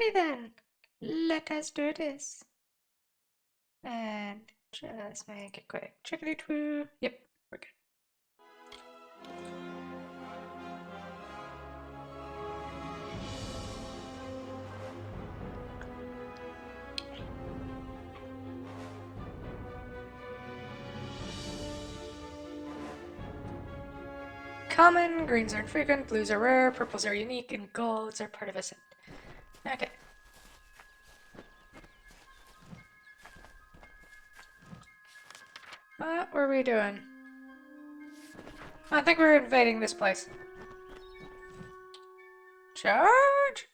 Alrighty then. Let us do this. And just make it quick. Chickadee twoo. Yep, we're good. Common, greens are infrequent, blues are rare, purples are unique, and golds are part of a set. Okay. What were we doing? I think we're invading this place. Charge!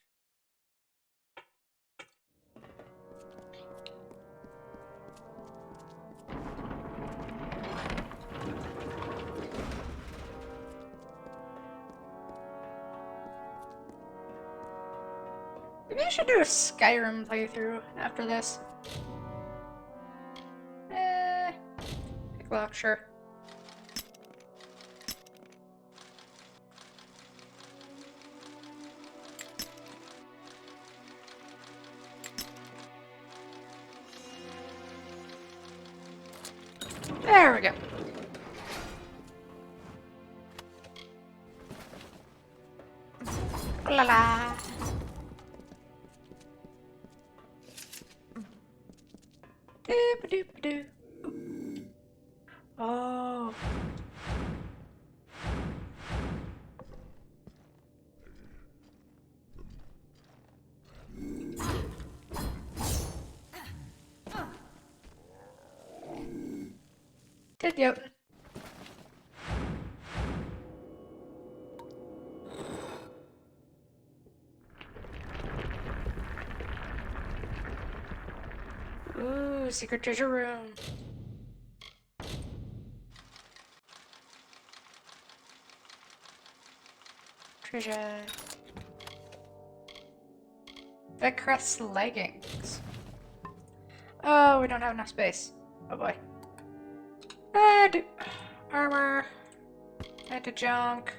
Maybe I should do a Skyrim playthrough after this. Pick lock, sure. There we go. La la. Doop doop doo. Oh. Did you? Ooh, secret treasure room. Treasure. Vicrest leggings. Oh, we don't have enough space. Oh boy. Add armor. Add to junk.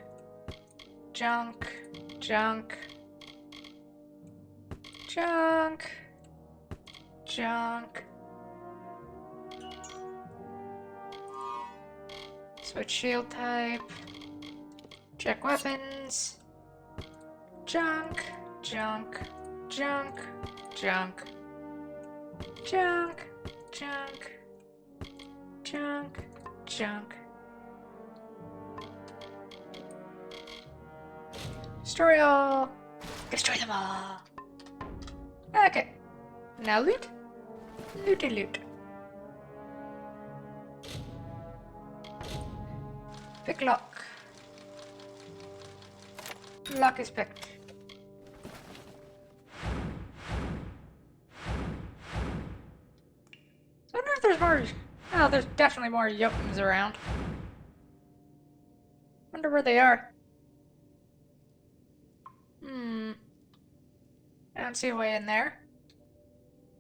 Junk. Junk. Junk. Junk. Switch shield type. Check weapons. Junk. Junk. Junk. Junk. Junk. Junk. Junk. Junk. Destroy all. Destroy them all. Okay. Now loot. Looty loot. Pick lock. Lock is picked. I wonder if there's more. Oh, there's definitely more Jotuns around. Wonder where they are. I don't see a way in there.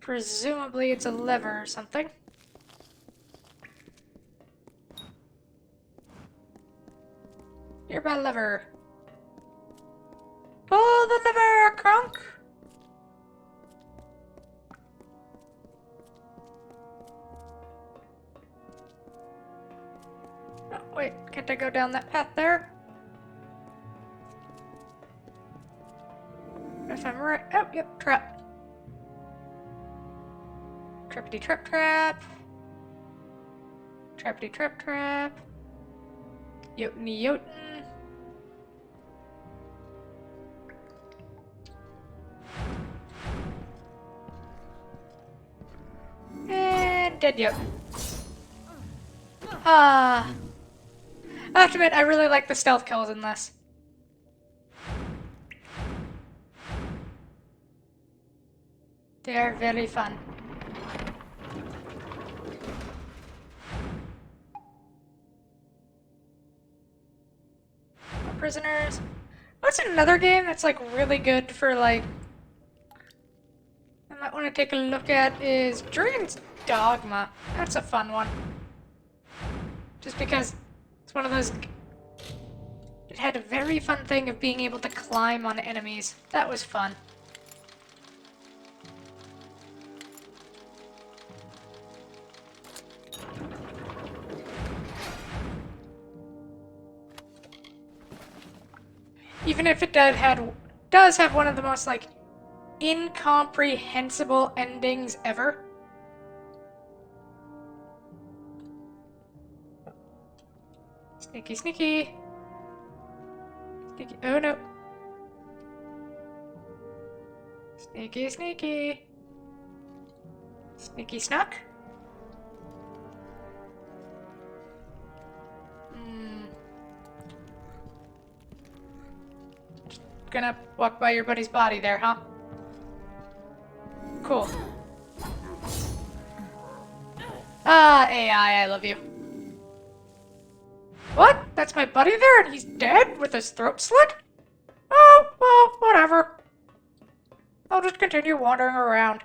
Presumably it's a lever or something. Nearby lever. Pull the lever, Kronk! Oh, wait, can't I go down that path there? If I'm right. Oh, yep, trap. Trappity trap trap. Trappity trap trap. Yotny Jotun. And dead Jotun. I have to admit, I really like the stealth kills in this. They are very fun. Prisoners. What's another game that's like really good for like I might want to take a look at is Dragon's Dogma. That's a fun one. Just because it's one of those. It had a very fun thing of being able to climb on enemies. That was fun. Even if it does have one of the most, like, incomprehensible endings ever. Sneaky, sneaky. Sneaky. Oh no. Sneaky, sneaky. Sneaky snuck. Just gonna walk by your buddy's body there, huh? Cool. Ah, AI, I love you. What? That's my buddy there and he's dead with his throat slit? Oh, well, whatever. I'll just continue wandering around.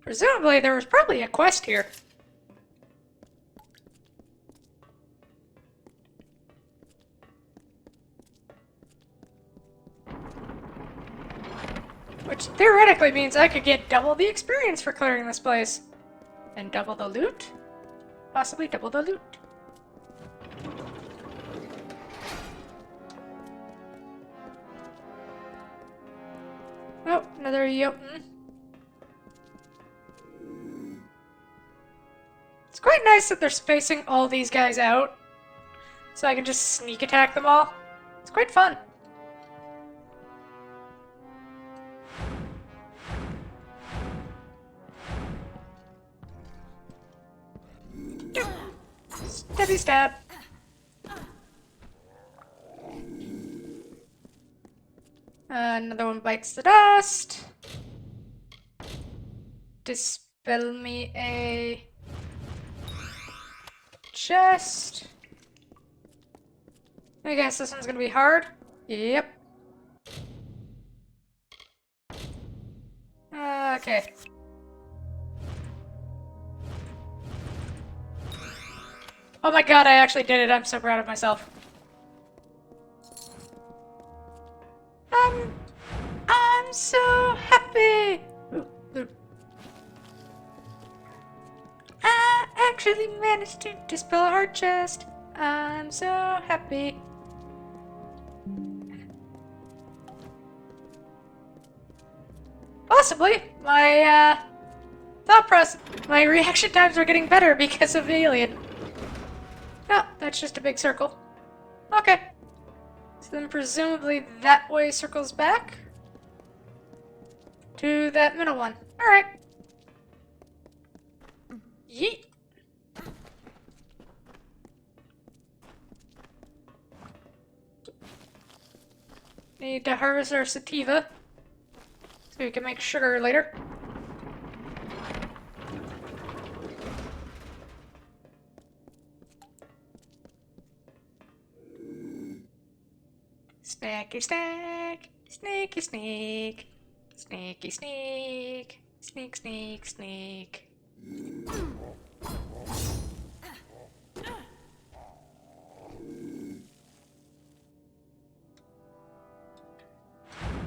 Presumably there was probably a quest here. Which theoretically means I could get double the experience for clearing this place. And double the loot? Possibly double the loot. Oh, another Jotun. It's quite nice that they're spacing all these guys out, so I can just sneak attack them all. It's quite fun. Stabby stab. Another one bites the dust. Dispel me a chest. I guess this one's gonna be hard. Yep. Okay. Oh my god, I actually did it. I'm so proud of myself. I'm so happy. I actually managed to dispel a hard chest. I'm so happy. Possibly, my thought process, my reaction times are getting better because of Alien. No, that's just a big circle. Okay. So then presumably that way circles back to that middle one. Alright. Yeet. Need to harvest our sativa so we can make sugar later. Snacky snack, sneaky sneak, sneaky sneak, sneak sneak sneak.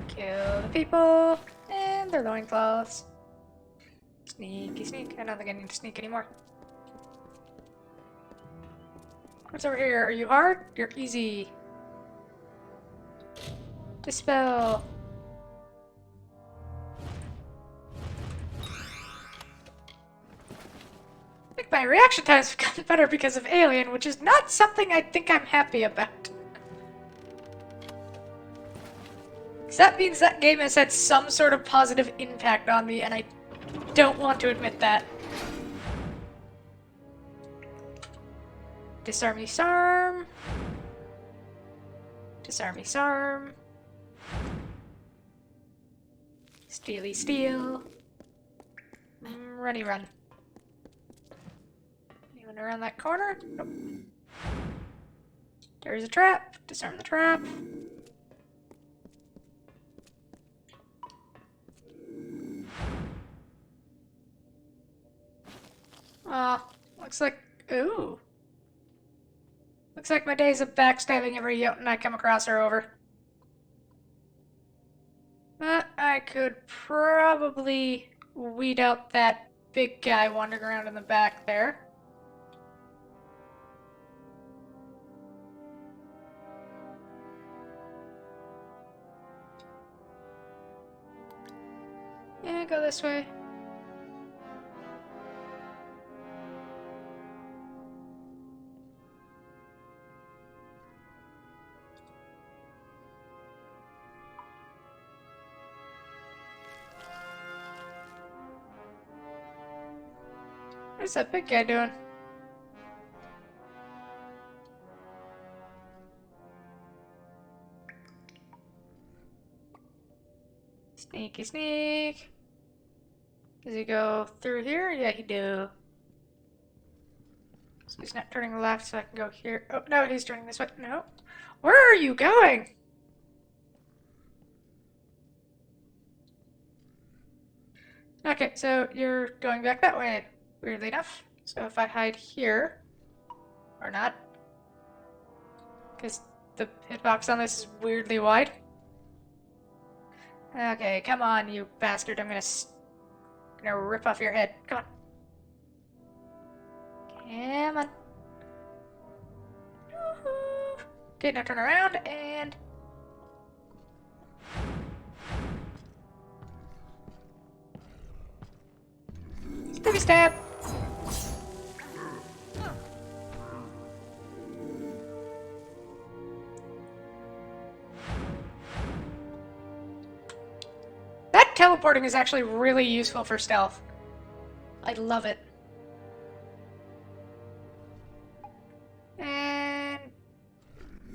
Kill the people and their loincloths. Sneaky sneak. I don't think I need to sneak anymore. What's over here? Are you hard? You're easy. Dispel. I think my reaction times have gotten better because of Alien, which is not something I think I'm happy about. Because that means that game has had some sort of positive impact on me, and I don't want to admit that. Disarmy Sarm. Disarmy Sarm. Steely Steel. Runny run. Anyone around that corner? Nope. There's a trap. Disarm the trap. Looks like... Ooh. Looks like my days of backstabbing every Jotun I come across are over. I could probably weed out that big guy wandering around in the back there. Yeah, go this way. What's that big guy doing? Sneaky sneak. Does he go through here? Yeah, he do. So he's not turning left, so I can go here. Oh, no, he's turning this way. No. Where are you going? Okay, so you're going back that way, weirdly enough. So if I hide here, or not, because the hitbox on this is weirdly wide. Okay, come on, you bastard. I'm gonna rip off your head. Come on. Come on. Woohoo. Okay, now turn around and... Baby stab! That teleporting is actually really useful for stealth. I love it. And...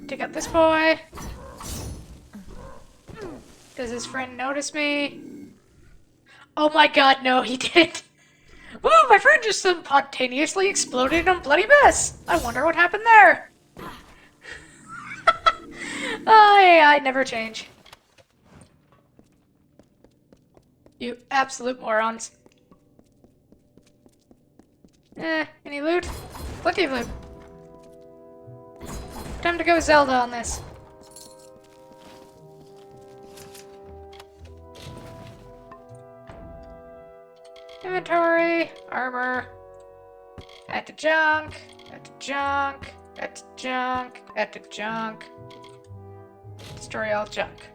take out this boy. Does his friend notice me? Oh my god, no, he didn't. Whoa, my friend just spontaneously exploded in a bloody mess. I wonder what happened there. I never change. You absolute morons. Any loot? Plenty of loot. Time to go Zelda on this. Inventory, armor, add to junk, add to junk, add to junk, add to junk. Destroy all junk.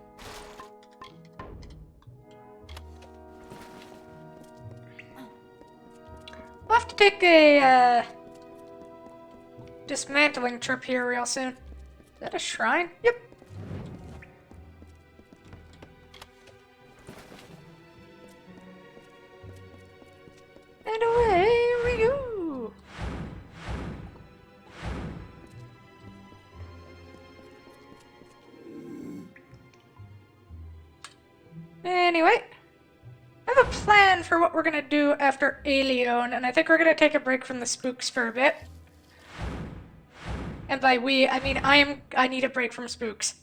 We'll have to take a, dismantling trip here real soon. Is that a shrine? Yep. And away we go! Anyway, I have a plan for what we're gonna do after Alien, and I think we're gonna take a break from the spooks for a bit. And by we, I mean I need a break from spooks.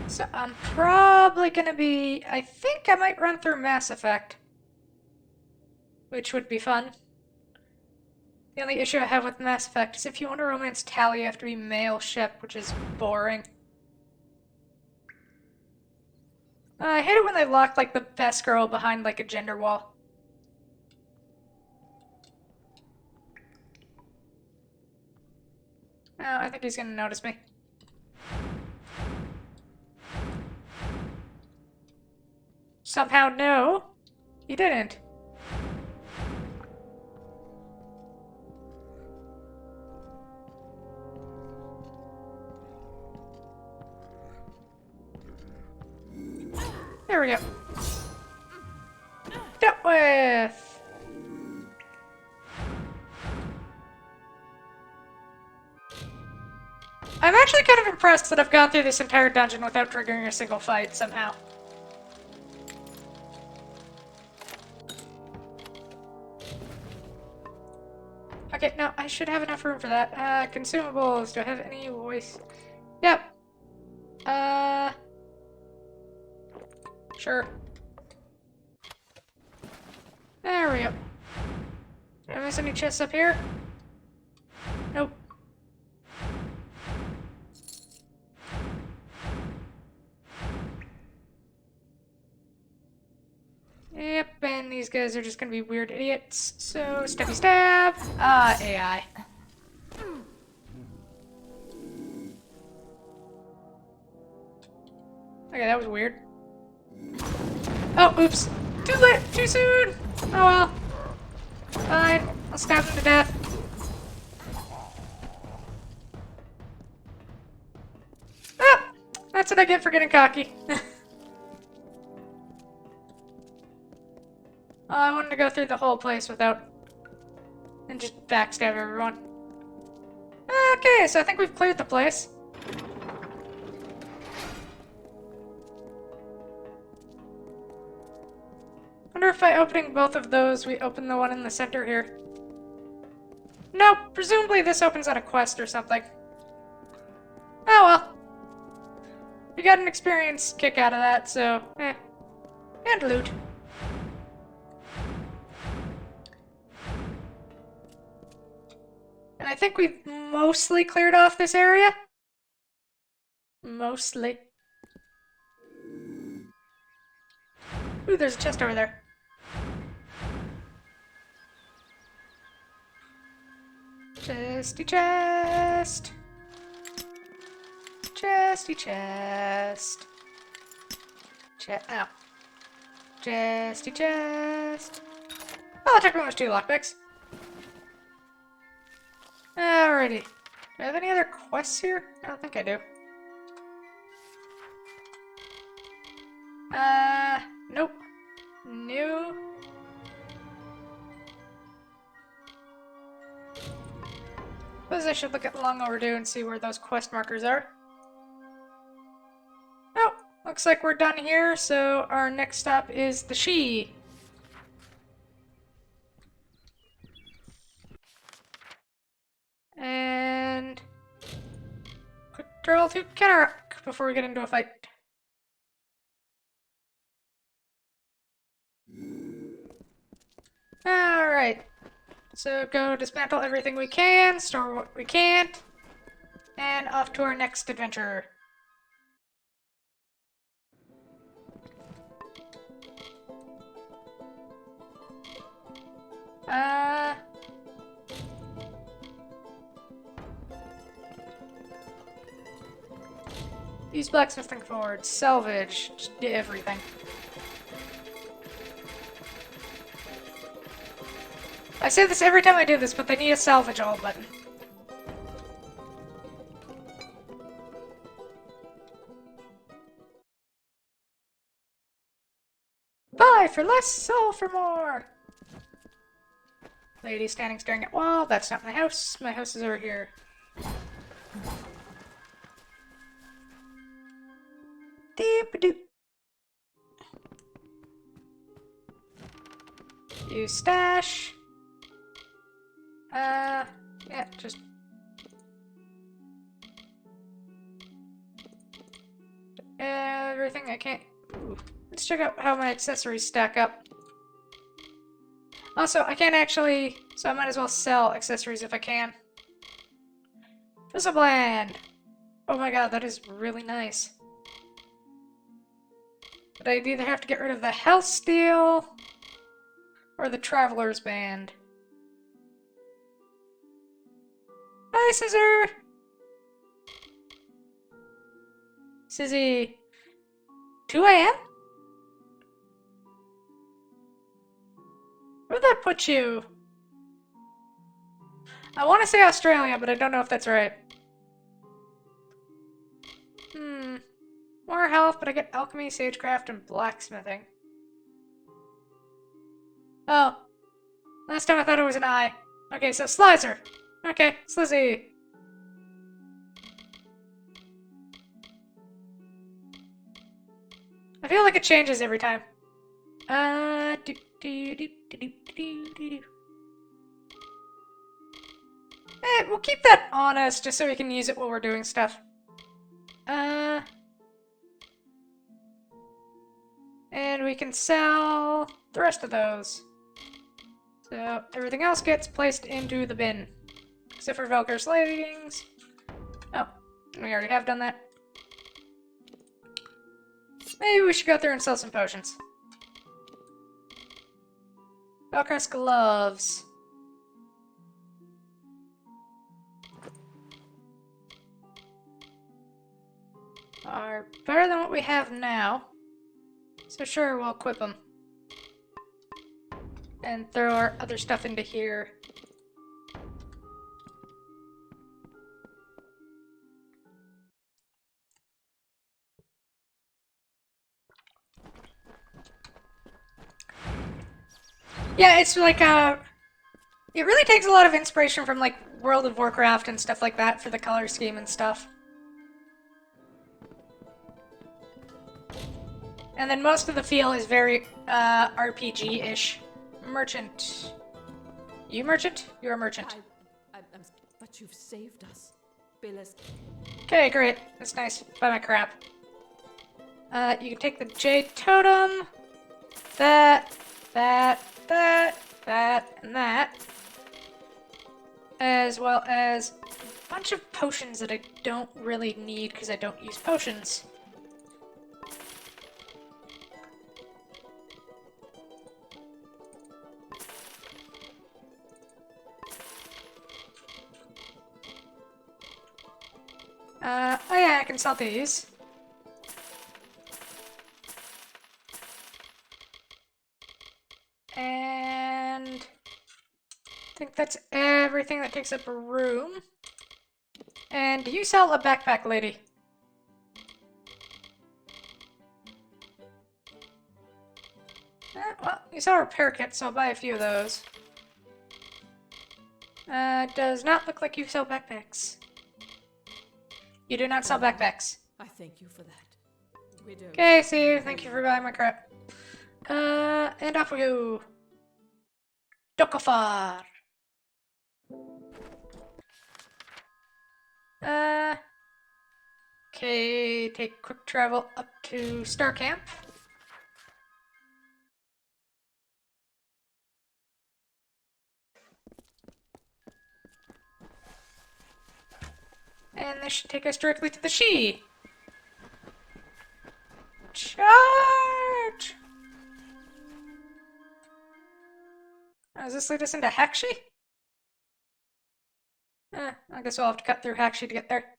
So I'm probably gonna be... I think I might run through Mass Effect. Which would be fun. The only issue I have with Mass Effect is if you want to romance Tally, you have to be male ship, which is boring. I hate it when they lock, like, the best girl behind, like, a gender wall. Oh, I think he's gonna notice me. Somehow, no. He didn't. There we go. Dealt with! I'm actually kind of impressed that I've gone through this entire dungeon without triggering a single fight, somehow. Okay, no, I should have enough room for that. Consumables. Do I have any voice? Yep. Sure. There we go. Did I miss any chests up here? Nope. Yep, and these guys are just gonna be weird idiots. So, steppy stab. AI. Okay, that was weird. Oh, oops. Too late! Too soon! Oh well. Fine. I'll stab him to death. Ah! That's what I get for getting cocky. I wanted to go through the whole place without... and just backstab everyone. Okay, so I think we've cleared the place. Wonder if by opening both of those, we open the one in the center here. Nope, presumably this opens on a quest or something. Oh well. We got an experience kick out of that, so eh. And loot. And I think we've mostly cleared off this area. Mostly. Ooh, there's a chest over there. Chesty chest. Chesty chest. Ow. Chesty chest. Oh, that took me almost 2 lockpicks. Alrighty. Do I have any other quests here? I don't think I do. Nope. New. Suppose I should look at Long Overdue and see where those quest markers are. Oh, looks like we're done here, so our next stop is the She. And... quick travel to Kennerock before we get into a fight. Alright. So go dismantle everything we can, store what we can't, and off to our next adventure. Use blacksmithing forward, salvage, just everything. I say this every time I do this, but they need a salvage all button. Buy for less, sell for more! Lady standing staring at wall. That's not my house. My house is over here. Doop-a-doop. Use stash. Yeah, just... everything I can't... Ooh. Let's check out how my accessories stack up. Also, I can't actually... so I might as well sell accessories if I can. Fizzlebrand! Oh my god, that is really nice. But I'd either have to get rid of the health steal... or the Traveler's Band. Hi, Scissor! Sizzy. 2 AM? Where'd that put you? I want to say Australia, but I don't know if that's right. More health, but I get alchemy, sagecraft, and blacksmithing. Oh. Last time I thought it was an eye. Okay, so Slicer. Okay, Slizzy. I feel like it changes every time. We'll keep that on us just so we can use it while we're doing stuff. And we can sell the rest of those. So everything else gets placed into the bin. Except for Velker's leggings. Oh, we already have done that. Maybe we should go through and sell some potions. Velcrest gloves. Are better than what we have now. So sure, we'll equip them. And throw our other stuff into here. Yeah, it's like it really takes a lot of inspiration from like World of Warcraft and stuff like that for the color scheme and stuff. And then most of the feel is very RPG-ish. Merchant. You merchant? You're a merchant. But you've saved us. Billis. Okay, great. That's nice. Buy my crap. You can take the Jade Totem. That, and that. As well as a bunch of potions that I don't really need because I don't use potions. Oh yeah, I can sell these. And I think that's everything that takes up a room. And do you sell a backpack, lady? Well, you sell repair kits, so I'll buy a few of those. Does not look like you sell backpacks. You do not sell backpacks. I thank you for that. Widow. Okay, see you. Thank you for buying my crap. And off we go. Dokafar. Okay, take quick travel up to Star Camp. And this should take us directly to the She. Charge! Does this lead us into Hakshi? I guess we'll have to cut through Hakshi to get there.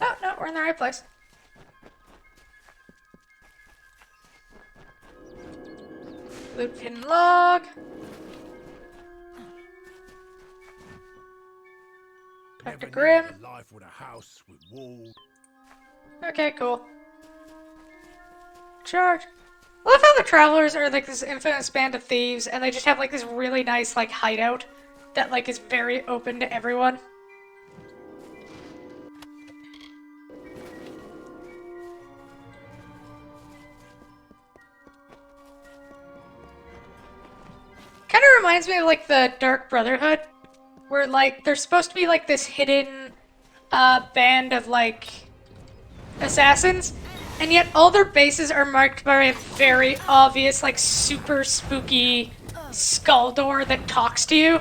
Oh, no, we're in the right place. Loot pin log. Dr. Grimm. Life with a house with walls. Okay, cool. Charge. I love how the Travelers are like this infamous band of thieves, and they just have like this really nice like hideout that like is very open to everyone. Kind of reminds me of like the Dark Brotherhood, where like there's supposed to be like this hidden band of like assassins, and yet all their bases are marked by a very obvious like super spooky skull door that talks to you.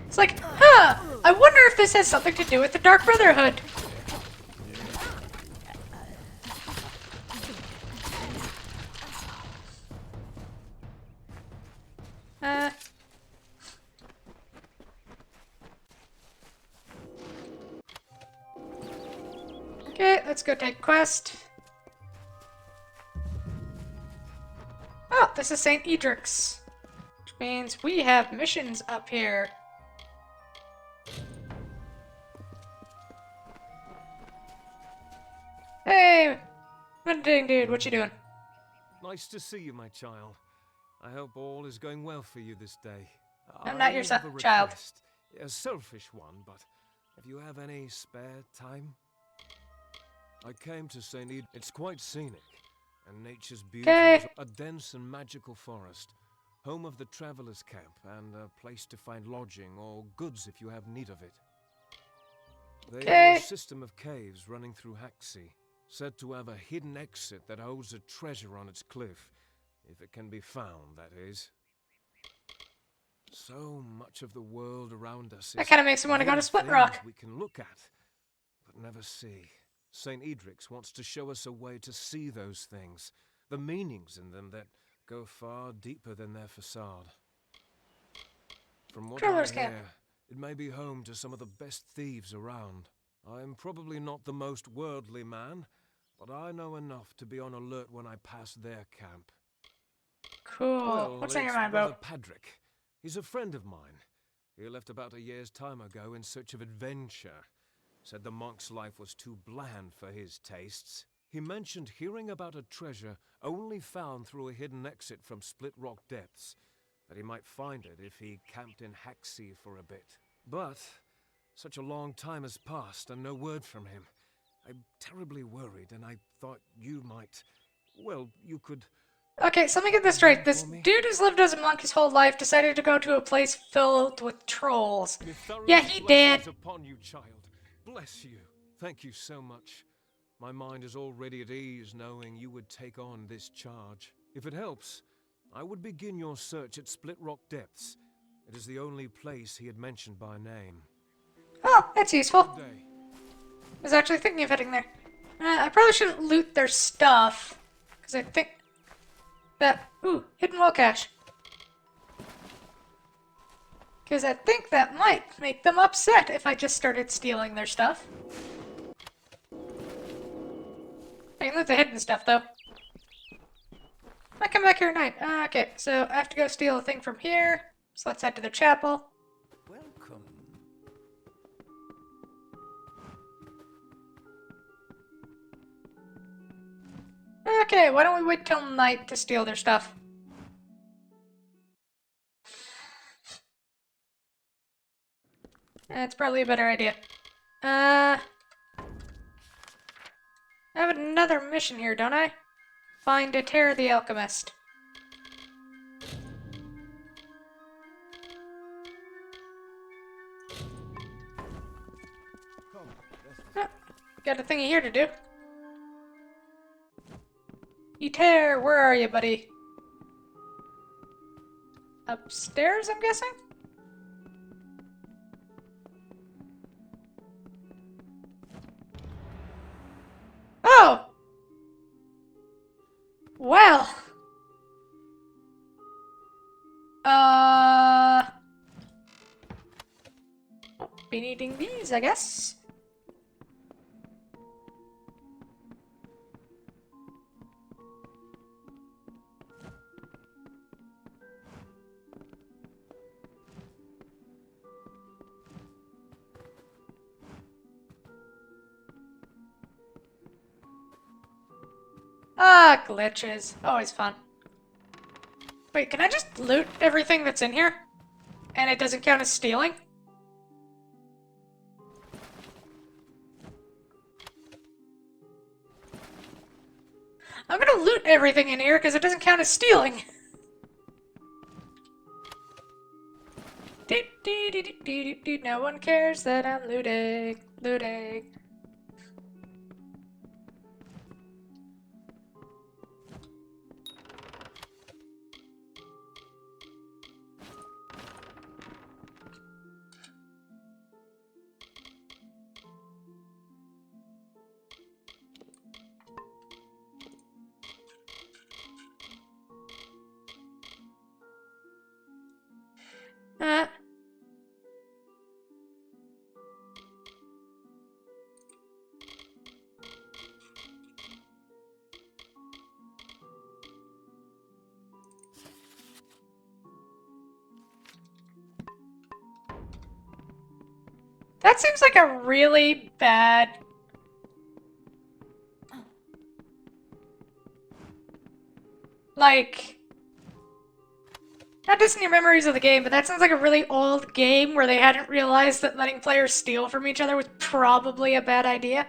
It's like, huh, I wonder if this has something to do with the Dark Brotherhood. Okay, let's go take quest. Oh, this is St. Edric's, which means we have missions up here. Hey, Mending dude, what you doing? Nice to see you, my child. I hope all is going well for you this day. I'm not your I have a child. request. A selfish one, but if you have any spare time? I came to St. Ed. It's quite scenic, and nature's beauty is a dense and magical forest, home of the travelers' camp, and a place to find lodging or goods if you have need of it. They are a system of caves running through Haxi, said to have a hidden exit that holds a treasure on its cliff, if it can be found, that is. So much of the world around us That kind of makes me want to go to Split Rock. we can look at, but never see. St. Edric's wants to show us a way to see those things, the meanings in them that go far deeper than their facade. From what I Traveler's camp. hear, it may be home to some of the best thieves around. I am probably not the most worldly man, but I know enough to be on alert when I pass their camp. Cool. Well, What's on your it's mind, Brother Bo? Padrick. He's a friend of mine. He left about a year's time ago in search of adventure. Said the monk's life was too bland for his tastes. He mentioned hearing about a treasure only found through a hidden exit from Split Rock Depths, that he might find it if he camped in Hacksea for a bit. But such a long time has passed and no word from him. I'm terribly worried, and I thought you might... Well, you could... Okay, so let me get this straight. This dude who's lived as a monk his whole life decided to go to a place filled with trolls. Yeah, he did. Upon you, child. Bless you. Thank you so much. My mind is already at ease knowing you would take on this charge. If it helps, I would begin your search at Split Rock Depths. It is the only place he had mentioned by name. Oh, that's useful. Good day. I was actually thinking of heading there. I probably shouldn't loot their stuff, because I think that... Ooh, hidden well cache. Because I think that might make them upset if I just started stealing their stuff. I can loot the hidden stuff, though. I come back here at night. Okay, so I have to go steal a thing from here. So let's head to the chapel. Welcome. Okay, why don't we wait till night to steal their stuff? That's probably a better idea. I have another mission here, don't I? Find Deter the Alchemist. Ah, got a thingy here to do. Deter, where are you, buddy? Upstairs, I'm guessing? Oh! Well. Be needing these, I guess. Ah, glitches. Always fun. Wait, can I just loot everything that's in here? And it doesn't count as stealing? I'm gonna loot everything in here because it doesn't count as stealing. No one cares that I'm looting. Looting. Uh. That seems like a really bad... Like... Not dissing your memories of the game, but that sounds like a really old game where they hadn't realized that letting players steal from each other was probably a bad idea.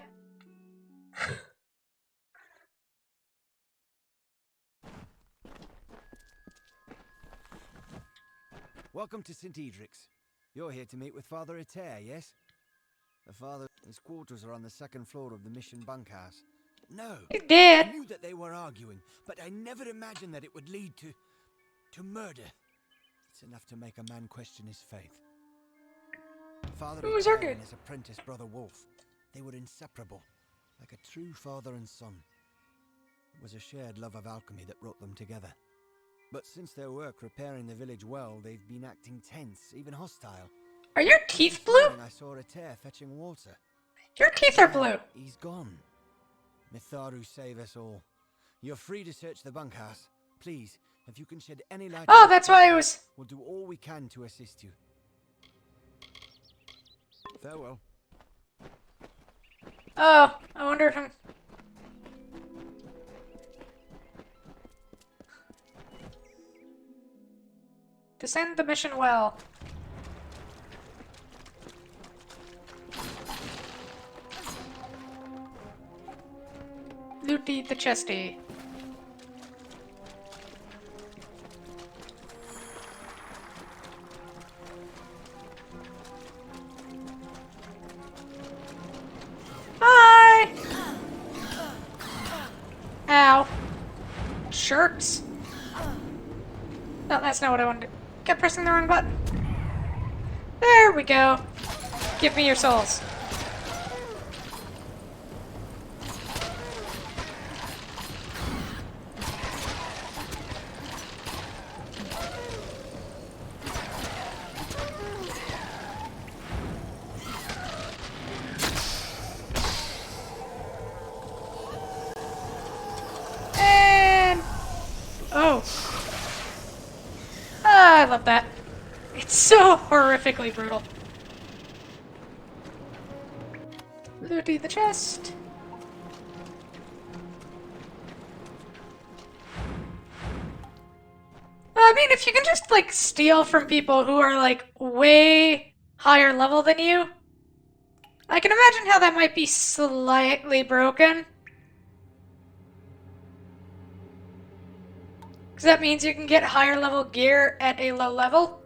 Welcome to St. Edric's. You're here to meet with Father Eter, yes? His quarters are on the second floor of the mission bunkhouse. No! It did! I knew that they were arguing, but I never imagined that it would lead to murder. It's enough to make a man question his faith. Father Who was Eter arguing? and his apprentice, Brother Wolf, they were inseparable. like a true father and son. It was a shared love of alchemy that brought them together. But since their work repairing the village well, they've been acting tense, even hostile. Are your Just teeth this blue? morning I saw a tear fetching water. Your teeth are blue. He's gone. Mitharu save us all. You're free to search the bunkhouse. Please, if you can shed any light Oh, on this that's why I problem, was... we'll do all we can to assist you. Farewell. Oh, I wonder if I'm... Descend the mission well. Looty the chesty. Hi! Ow. Jerks. No, that's not what I wanted to do. Kept pressing the wrong button. There we go. Give me your souls. And... oh. Ah, I love that. It's so horrifically brutal. Looty the chest. I mean, if you can just, like, steal from people who are, like, way higher level than you, I can imagine how that might be slightly broken. Because that means you can get higher level gear at a low level.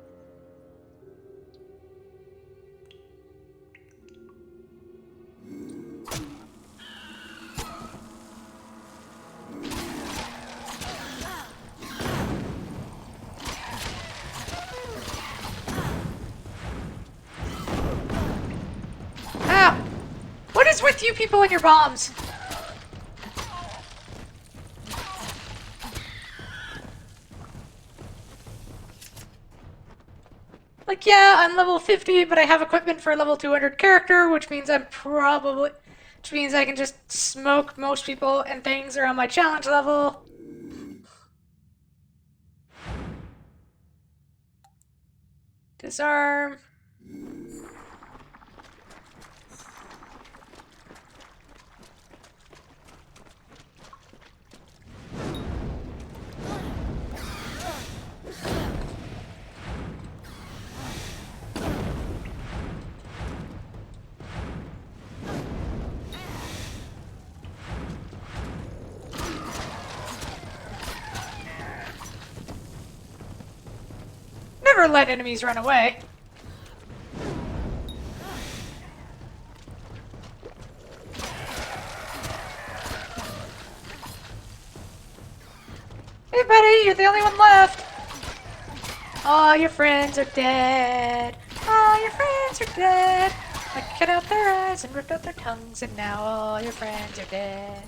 Ow! What is with you people and your bombs? Like, yeah, I'm level 50, but I have equipment for a level 200 character, which means I can just smoke most people and things around my challenge level. Disarm. Never let enemies run away. Hey buddy, you're the only one left. All your friends are dead. All your friends are dead. I cut out their eyes and ripped out their tongues, and now all your friends are dead.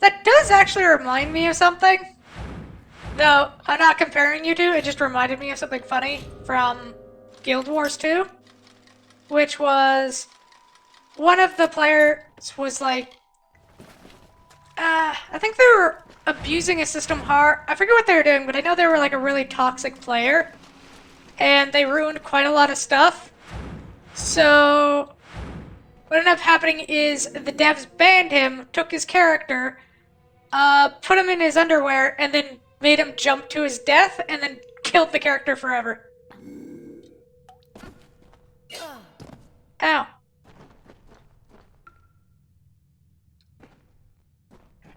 That does actually remind me of something. No, I'm not comparing you two, it just reminded me of something funny from Guild Wars 2. Which was... one of the players was like... I think they were abusing a system hard. I forget what they were doing, but I know they were like a really toxic player. And they ruined quite a lot of stuff. So... what ended up happening is the devs banned him, took his character, put him in his underwear, and then made him jump to his death, and then killed the character forever. Ow.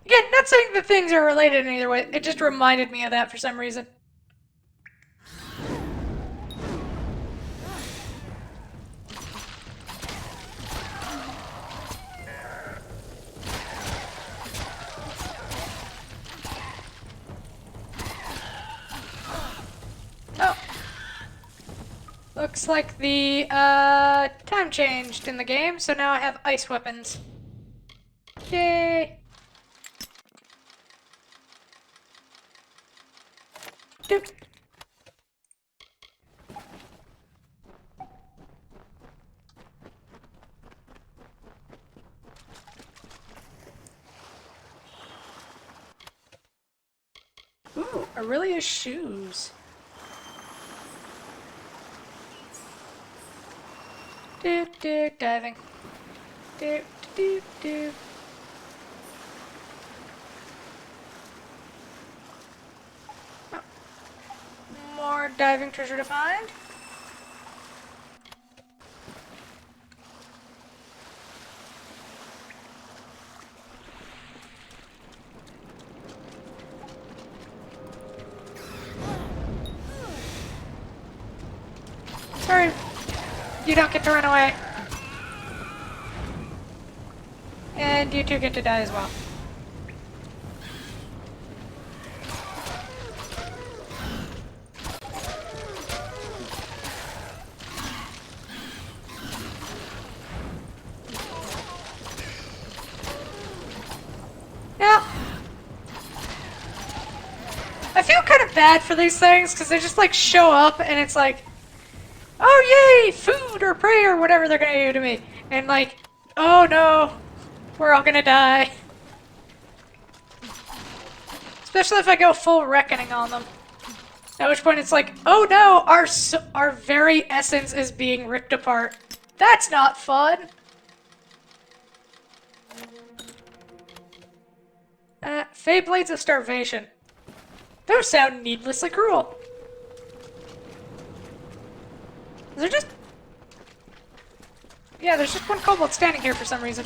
Again, not saying that things are related in either way, it just reminded me of that for some reason. Looks like the time changed in the game, so now I have ice weapons. Yay! Doop. Ooh, Aurelia's shoes. Doop doop diving. Doop doop doop. Oh. More diving treasure to find. Sorry, you don't get to run away. And you two get to die as well. Yeah. I feel kind of bad for these things because they just like show up and it's like, oh yay, food or prey or whatever they're gonna do to me. And like, oh no, we're all gonna die. Especially if I go full reckoning on them. At which point it's like, oh no, our very essence is being ripped apart. That's not fun. Fey Blades of Starvation. Those sound needlessly cruel. Is there just... Yeah, there's just one kobold standing here for some reason.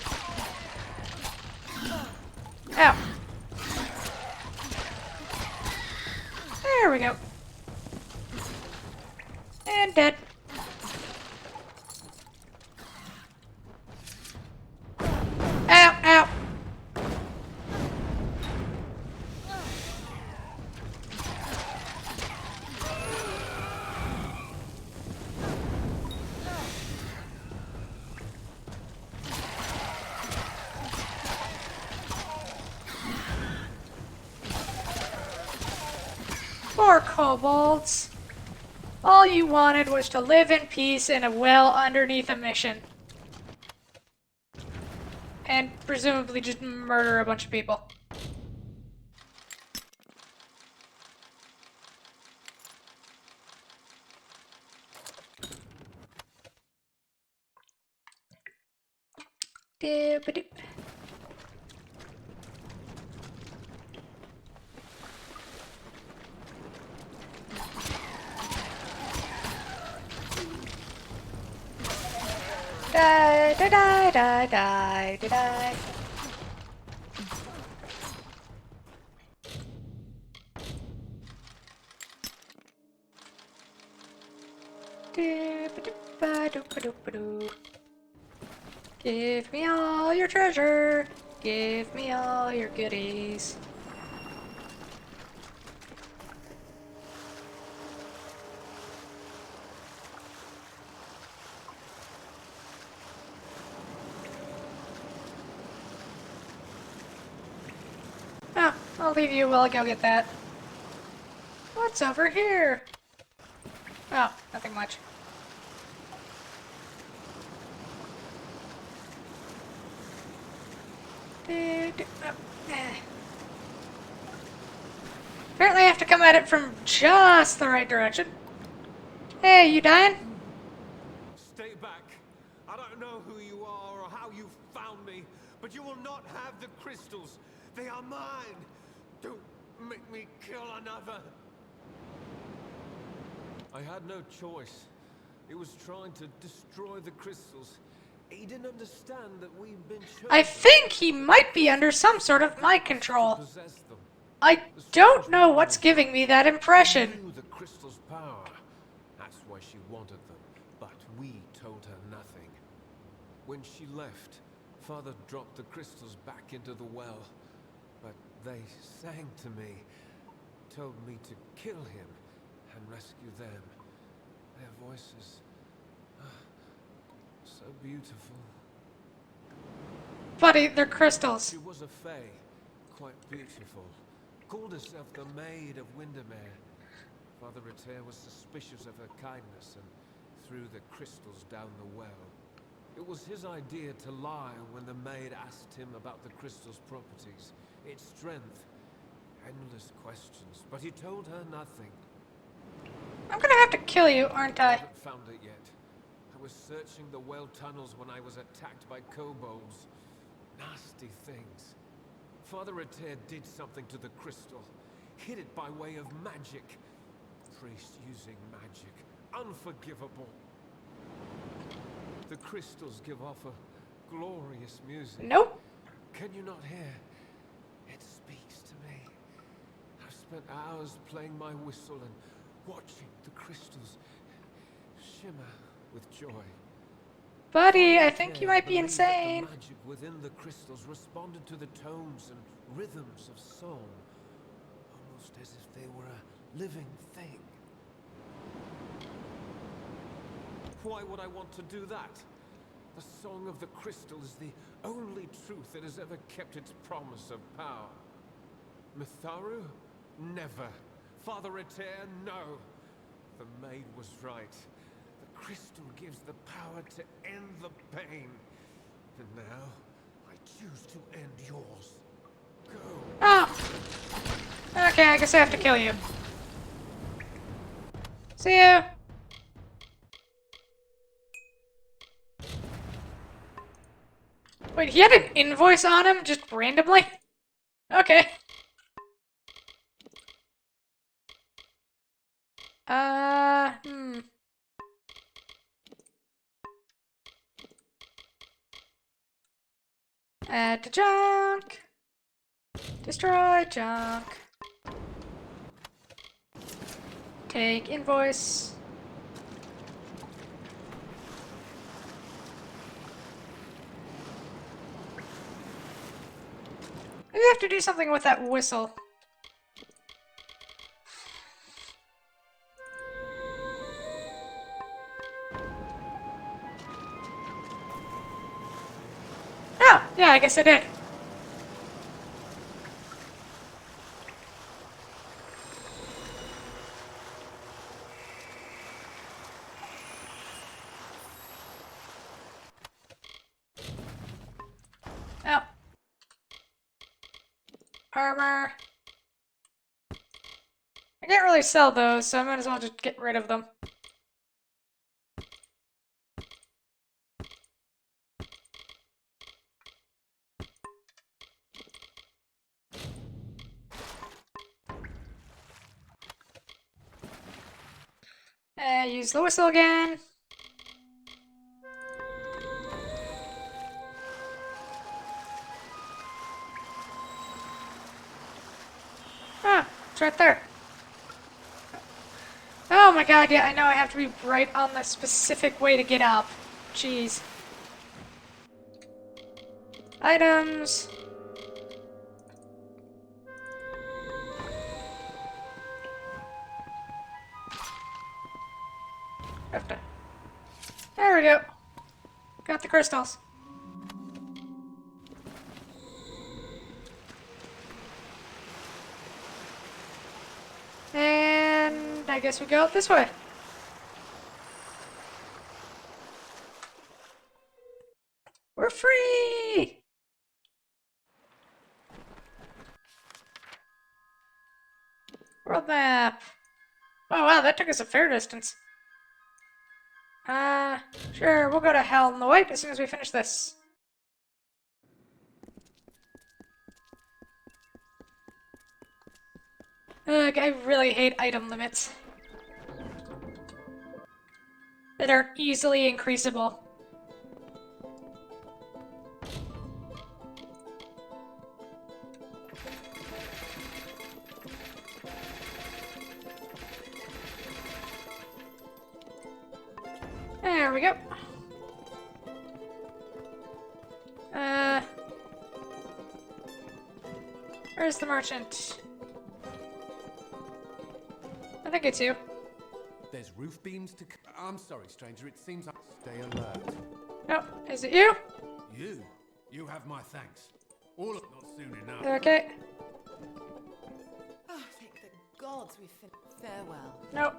Ow. There we go. And dead. Ow, ow. Poor kobolds. All you wanted was to live in peace in a well underneath a mission. And presumably just murder a bunch of people. Doop-a-doop. Die, die, die, die, die, die, die. Doop-a-doop-a-doop-a-doop-a-doo. Give me all your treasure. Give me all your goodies. Oh, I'll leave you while I go get that. What's over here? Oh, nothing much. Apparently I have to come at it from just the right direction. Hey, you dying? Stay back. I don't know who you are or how you found me, but you will not have the crystals. They are mine. Don't make me kill another. I had no choice. It was trying to destroy the crystals. He didn't understand that we've been chosen. I think he might be under some sort of mind control. Possess them. I don't know what's giving me that impression. She knew the crystal's power. That's why she wanted them. But we told her nothing. When she left, Father dropped the crystals back into the well. But they sang to me, told me to kill him and rescue them. Their voices. So beautiful. Buddy, they're crystals. She was a fae, quite beautiful. Called herself the Maid of Windermere. Father Ritter was suspicious of her kindness and threw the crystals down the well. It was his idea to lie when the maid asked him about the crystal's properties, its strength, endless questions, but he told her nothing. I'm gonna have to kill you, aren't I I? haven't found it yet. I was searching the well tunnels when I was attacked by kobolds. Nasty things. Father Ritter did something to the crystal. Hid it by way of magic. Priest using magic. Unforgivable. The crystals give off a glorious music. Nope. Can you not hear? It speaks to me. I've spent hours playing my whistle and watching the crystals shimmer with joy. Buddy, I think you might be Believed that insane. the magic within the crystals responded to the tones and rhythms of song, almost as if they were a living thing. Why would I want to do that? The song of the crystal is the only truth that has ever kept its promise of power. Mitharu? Never. Father Ritter? No. The maid was right. The crystal gives the power to end the pain. And now, I choose to end yours. Go. Oh. Okay, I guess I have to kill you. See ya. Wait, he had an invoice on him just randomly? Okay. Hmm. Add to junk. Destroy junk. Take invoice. Maybe I have to do something with that whistle. Oh, yeah, I guess I did. Oh. Armor. I can't really sell those, so I might as well just get rid of them. Use the whistle again. Ah, it's right there. Oh my god, yeah, I know I have to be right on the specific way to get up. Jeez. Items. Have to. There we go. Got the crystals. And I guess we go out this way. We're free! World map. Oh wow, that took us a fair distance. Sure, we'll go to Hell in the White as soon as we finish this. Ugh, I really hate item limits. That are easily increasable. There we go. Where's the merchant? I think it's you. There's Roof beams to... I'm sorry, stranger. It seems I... Stay alert. Oh, is it you? You have my thanks. All of not soon enough. Okay. Oh, thank the gods we've finished. Farewell. Nope.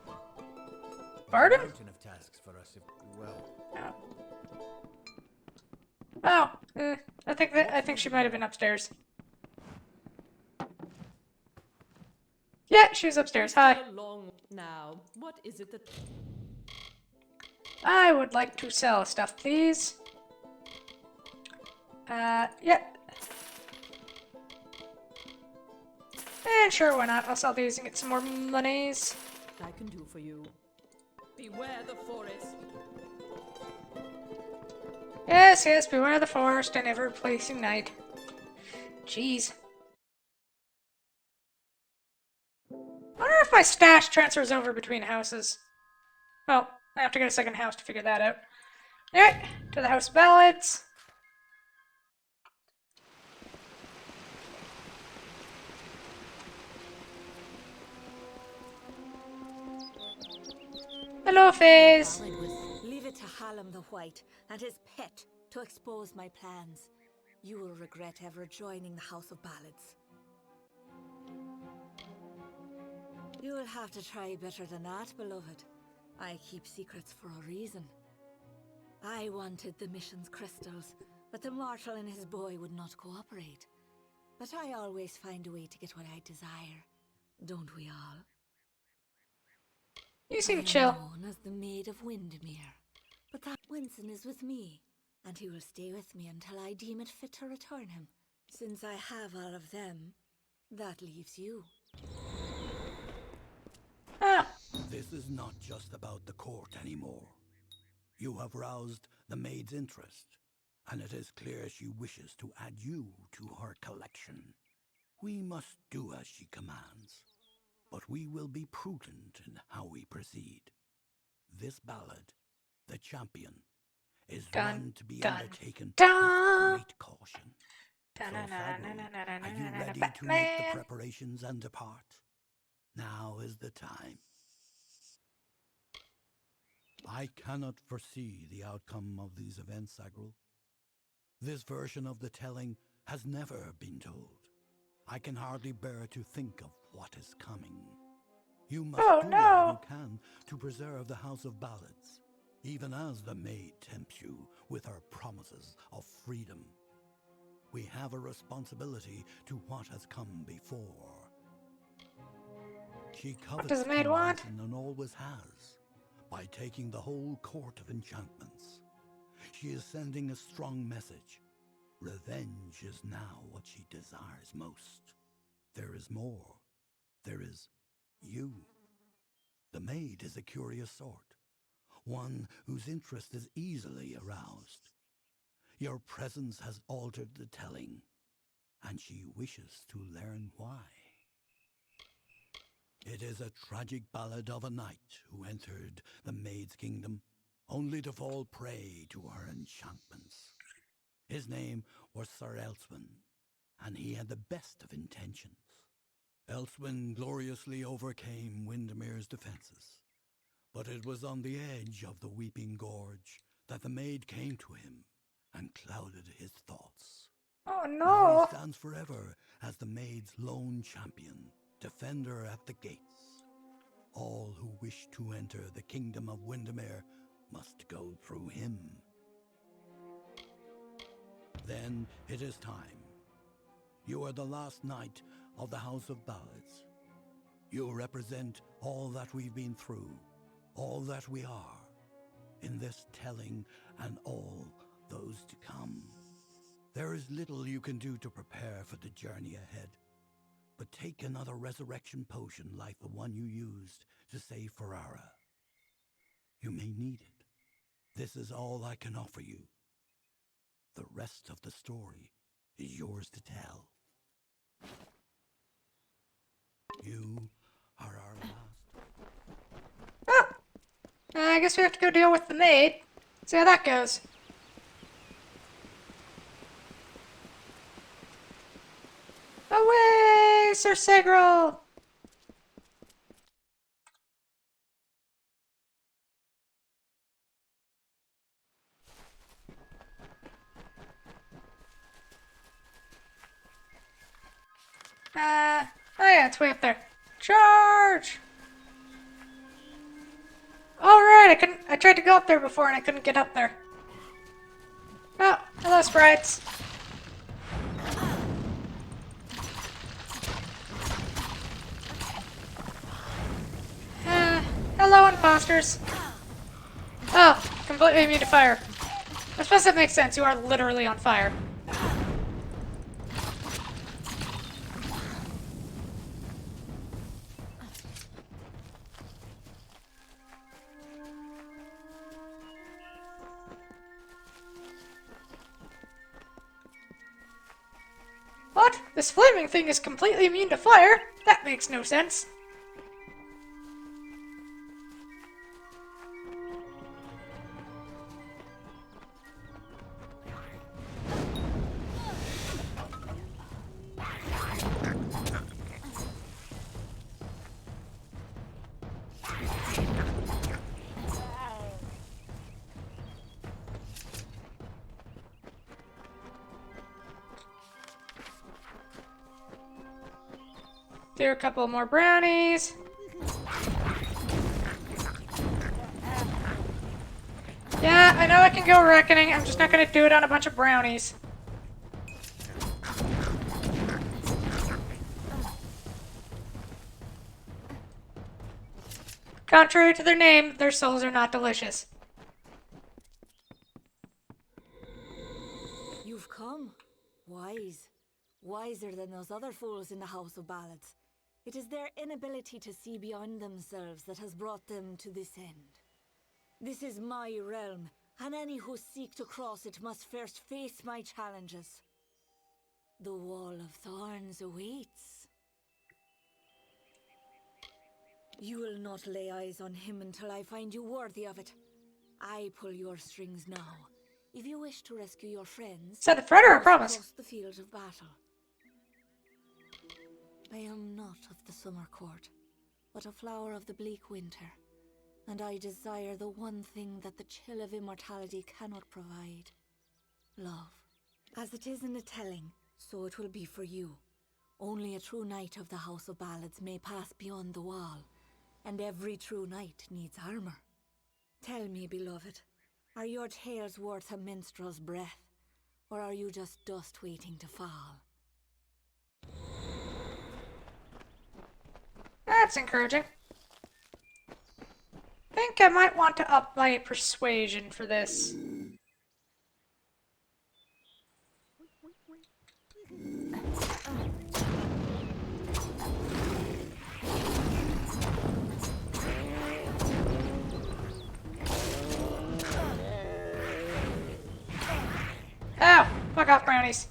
A Pardon? mountain of tasks for us if we will. Oh. I think she might have been upstairs. Yeah, she's upstairs. Hi. Long now. What is it that? I would like to sell stuff, please. Yeah. And sure, why not? I'll sell these and get some more monies. I can do for you. Beware the forest. Yes, yes, beware the forest and ever placing night. Jeez. I wonder if my stash transfers over between houses. Well, I have to get a second house to figure that out. Alright, to the House of Ballads. Hello, Faze. Leave it to Hallam the White and his pet to expose my plans. You will regret ever joining the House of Ballads. You will have to try better than that, beloved. I keep secrets for a reason. I wanted the mission's crystals, but the mortal and his boy would not cooperate. But I always find a way to get what I desire. Don't we all? You seem I am chill. known as the Maid of Windermere, but that Winston is with me, and he will stay with me until I deem it fit to return him. Since I have all of them, that leaves you. Ah, This is not just about the court anymore. You have roused the maid's interest, and it is clear she wishes to add you to her collection. We must do as she commands, but we will be prudent in how we proceed. This ballad, The Champion, is one to be undertaken with great caution. So, Farrell, are you ready to make the preparations and depart? Now is the time. I cannot foresee the outcome of these events, Agril. This version of the telling has never been told. I can hardly bear to think of what is coming. You must do all you can to preserve the House of Ballads, even as the maid tempts you with her promises of freedom. We have a responsibility to what has come before. She covets does the maid King want? Vincent and always has, by taking the whole court of enchantments. She is sending a strong message. Revenge is now what she desires most. There is more. There is you. The maid is a curious sort, one whose interest is easily aroused. Your presence has altered the telling, and she wishes to learn why. It is a tragic ballad of a knight who entered the maid's kingdom, only to fall prey to her enchantments. His name was Sir Elswin, and he had the best of intentions. Elswin gloriously overcame Windermere's defenses, but it was on the edge of the Weeping Gorge that the maid came to him and clouded his thoughts. Oh Now no. he stands forever as the maid's lone champion, defender at the gates. All who wish to enter the kingdom of Windermere must go through him. Then it is time. You are the last knight of the House of Ballads. You represent all that we've been through, all that we are, in this telling and all those to come. There is little you can do to prepare for the journey ahead, but take another resurrection potion like the one you used to save Ferrara. You may need it. This is all I can offer you. The rest of the story is yours to tell. You are our last. I guess we have to go deal with the maid. See how that goes. Away, Sir Segrel! Oh yeah, it's way up there. Charge! Oh right, I tried to go up there before and I couldn't get up there. Oh, hello sprites. Hello imposters. Oh, completely immune to fire. I suppose that makes sense, you are literally on fire. What? This flaming thing is completely immune to fire? That makes no sense. Do a couple more brownies. Yeah, I know I can go reckoning. I'm just not gonna do it on a bunch of brownies. Contrary to their name, their souls are not delicious. You've come. Wise. Wiser than those other fools in the House of Ballads. It is their inability to see beyond themselves that has brought them to this end. This is my realm, and any who seek to cross it must first face my challenges. The Wall of Thorns awaits. You will not lay eyes on him until I find you worthy of it. I pull your strings now. If you wish to rescue your friends, Said a threat or a you must promise? cross the field of battle. I am not of the summer court, but a flower of the bleak winter, and I desire the one thing that the chill of immortality cannot provide: love. As it is in the telling, so it will be for you. Only a true knight of the House of Ballads may pass beyond the wall, and every true knight needs armor. Tell me, beloved, are your tales worth a minstrel's breath, or are you just dust waiting to fall? That's encouraging. Think I might want to up my persuasion for this. Oh, fuck off, brownies.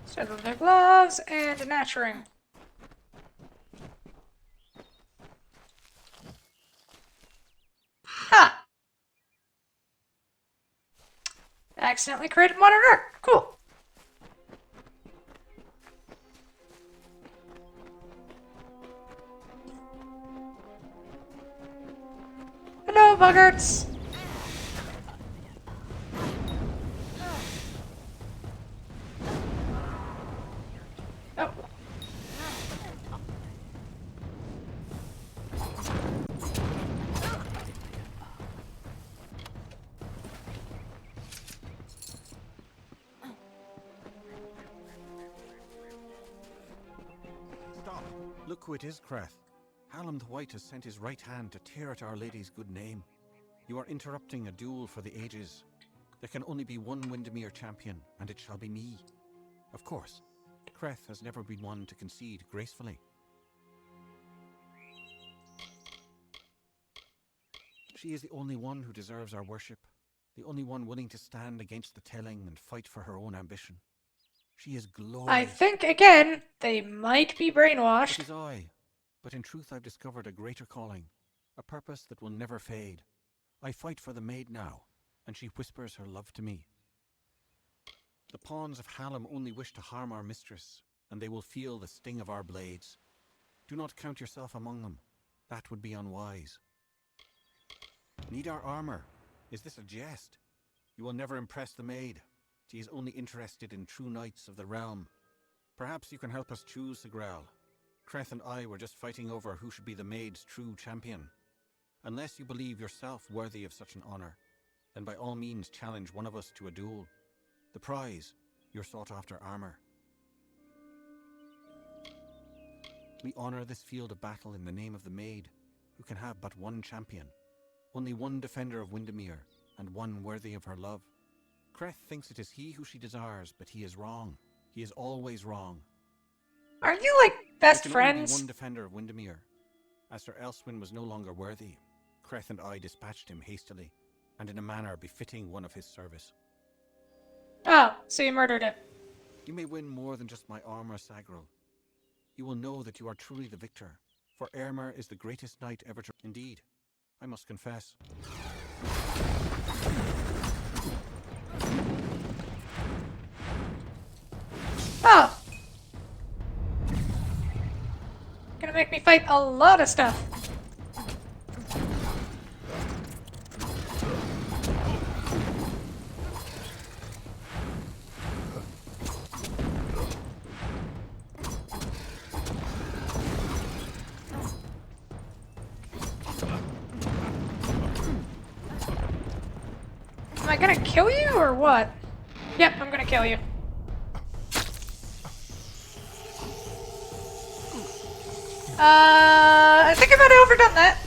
Set of their gloves and a natch ring. Ha! Accidentally created modern art. Cool. Hello, buggarts. Oh. Stop! Look who it is, Creth. Hallam the White has sent his right hand to tear at Our Lady's good name. You are interrupting a duel for the ages. There can only be one Windermere champion, and it shall be me. Of course, Creth has never been one to concede gracefully. She is the only one who deserves our worship, the only one willing to stand against the telling and fight for her own ambition. She is glorious. I think, again, they might be brainwashed. It is I, but in truth I've discovered a greater calling, a purpose that will never fade. I fight for the maid now, and she whispers her love to me. The pawns of Hallam only wish to harm our mistress, and they will feel the sting of our blades. Do not count yourself among them. That would be unwise. Need our armor? Is this a jest? You will never impress the maid. She is only interested in true knights of the realm. Perhaps you can help us choose the Grail. Creth and I were just fighting over who should be the maid's true champion. Unless you believe yourself worthy of such an honor, then by all means challenge one of us to a duel. The prize, your sought-after armor. We honor this field of battle in the name of the maid, who can have but one champion. Only one defender of Windermere, and one worthy of her love. Creth thinks it is he who she desires, but he is wrong. He is always wrong. Aren't you, like, best There can only be friends? one defender of Windermere. As Sir Elswin was no longer worthy, Creth and I dispatched him hastily, and in a manner befitting one of his service. Oh, so you murdered him. You may win more than just my armor, Sagril. You will know that you are truly the victor, for Eärmer is the greatest knight ever to... Indeed, I must confess. Oh! Gonna make me fight a lot of stuff. Am I gonna kill you or what? Yep, I'm gonna kill you. I think I might have overdone that.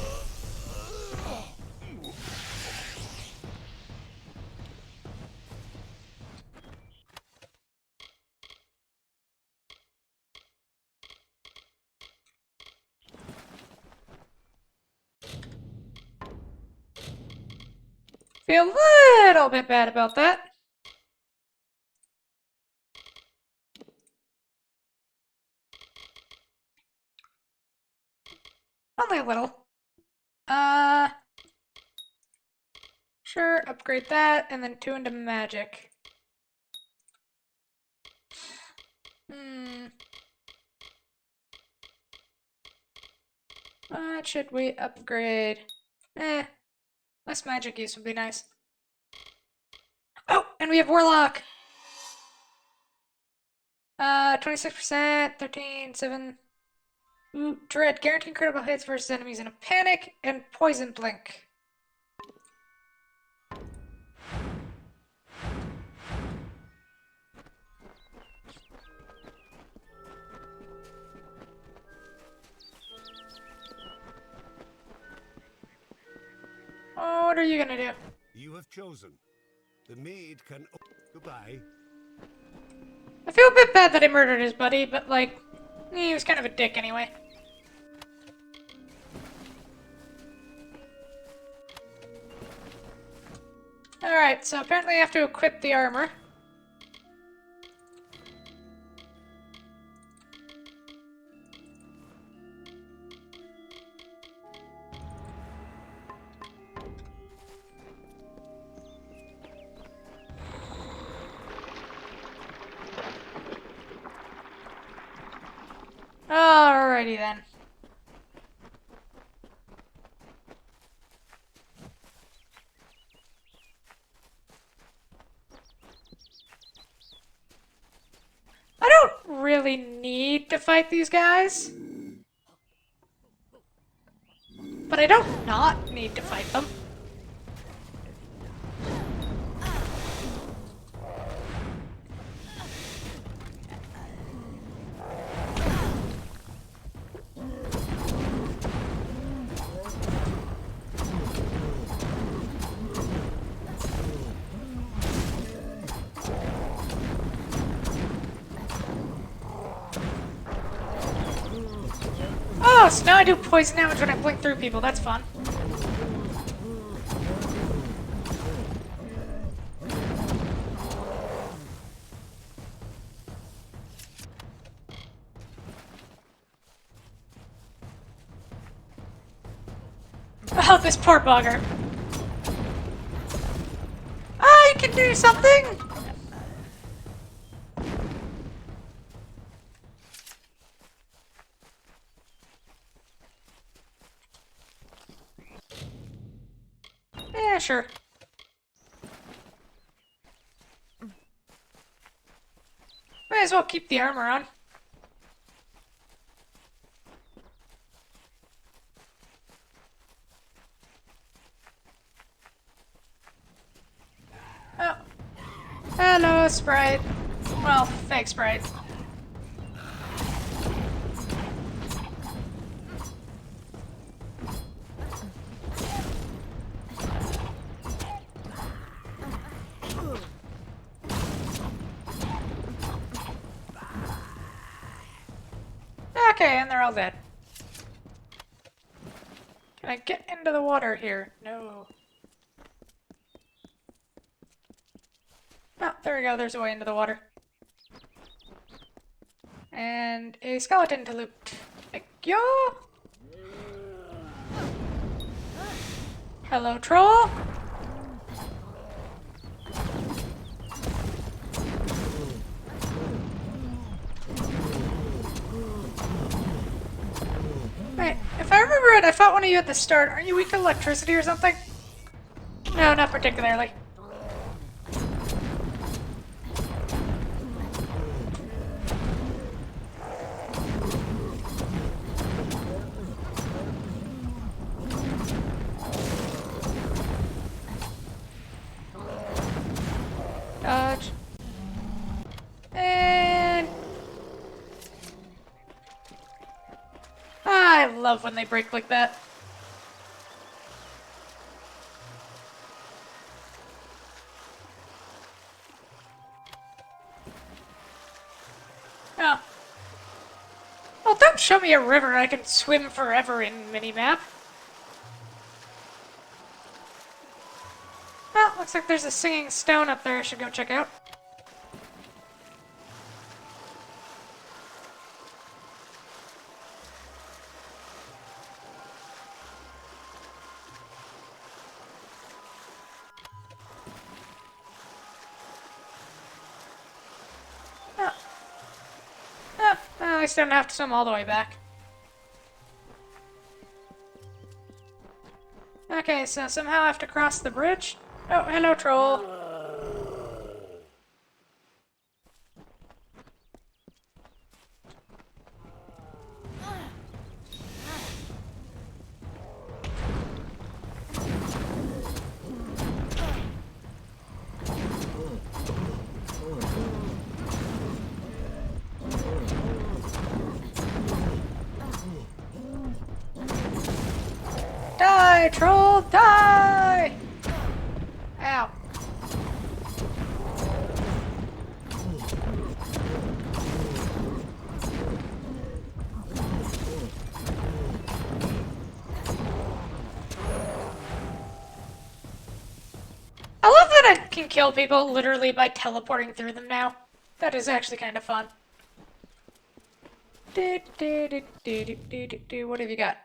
Feel a little bit bad about that. Only a little. Sure, upgrade that, and then 2 into magic. What should we upgrade? Less magic use would be nice. Oh, and we have Warlock! 26%, 13, 7. Ooh, Dread, guaranteed critical hits versus enemies in a panic, and Poison Blink. Oh, what are you gonna do? You have chosen. The maid can... Goodbye. I feel a bit bad that I murdered his buddy, but like, he was kind of a dick anyway. Alright, so apparently I have to equip the armor. Alrighty then. I don't really need to fight these guys. But I don't not need to fight them. Oh, so now I do poison damage when I blink through people. That's fun. Oh, this poor bugger. I can do something! sure. Might as well keep the armor on. Oh. Hello, Sprite. Well, fake Sprite. Okay, and they're all dead. Can I get into the water here? No. Oh, there we go. There's a way into the water. And a skeleton to loot. Thank you. Hello, troll. Wait, if I remember it, I fought one of you at the start. Aren't you weak to electricity or something? No, not particularly. Dodge. And... I love when they break like that. Oh. Well, don't show me a river I can swim forever in minimap. Well, looks like there's a singing stone up there I should go check out. Oh. Oh, at least I don't have to swim all the way back. Okay, so somehow I have to cross the bridge. Oh, hello, troll. Die, troll, die! Ow. I love that I can kill people literally by teleporting through them now. That is actually kind of fun. What have you got?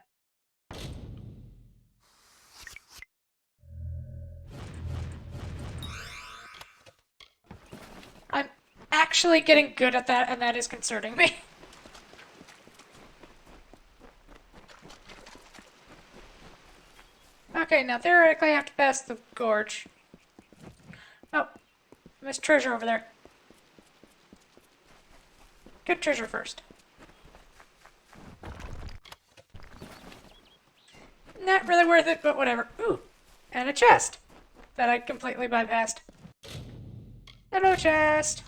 I'm actually getting good at that, and that is concerning me. Okay, now theoretically I have to pass the gorge. Oh, there's treasure over there. Get treasure first. Not really worth it, but whatever. Ooh, and a chest that I completely bypassed. Hello, chest.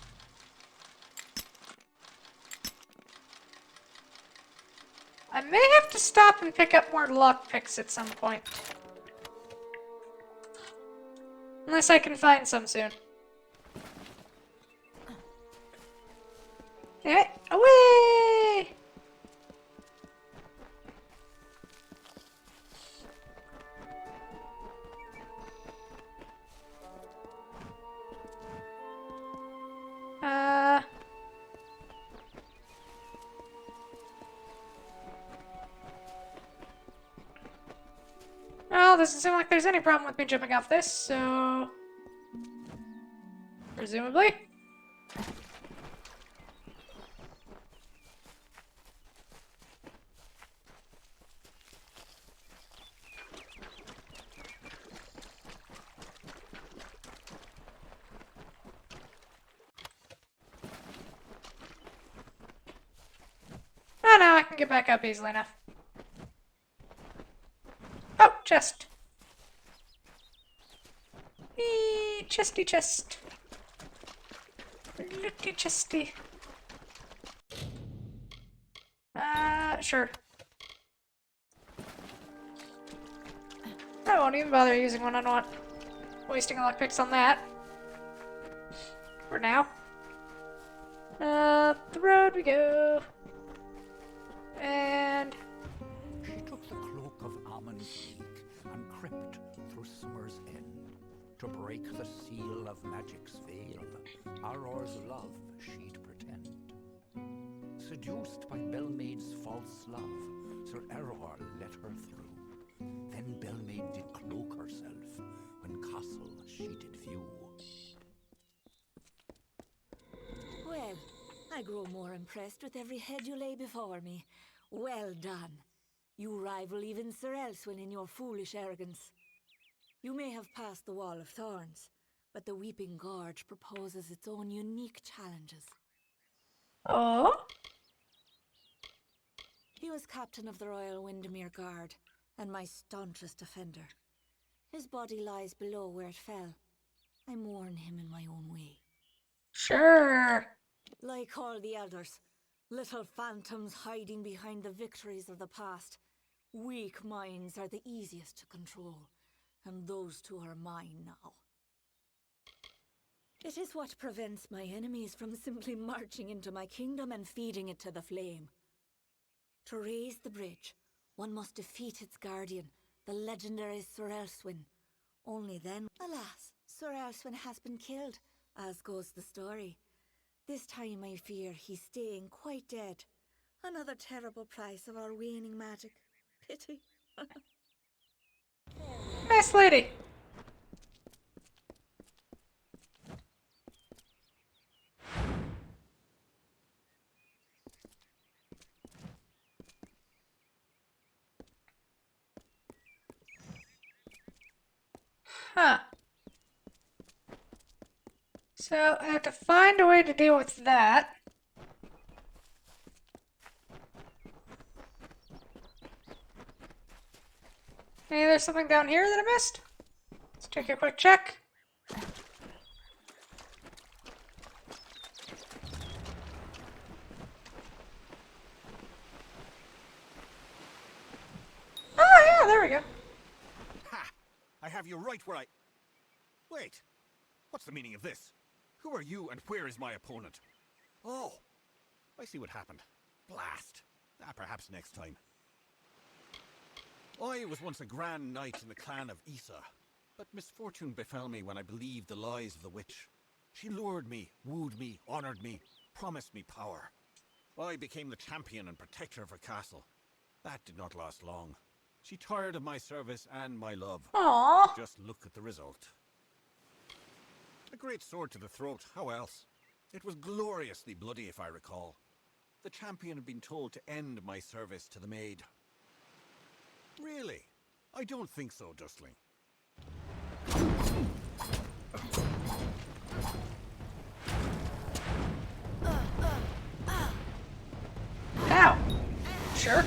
I may have to stop and pick up more lockpicks at some point. Unless I can find some soon. Hey, away! Well, doesn't seem like there's any problem with me jumping off this, so... Presumably. can get back up easily enough. Oh, chest. Chesty chest. Looky chesty. Sure. I won't even bother using one on one. Wasting lockpicks on that. For now. Up the road we go. And... She took the cloak of Ammon's League and crept through summer's end to break the seal of magic's veil. Auror's love she'd pretend. Seduced by Belmaid's false love, Sir Auror let her through. Then Belmaid did cloak herself when castle she did view. Well, I grow more impressed with every head you lay before me. Well done. You rival even Sir Elswin in your foolish arrogance. You may have passed the Wall of Thorns, but the Weeping Gorge proposes its own unique challenges. Oh? He was captain of the Royal Windermere Guard, and my staunchest defender. His body lies below where it fell. I mourn him in my own way. Sure. Like all the elders, little phantoms hiding behind the victories of the past. Weak minds are the easiest to control, and those two are mine now. It is what prevents my enemies from simply marching into my kingdom and feeding it to the flame. To raise the bridge, one must defeat its guardian, the legendary Sir Elswin. Only then, alas, Sir Elswin has been killed, as goes the story. This time I fear he's staying quite dead. Another terrible price of our waning magic. Pity. Nice lady. Huh. So, I have to find a way to deal with that. Maybe there's something down here that I missed? Let's take a quick check. Oh, yeah, there we go. Ha! I have you right where I... Wait! What's the meaning of this? Who are you and where is my opponent? Oh! I see what happened. Blast! Perhaps next time. I was once a grand knight in the clan of Issa, but misfortune befell me when I believed the lies of the witch. She lured me, wooed me, honored me, promised me power. I became the champion and protector of her castle. That did not last long. She tired of my service and my love. Aww. Just look at the result. A great sword to the throat, how else? It was gloriously bloody, if I recall. The champion had been told to end my service to the maid. Really? I don't think so, Dustling. Ow! Jerk.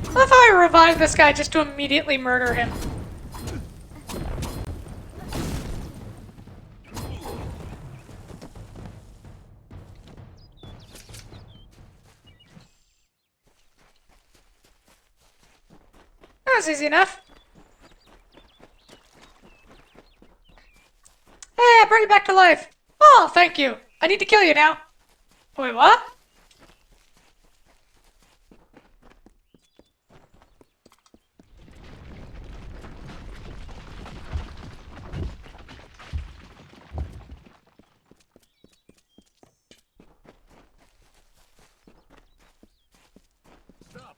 I love how I revived this guy just to immediately murder him. That was easy enough. Hey, I brought you back to life. Oh, thank you. I need to kill you now. Wait, what? Stop!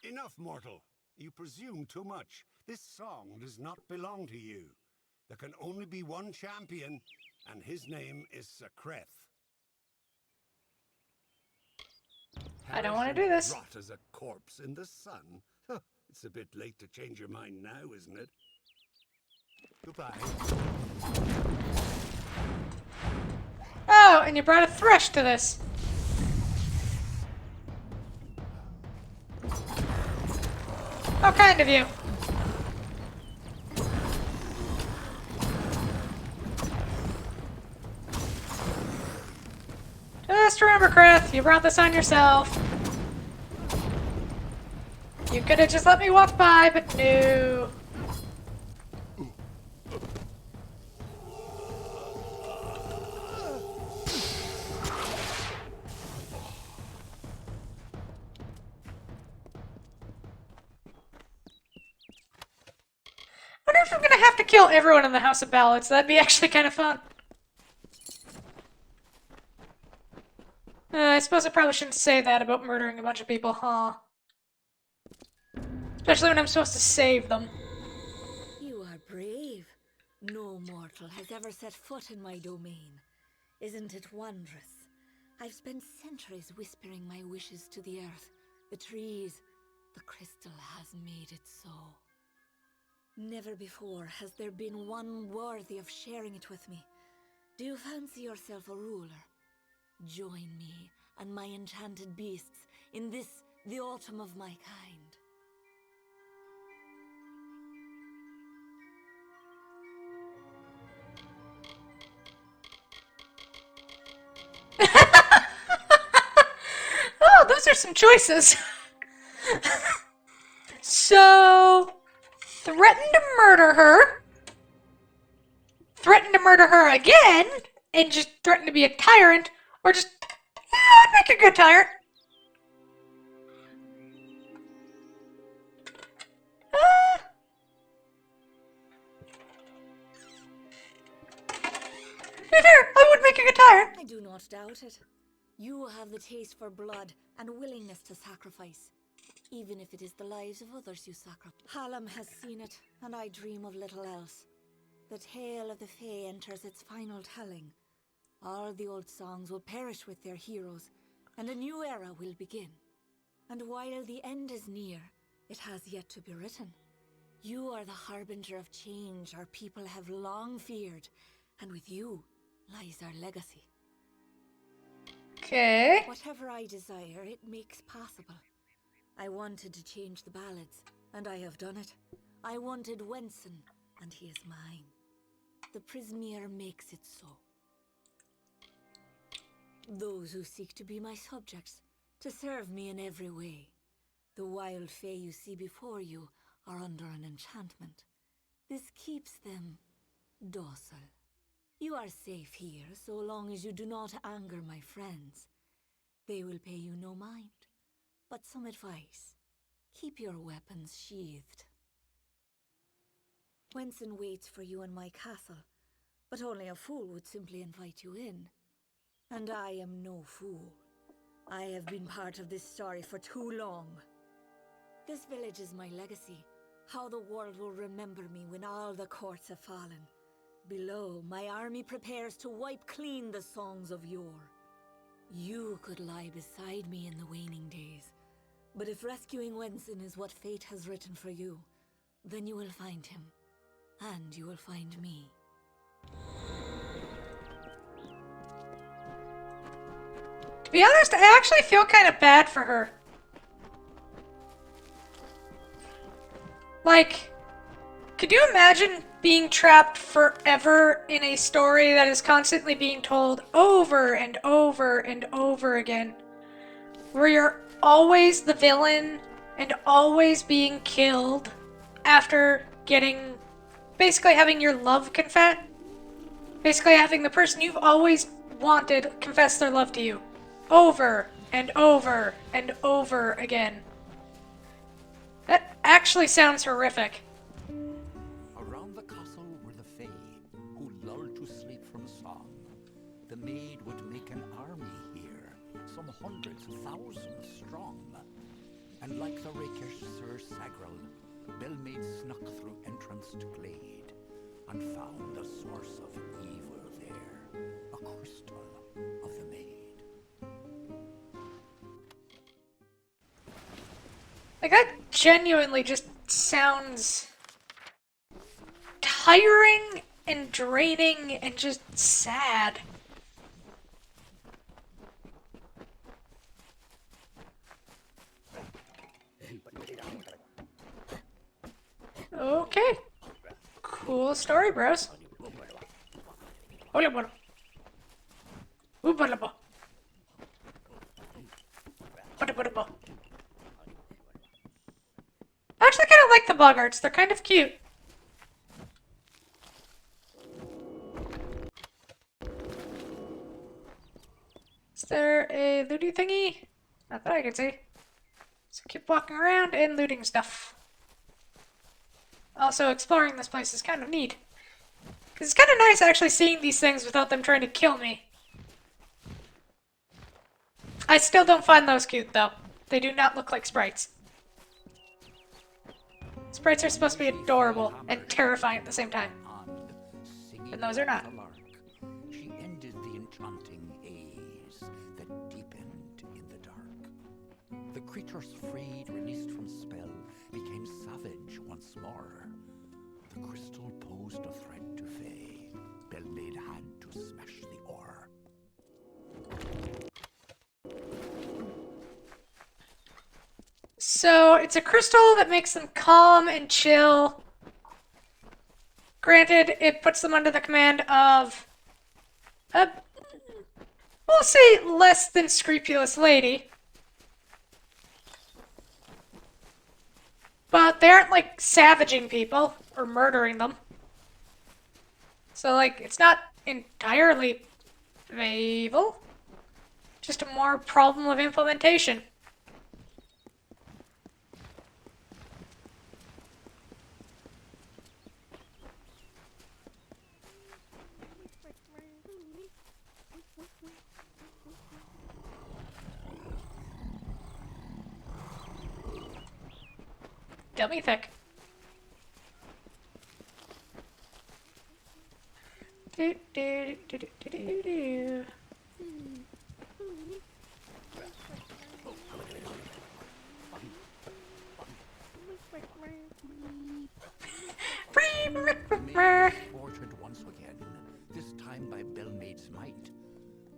Enough, mortal. You presume too much. This song does not belong to you. There can only be one champion, and his name is Sakreth. I I don't want to do this. Rot as a corpse in the sun. Huh, it's a bit late to change your mind now, isn't it? Goodbye. Oh, and you brought a thrush to this. How kind of you. Just remember, Krith, you brought this on yourself. You could have just let me walk by, but no. I wonder if I'm gonna have to kill everyone in the House of Ballots. That'd be actually kind of fun. I suppose I probably shouldn't say that about murdering a bunch of people, huh? Especially when I'm supposed to save them. You are brave. No mortal has ever set foot in my domain. Isn't it wondrous? I've spent centuries whispering my wishes to the earth, the trees. The crystal has made it so. Never before has there been one worthy of sharing it with me. Do you fancy yourself a ruler? Join me and my enchanted beasts in this, the autumn of my kind. Oh, those are some choices. So, threaten to murder her. Threaten to murder her again. And just threaten to be a tyrant. Or just, I'd make a good tyrant. Here, I would make a good tyrant. I do not doubt it. You have the taste for blood and willingness to sacrifice, even if it is the lives of others you sacrifice. Hallam has seen it, and I dream of little else. The tale of the Fae enters its final telling. All the old songs will perish with their heroes, and a new era will begin. And while the end is near, it has yet to be written. You are the harbinger of change our people have long feared, and with you lies our legacy. Okay. Whatever I desire, it makes possible. I wanted to change the ballads, and I have done it. I wanted Wenson, and he is mine. The Prismeer makes it so. Those who seek to be my subjects, to serve me in every way. The wild Fae you see before you are under an enchantment. This keeps them docile. You are safe here so long as you do not anger my friends. They will pay you no mind, but some advice. Keep your weapons sheathed. Wenson waits for you in my castle, but only a fool would simply invite you in. And I am no fool. I have been part of this story for too long. This village is my legacy, how the world will remember me when all the courts have fallen. Below, my army prepares to wipe clean the songs of yore. You could lie beside me in the waning days, but if rescuing Wenson is what fate has written for you, then you will find him, and you will find me. To be honest, I actually feel kind of bad for her. Like, could you imagine being trapped forever in a story that is constantly being told over and over and over again? Where you're always the villain and always being killed after getting... basically having your love confess. Basically having the person you've always wanted confess their love to you. Over and over and over again. That actually sounds horrific. Around the castle were the Fae, who lulled to sleep from song. The maid would make an army here, some hundreds, thousands strong. And like the rakish Sir Sagral, Bellmaid snuck through entranced glade, and found the source of evil there, a crystal of the maid. Like, that genuinely just sounds tiring and draining and just sad. Okay. Cool story, bros. Hola, bueno. Ubalaba. Badabadaba. I actually kind of like the boggarts. They're kind of cute. Is there a looty thingy? Not that I can see. So keep walking around and looting stuff. Also, exploring this place is kind of neat. Because it's kind of nice actually seeing these things without them trying to kill me. I still don't find those cute, though. They do not look like sprites. Sprites are supposed to be adorable and terrifying at the same time. And those are not. She ended the enchanting haze that deepened in the dark. The creatures freed, released from spell, became savage once more. The crystal posed a threat to Faye. Belmaid had to smash the ore. So, it's a crystal that makes them calm and chill. Granted, it puts them under the command of a, we'll say, less than scrupulous lady. But they aren't, like, savaging people or murdering them. So, like, it's not entirely evil. Just a more problem of implementation. Dummy thick. Do, do, do, do, do, do, do. Orchard once again, this time by Belmaid's might.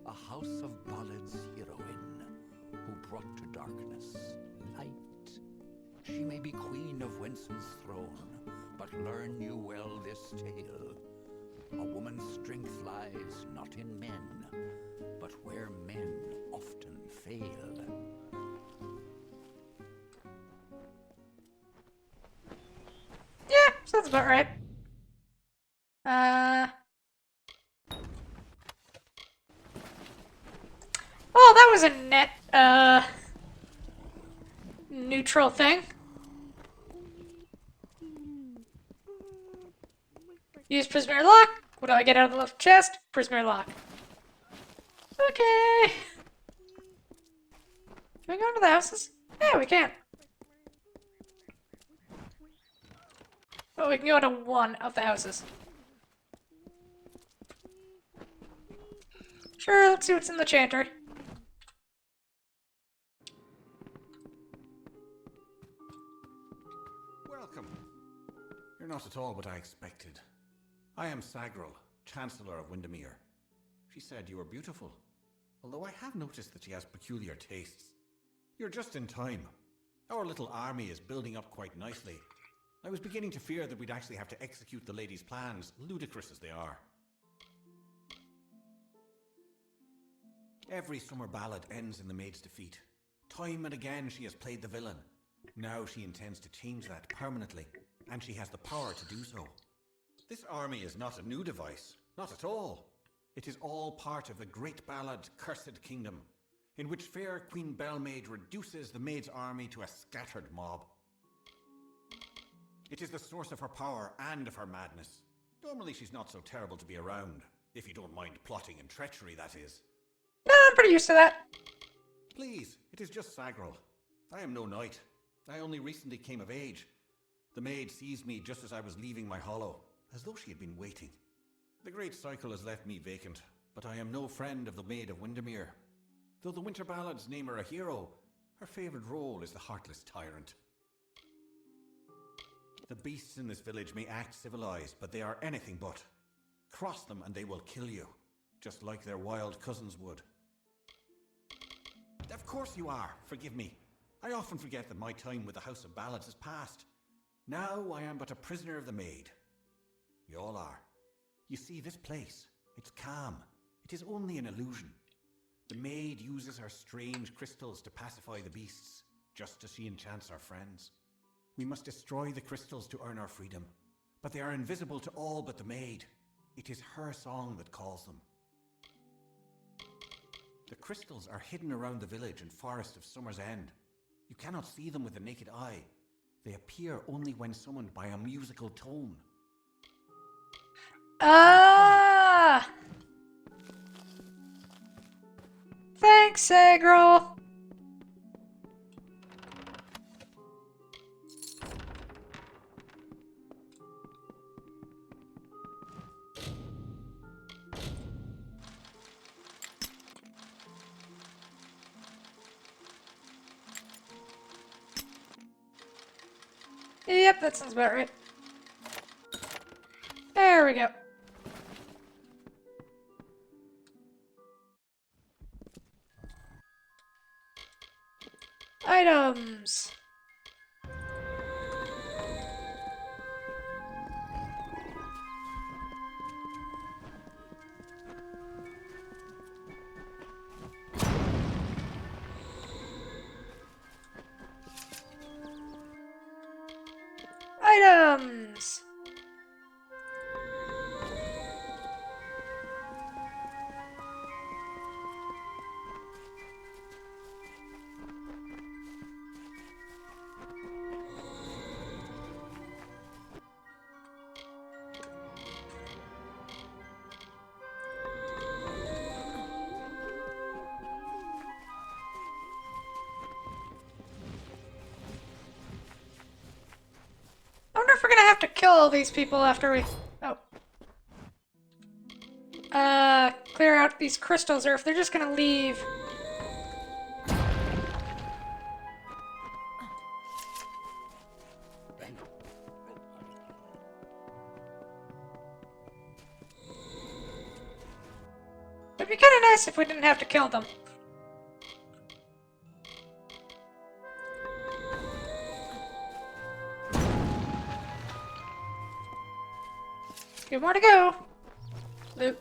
A house of ballads heroine, who brought to darkness light. She may be queen of Winson's throne, but learn you well this tale. A woman's strength lies not in men, but where men often fail. Yeah, sounds about right. Well, that was a net, neutral thing. Use prisoner lock. What do I get out of the left chest? Prisoner lock. Okay. Can we go into the houses? Yeah, we can. But we can go into one of the houses. Sure, let's see what's in the chantry. Welcome. You're not at all what I expected. I am Sagril, Chancellor of Windermere. She said you were beautiful, although I have noticed that she has peculiar tastes. You're just in time. Our little army is building up quite nicely. I was beginning to fear that we'd actually have to execute the lady's plans, ludicrous as they are. Every summer ballad ends in the maid's defeat. Time and again she has played the villain. Now she intends to change that permanently, and she has the power to do so. This army is not a new device, not at all. It is all part of the great ballad Cursed Kingdom, in which fair Queen Belmaid reduces the maid's army to a scattered mob. It is the source of her power and of her madness. Normally she's not so terrible to be around, if you don't mind plotting and treachery, that is. No, I'm pretty used to that. Please, it is just Sagril. I am no knight. I only recently came of age. The maid seized me just as I was leaving my hollow, as though she had been waiting. The great cycle has left me vacant, but I am no friend of the Maid of Windermere. Though the Winter Ballads name her a hero, her favourite role is the heartless tyrant. The beasts in this village may act civilized, but they are anything but. Cross them and they will kill you, just like their wild cousins would. Of course you are, forgive me. I often forget that my time with the House of Ballads is past. Now I am but a prisoner of the maid. You all are. You see, this place, it's calm. It is only an illusion. The maid uses her strange crystals to pacify the beasts, just as she enchants our friends. We must destroy the crystals to earn our freedom, but they are invisible to all but the maid. It is her song that calls them. The crystals are hidden around the village and forest of Summer's End. You cannot see them with the naked eye. They appear only when summoned by a musical tone. Ah! Thanks, Agro. Yep, that sounds about right. There we go. Items. Items. I wonder if we're gonna have to kill all these people after we... Oh. Clear out these crystals, or if they're just gonna leave. It'd be kinda nice if we didn't have to kill them. Good more to go. Loot.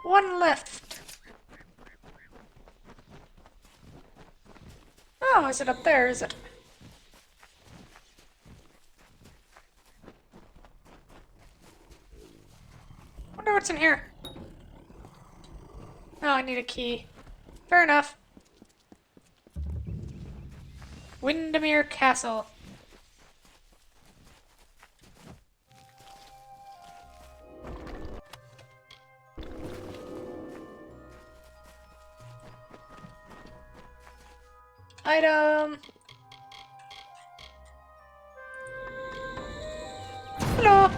One left. Oh, is it up there, is it? Wonder what's in here. Oh, I need a key. Fair enough. Windermere Castle. Item. Hello.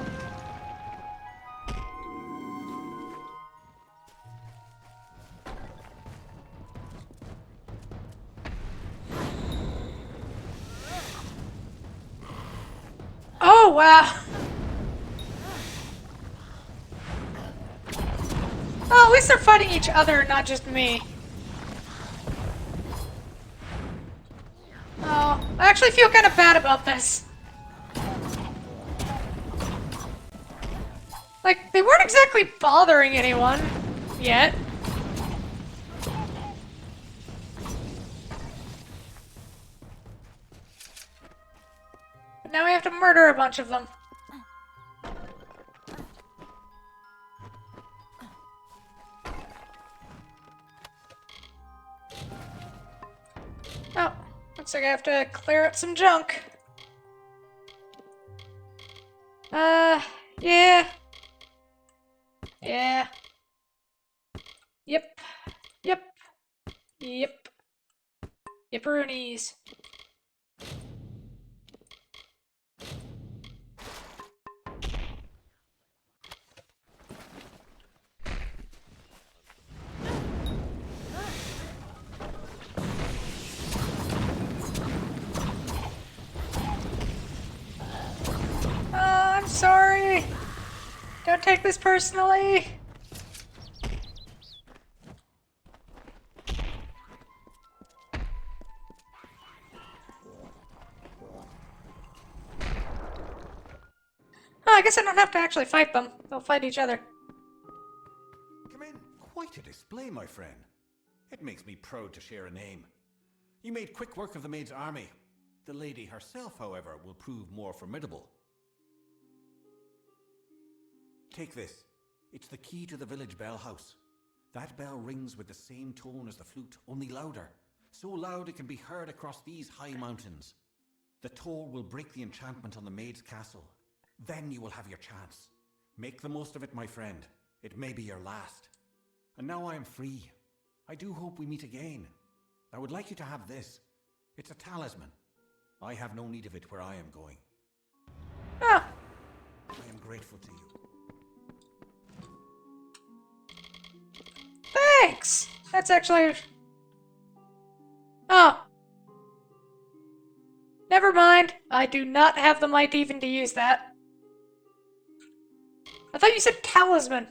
Oh, wow. Oh, at least they're fighting each other, not just me. Oh, I actually feel kind of bad about this. Like, they weren't exactly bothering anyone yet. But now we have to murder a bunch of them. Oh, looks like I have to clear out some junk. Yeah. Yeah. Yep. Yep. Yep. Yipperoonies. Don't take this personally. Oh, I guess I don't have to actually fight them. They'll fight each other. Come in. Quite a display, my friend. It makes me proud to share a name. You made quick work of the maid's army. The lady herself, however, will prove more formidable. Take this. It's the key to the village bell house. That bell rings with the same tone as the flute, only louder. So loud it can be heard across these high mountains. The toll will break the enchantment on the maid's castle. Then you will have your chance. Make the most of it, my friend. It may be your last. And now I am free. I do hope we meet again. I would like you to have this. It's a talisman. I have no need of it where I am going. Oh. I am grateful to you. Thanks! That's actually... Oh. Never mind. I do not have the might even to use that. I thought you said talisman.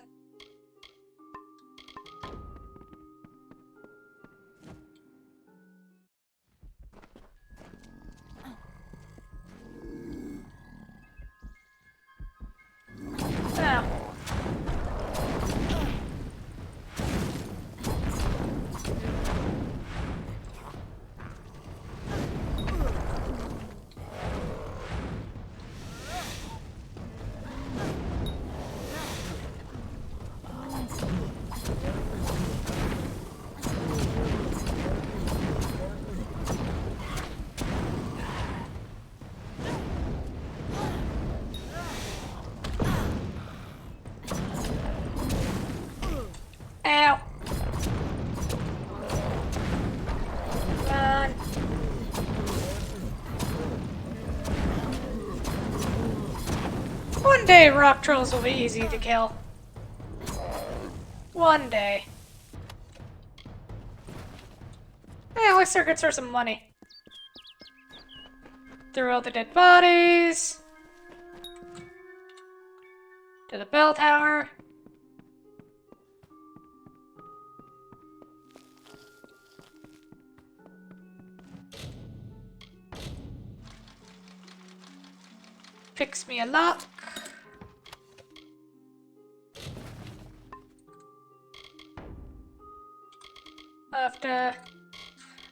Ow. Run. One day rock trolls will be easy to kill. One day. Hey, at least they're good source of money. Through all the dead bodies. To the bell tower. Fix me a lock. I have to...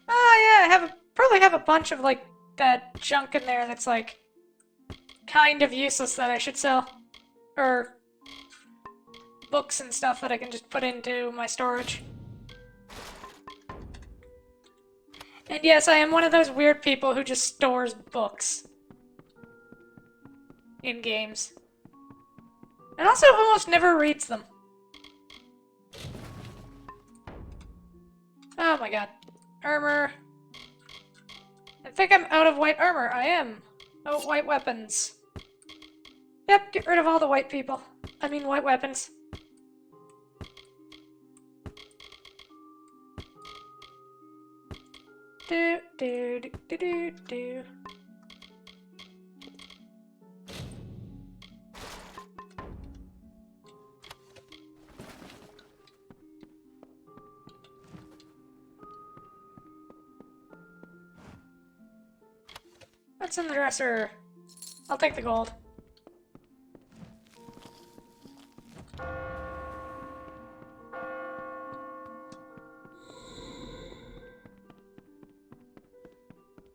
Oh yeah, probably have a bunch of like that junk in there that's like kind of useless that I should sell. Or books and stuff that I can just put into my storage. And yes, I am one of those weird people who just stores books in games. And also almost never reads them. Oh my god. Armor. I think I'm out of white armor. I am. Oh, white weapons. Yep, get rid of all the white people. I mean white weapons. Do, do, do, do, do, do. What's in the dresser? I'll take the gold.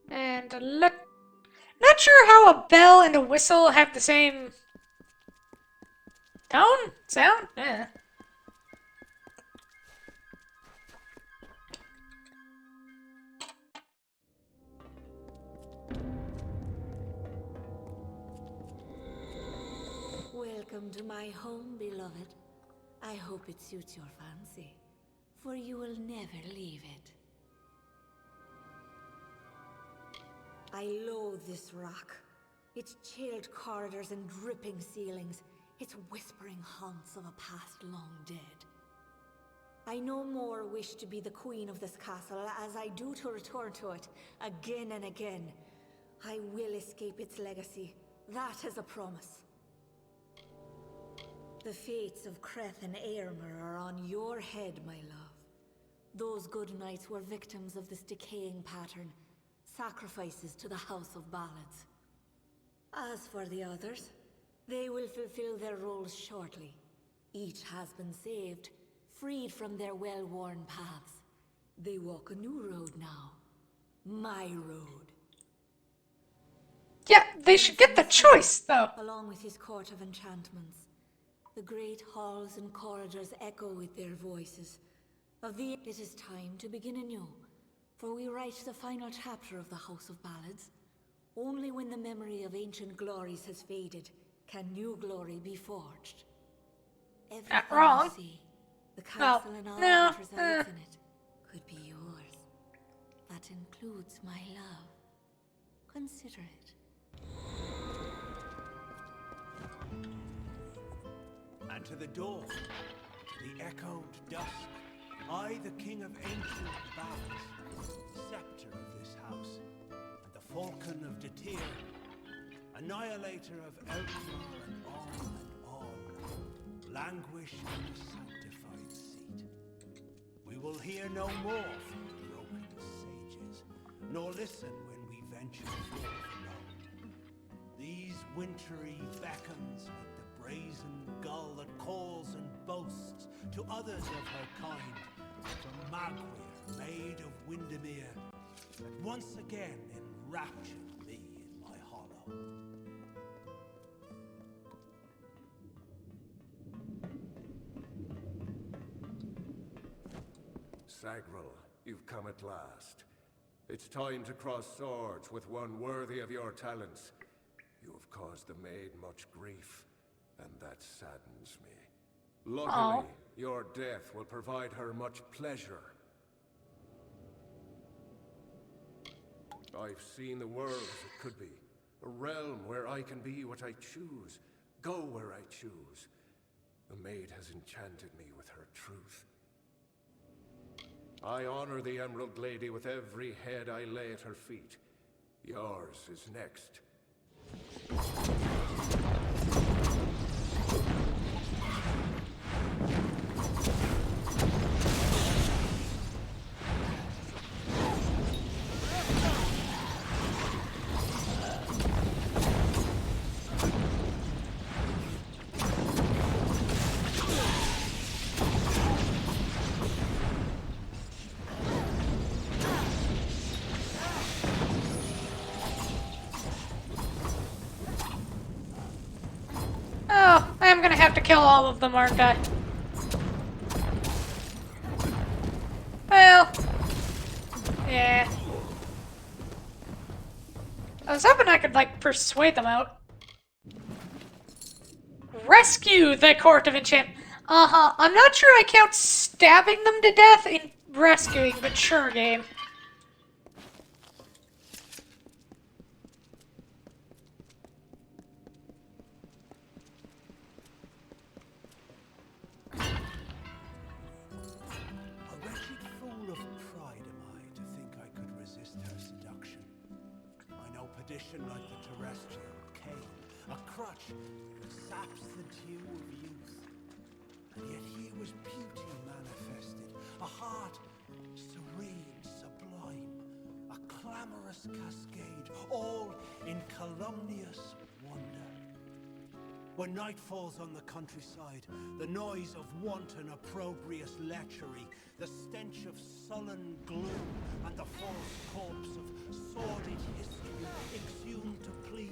And look. Not sure how a bell and a whistle have the same tone? Sound? Yeah. Welcome to my home, beloved. I hope it suits your fancy, for you will never leave it. I loathe this rock. Its chilled corridors and dripping ceilings. Its whispering haunts of a past long dead. I no more wish to be the queen of this castle as I do to return to it again and again. I will escape its legacy. That is a promise. The fates of Creth and Aermer are on your head, my love. Those good knights were victims of this decaying pattern, sacrifices to the House of Ballads. As for the others, they will fulfill their roles shortly. Each has been saved, freed from their well-worn paths. They walk a new road now. My road. Yeah, they should get the choice, though. Along with his court of enchantments. The great halls and corridors echo with their voices. It is time to begin anew, for we write the final chapter of the House of Ballads. Only when the memory of ancient glories has faded can new glory be forged. Everything Not wrong. you see, the castle and all that resides in it, could be yours. That includes my love. Consider it. And to the dawn, to the echoed dusk, I, the king of ancient ballads, scepter of this house, and the falcon of Detir, annihilator of Elfar and on, languish in the sanctified seat. We will hear no more from the broken sages, nor listen when we venture forth alone. These wintry beckons with the brazen gull that calls and boasts to others of her kind, from Magwir, maid of Windermere, that once again enraptured me in my hollow. Sagril, you've come at last. It's time to cross swords with one worthy of your talents. You have caused the maid much grief, and that saddens me. Luckily, your death will provide her much pleasure. I've seen the world as it could be. A realm where I can be what I choose, go where I choose. The maid has enchanted me with her truth. I honor the Emerald Lady with every head I lay at her feet. Yours is next. Oh, I'm gonna have to kill all of them, aren't I? Well, yeah. I was hoping I could, like, persuade them out. Rescue the Court of Enchantment. Uh-huh. I'm not sure I count stabbing them to death in rescuing, but sure, game. Like the terrestrial cane, a crutch that saps the dew of youth. And yet here was beauty manifested, a heart serene, sublime, a clamorous cascade, all in calumnious wonder. When night falls on the countryside, the noise of wanton opprobrious lechery, the stench of sullen gloom, and the false corpse of sordid history, exhumed to please,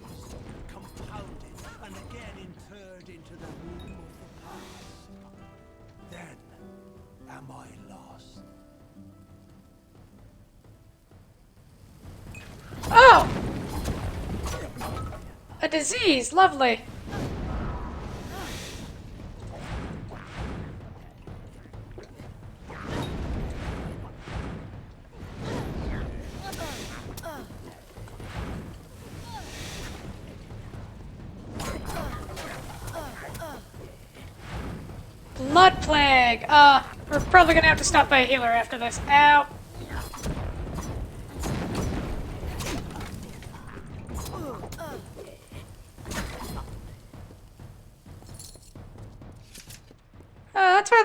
compounded, and again interred into the womb of the past. Then am I lost. Oh! A disease, lovely. Blood plague. We're probably gonna have to stop by a healer after this. Ow.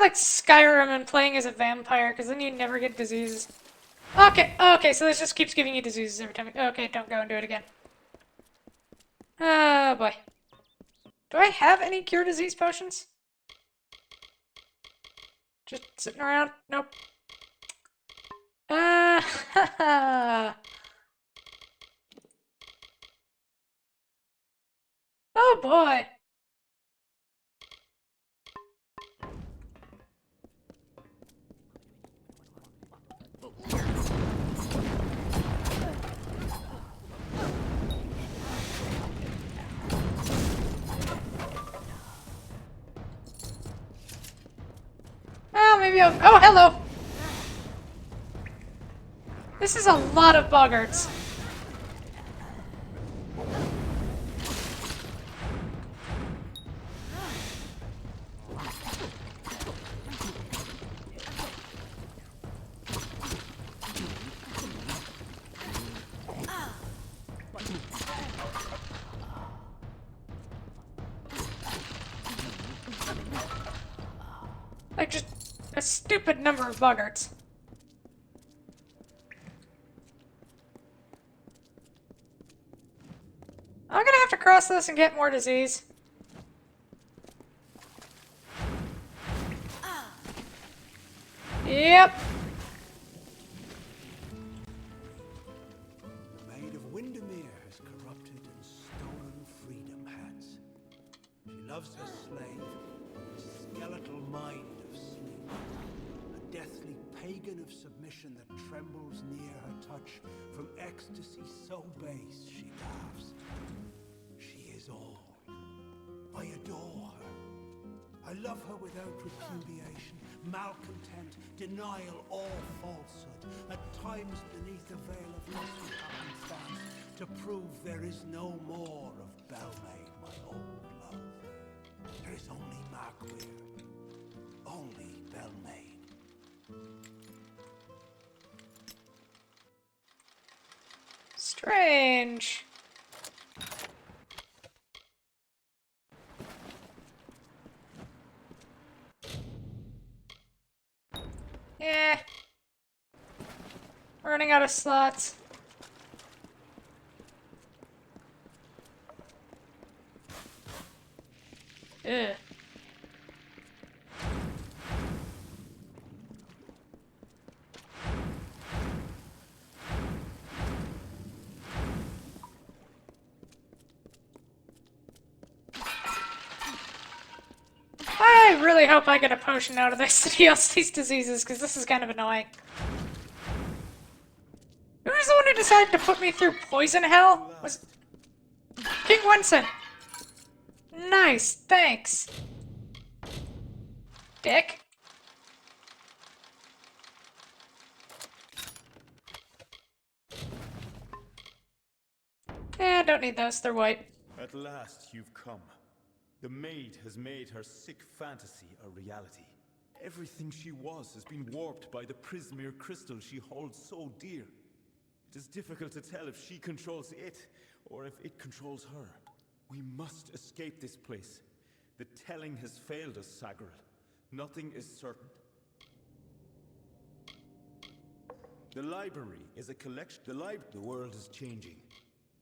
like Skyrim and playing as a vampire, because then you never get diseases. Okay, okay, so this just keeps giving you diseases every time. Okay, don't go and do it again. Oh boy. Do I have any cure disease potions? Just sitting around? Nope. Oh boy. Oh, maybe I'll... Oh, hello! This is a lot of boggarts. Like, just a stupid number of boggarts. I'm gonna have to cross this and get more disease. Yep. The Maid of Windermere has corrupted and stolen freedom hats. She loves her slave, a skeletal mind of sleep, a deathly pagan of submission that trembles near her touch. From ecstasy so base she laughs. She is all. I adore her. I love her without repudiation, malcontent, denial, all falsehood. At times beneath a veil of lustful happenstance, to prove there is no more of Belmaid, my old love. There is only Markweir, only Belmaid. Strange. Yeah. Running out of slots. Ugh. I really hope I get a potion out of this to heal these diseases, because this is kind of annoying. Who was the one who decided to put me through poison hell? Was King Winston. Nice, thanks. Dick. Eh, don't need those, they're white. At last you've come. The maid has made her sick fantasy a reality. Everything she was has been warped by the Prismere crystal she holds so dear. It is difficult to tell if she controls it, or if it controls her. We must escape this place. The telling has failed us, Sagril. Nothing is certain. The library is a collection. The world is changing.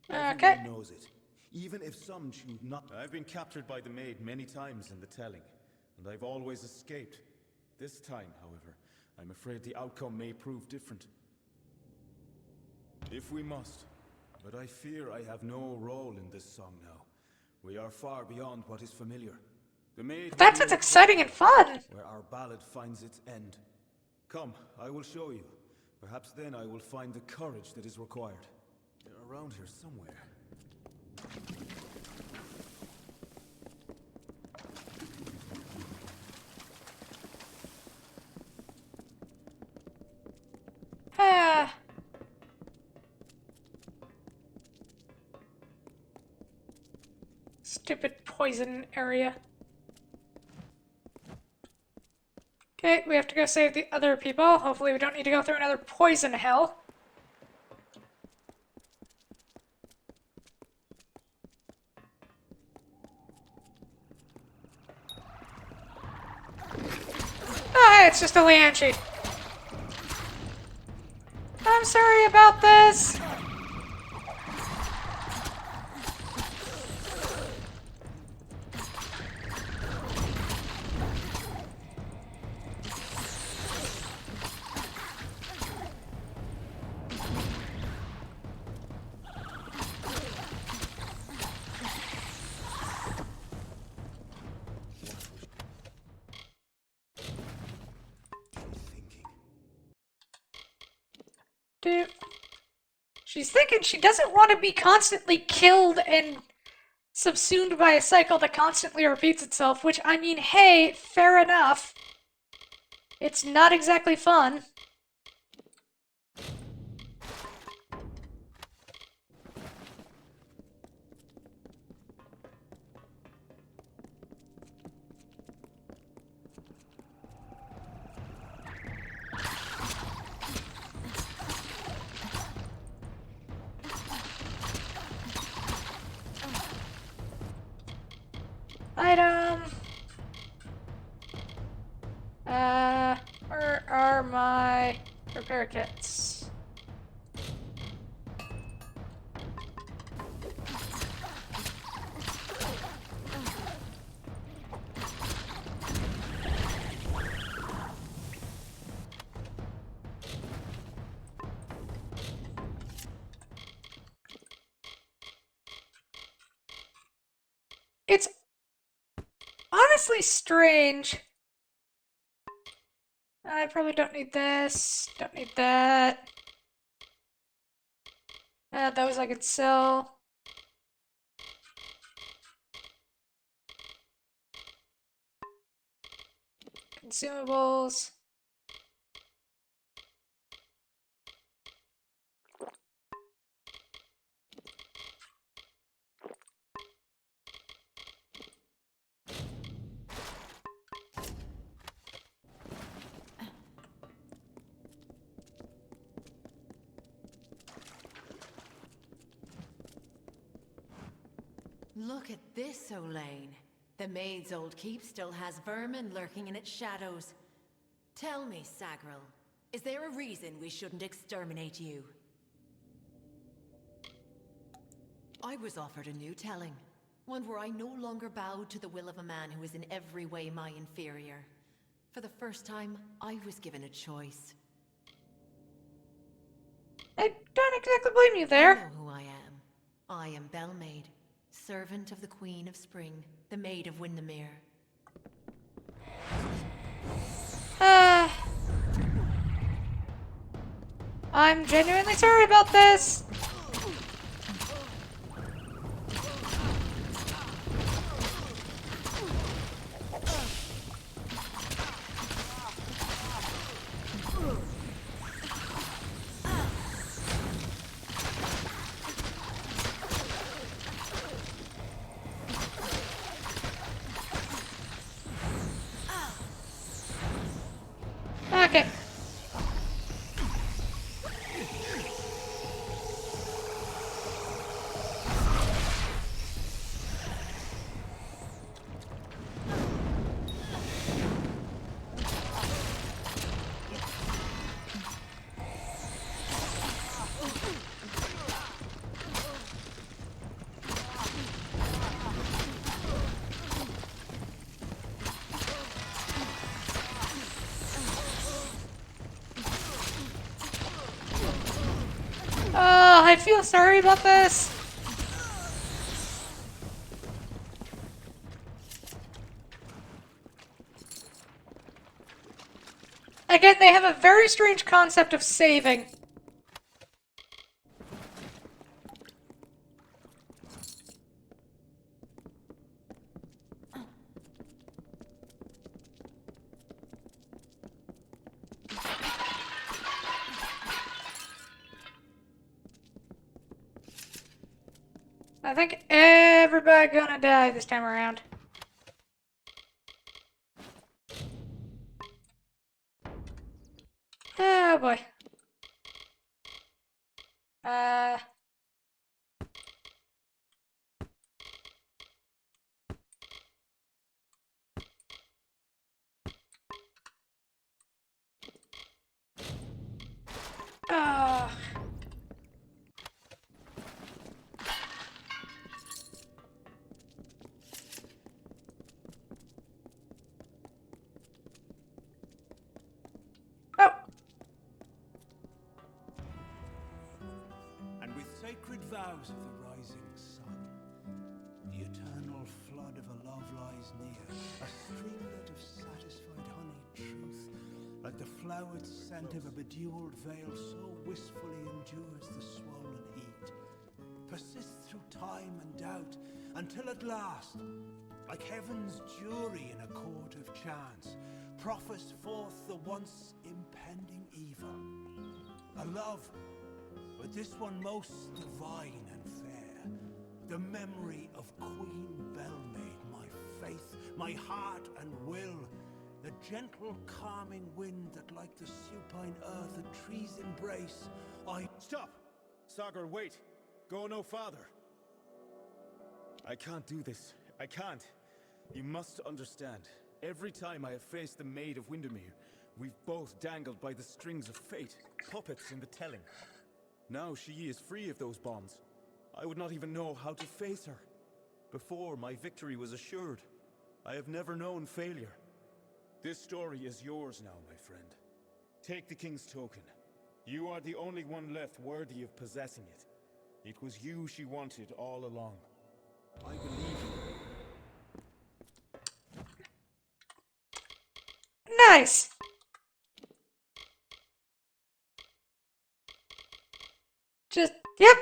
Okay. Everyone knows it. Even if some choose not. I've been captured by the maid many times in the telling, and I've always escaped. This time, however, I'm afraid the outcome may prove different. If we must. But I fear I have no role in this song now. We are far beyond what is familiar. The maid. That's what's exciting and fun! Where our ballad finds its end. Come, I will show you. Perhaps then I will find the courage that is required. They're around here somewhere. Ah. Stupid poison area. Okay, we have to go save the other people. Hopefully we don't need to go through another poison hell. Hey, it's just a land sheet. I'm sorry about this. Dude. She's thinking she doesn't want to be constantly killed and subsumed by a cycle that constantly repeats itself, which, I mean, hey, fair enough. It's not exactly fun. Item. Where are my repair kits? It's honestly strange. I probably don't need this. Don't need that. Those I could sell. Consumables. Look at this, Olaine. The maid's old keep still has vermin lurking in its shadows. Tell me, Sagril, is there a reason we shouldn't exterminate you? I was offered a new telling. One where I no longer bowed to the will of a man who is in every way my inferior. For the first time, I was given a choice. I don't exactly blame you there. You know who I am. I am Bellmaid, servant of the Queen of Spring, the Maid of Windermere. I'm genuinely sorry about this. Okay. Oh, I feel sorry about this. Again, they have a very strange concept of saving. I think everybody gonna die this time around. Oh boy. sacred vows of the rising sun. The eternal flood of a love lies near, a streamlet of satisfied honeyed truth, like the flowered scent of a bedewled veil, so wistfully endures the swollen heat, persists through time and doubt, until at last, like heaven's jury in a court of chance, proffers forth the once impending evil. A love, but this one most divine and fair, the memory of Queen Belmaid, my faith, my heart and will, the gentle calming wind that like the supine earth a tree's embrace, Stop! Sagar, wait! Go no farther! I can't do this. I can't. You must understand. Every time I have faced the Maid of Windermere, we've both dangled by the strings of fate, puppets in the telling. Now she is free of those bonds. I would not even know how to face her. Before, my victory was assured. I have never known failure. This story is yours now, my friend. Take the King's token. You are the only one left worthy of possessing it. It was you she wanted all along. I believe you. Nice! Just, yep.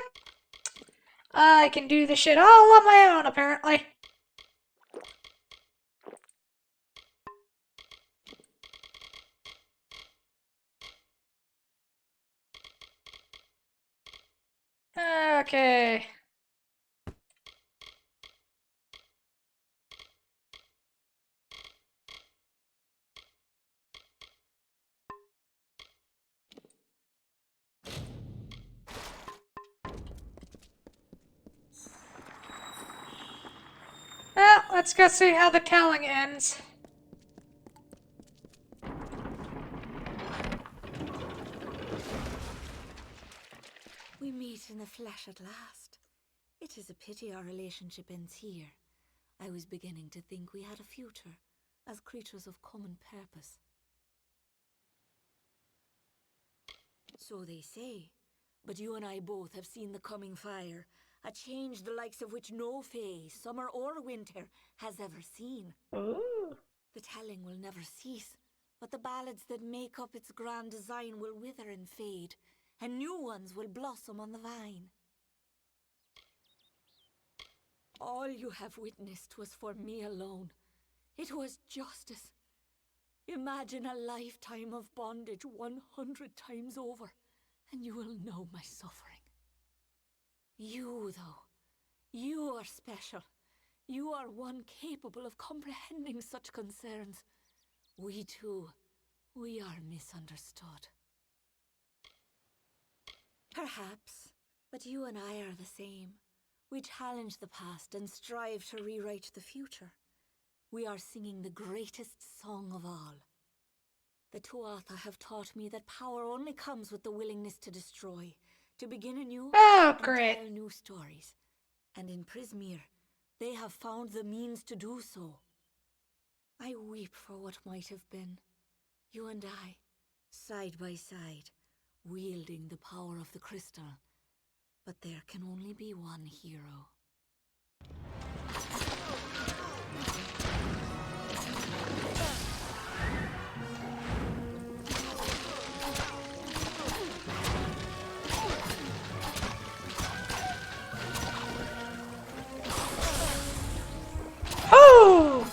I can do this shit all on my own, apparently. Okay. Well, let's go see how the telling ends. We meet in the flesh at last. It is a pity our relationship ends here. I was beginning to think we had a future, as creatures of common purpose. So they say, but you and I both have seen the coming fire, a change the likes of which no fae, summer or winter, has ever seen. Ooh. The telling will never cease, but the ballads that make up its grand design will wither and fade, and new ones will blossom on the vine. All you have witnessed was for me alone. It was justice. Imagine a lifetime of bondage 100 times over, and you will know my suffering. You, though, you are special. You are one capable of comprehending such concerns. We too, we are misunderstood. Perhaps, but you and I are the same. We challenge the past and strive to rewrite the future. We are singing the greatest song of all. The Tuatha have taught me that power only comes with the willingness to destroy, to begin anew and tell new stories. And in Prismeer, they have found the means to do so. I weep for what might have been. You and I, side by side, wielding the power of the crystal. But there can only be one hero. Oh!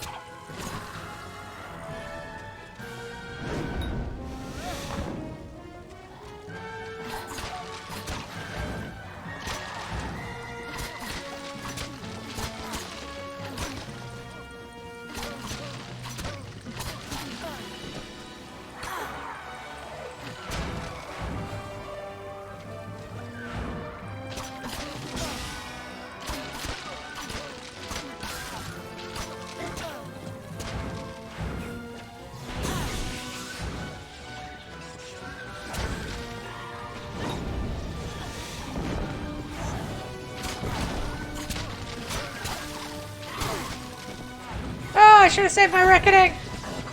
I should have saved my reckoning.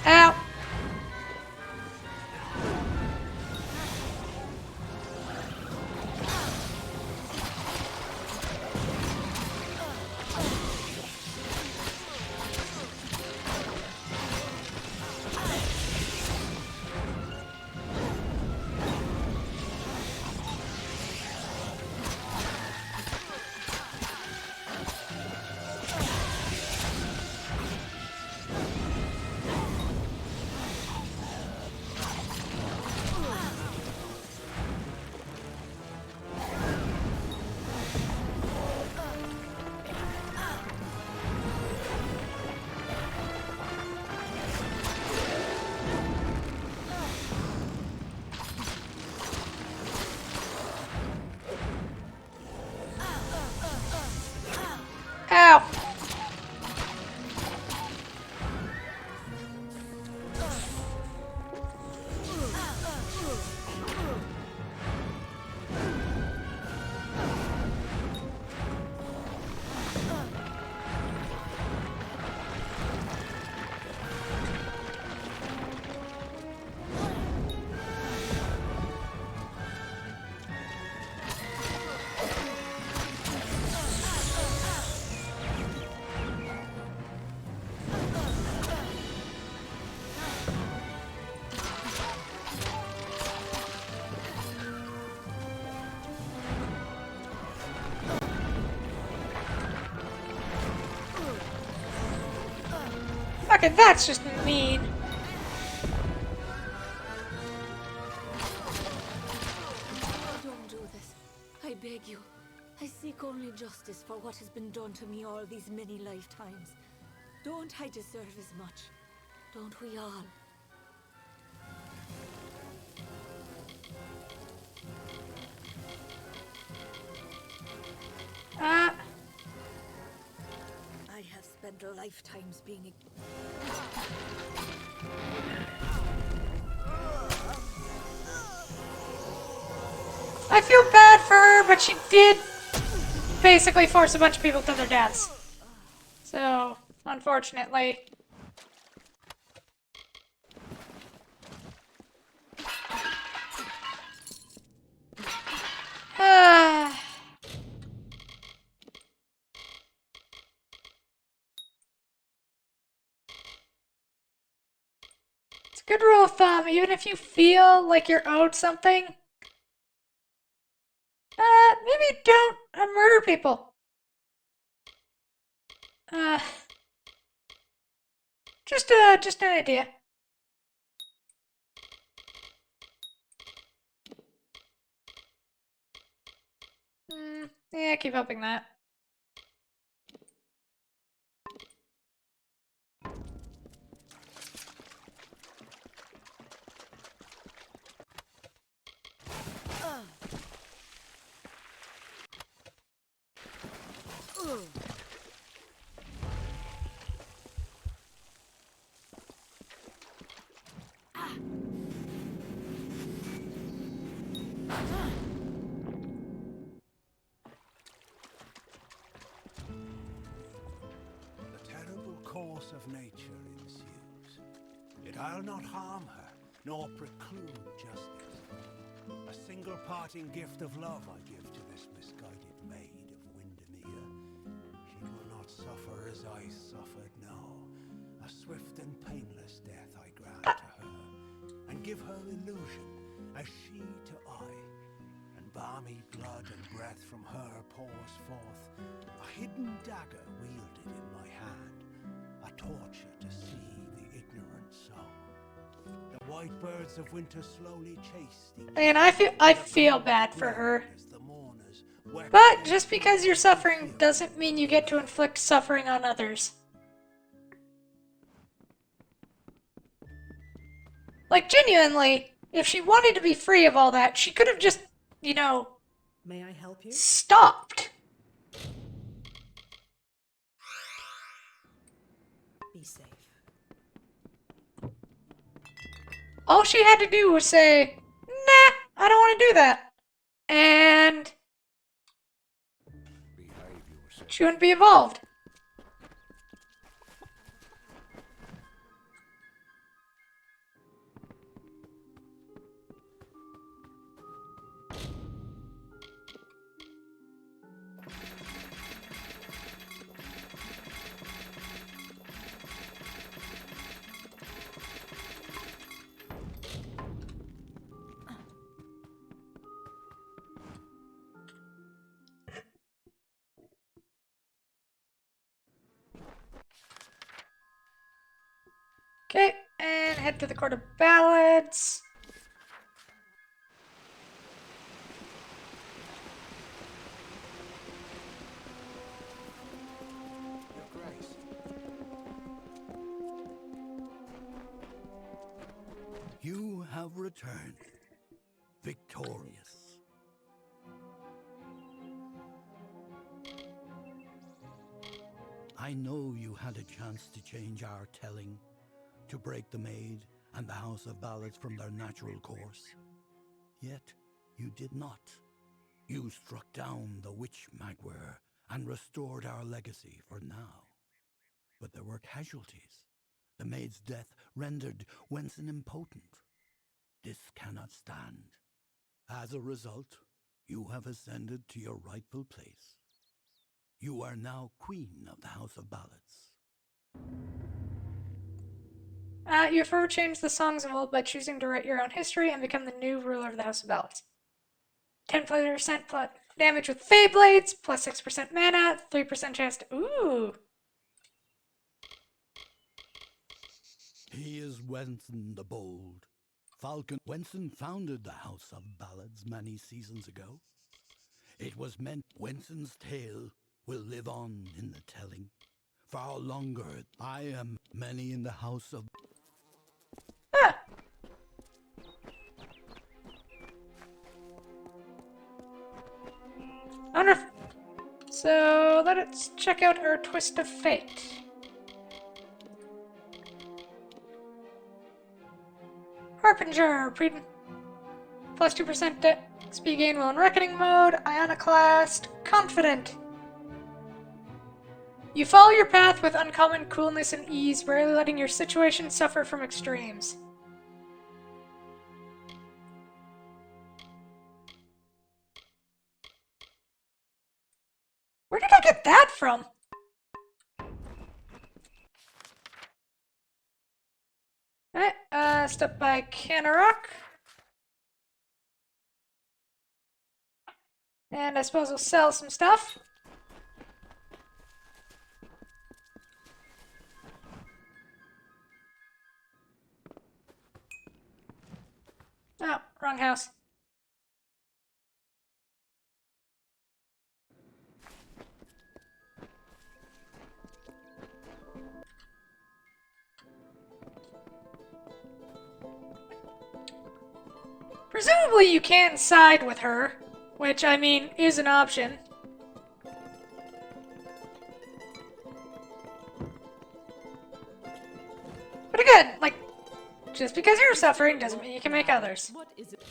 Ow. Okay, that's just mean. Don't do this. I beg you. I seek only justice for what has been done to me all these many lifetimes. Don't I deserve as much? Don't we all? I have spent lifetimes being I feel bad for her, but she did basically force a bunch of people to their deaths. So, unfortunately. It's a good rule of thumb, even if you feel like you're owed something, maybe don't murder people. Just an idea. Yeah, keep hoping that. The terrible course of nature ensues. Yet I'll not harm her, nor preclude justice. A single parting gift of love I give to this misguided maid of Windermere. She will not suffer as I suffered, no. A swift and painless death I grant to her, and give her illusion, as she to I. And balmy blood and breath from her pours forth, a hidden dagger wielded in my hand, a torture to see the ignorant soul. The white birds of winter slowly chase the... And I feel bad for her. But just because you're suffering doesn't mean you get to inflict suffering on others. Like, genuinely, if she wanted to be free of all that, she could have just, you know... May I help you? Stopped. Be safe. All she had to do was say, nah, I don't want to do that. And she wouldn't be involved. Okay, and head to the Court of Ballads. Your Grace. You have returned, victorious. I know you had a chance to change our telling, to break the Maid and the House of Ballads from their natural course. Yet you did not. You struck down the witch Magware and restored our legacy for now. But there were casualties. The Maid's death rendered Wenson impotent. This cannot stand. As a result, you have ascended to your rightful place. You are now Queen of the House of Ballads. You have forever changed the songs of old by choosing to write your own history and become the new ruler of the House of Ballads. 10% plus damage with Fey Blades, plus 6% mana, 3% chance to... Ooh! He is Wenson the Bold. Falcon Wenson founded the House of Ballads many seasons ago. It was meant Wenson's tale will live on in the telling. Far longer I am many in the House of... Ah! Wonderful. So let's check out our Twist of Fate. Harbinger, plus 2% XP gain while in Reckoning mode, Iconoclast, Confident. You follow your path with uncommon coolness and ease, rarely letting your situation suffer from extremes. Where did I get that from? Alright, step by Canarok. And I suppose we'll sell some stuff. Oh, wrong house. Presumably you can side with her, which, I mean, is an option. But again, like, just because you're suffering doesn't mean you can make others. What is it?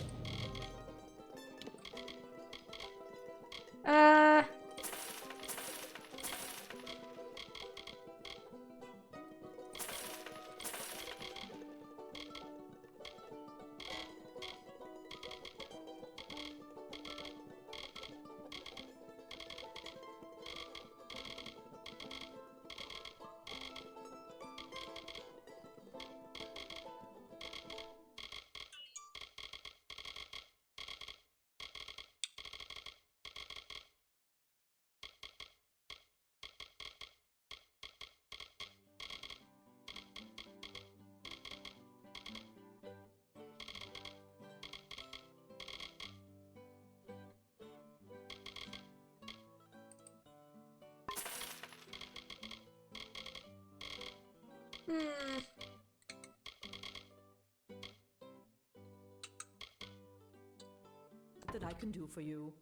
That I can do for you.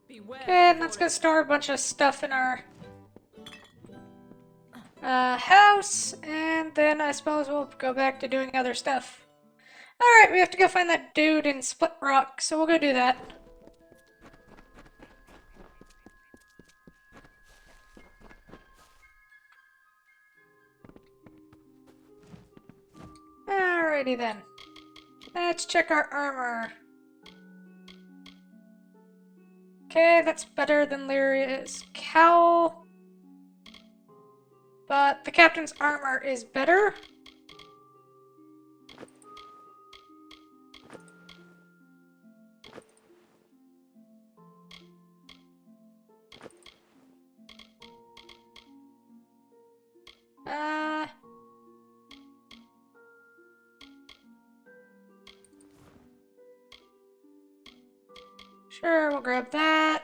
Beware. Okay, let's go store a bunch of stuff in our house, and then I suppose we'll go back to doing other stuff. Alright, we have to go find that dude in Split Rock, so we'll go do that. Alrighty then. Let's check our armor. Okay, that's better than Lyria's cowl. But the captain's armor is better. Sure, we'll grab that.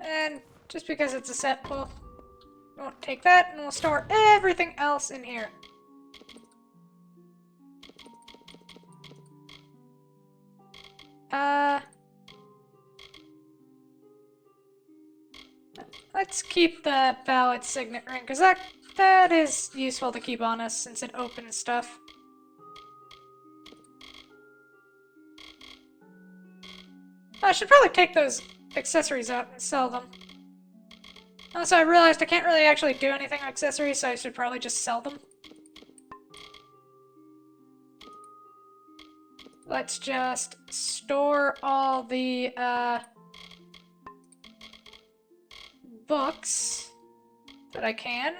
And just because it's a set, we'll take that and we'll store everything else in here. Let's keep the Ballad Signet Ring, because that is useful to keep on us since it opens stuff. I should probably take those accessories out and sell them. Also, I realized I can't really actually do anything with accessories, so I should probably just sell them. Let's just store all the, books that I can.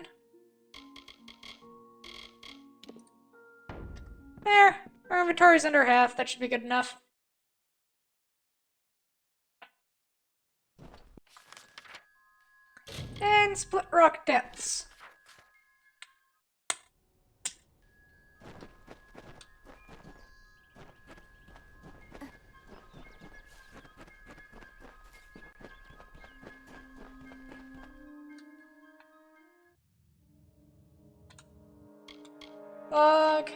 There, our inventory's under half, that should be good enough. And Split Rock Depths. dog.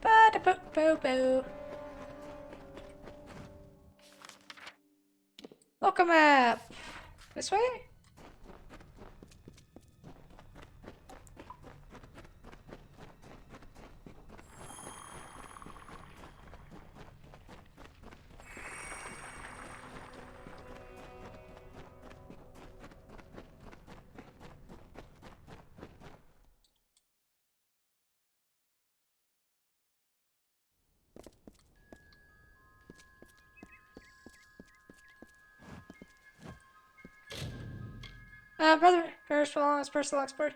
Ba-da-boo-boo-boo. Look map. This way? Brother, first following his personal export.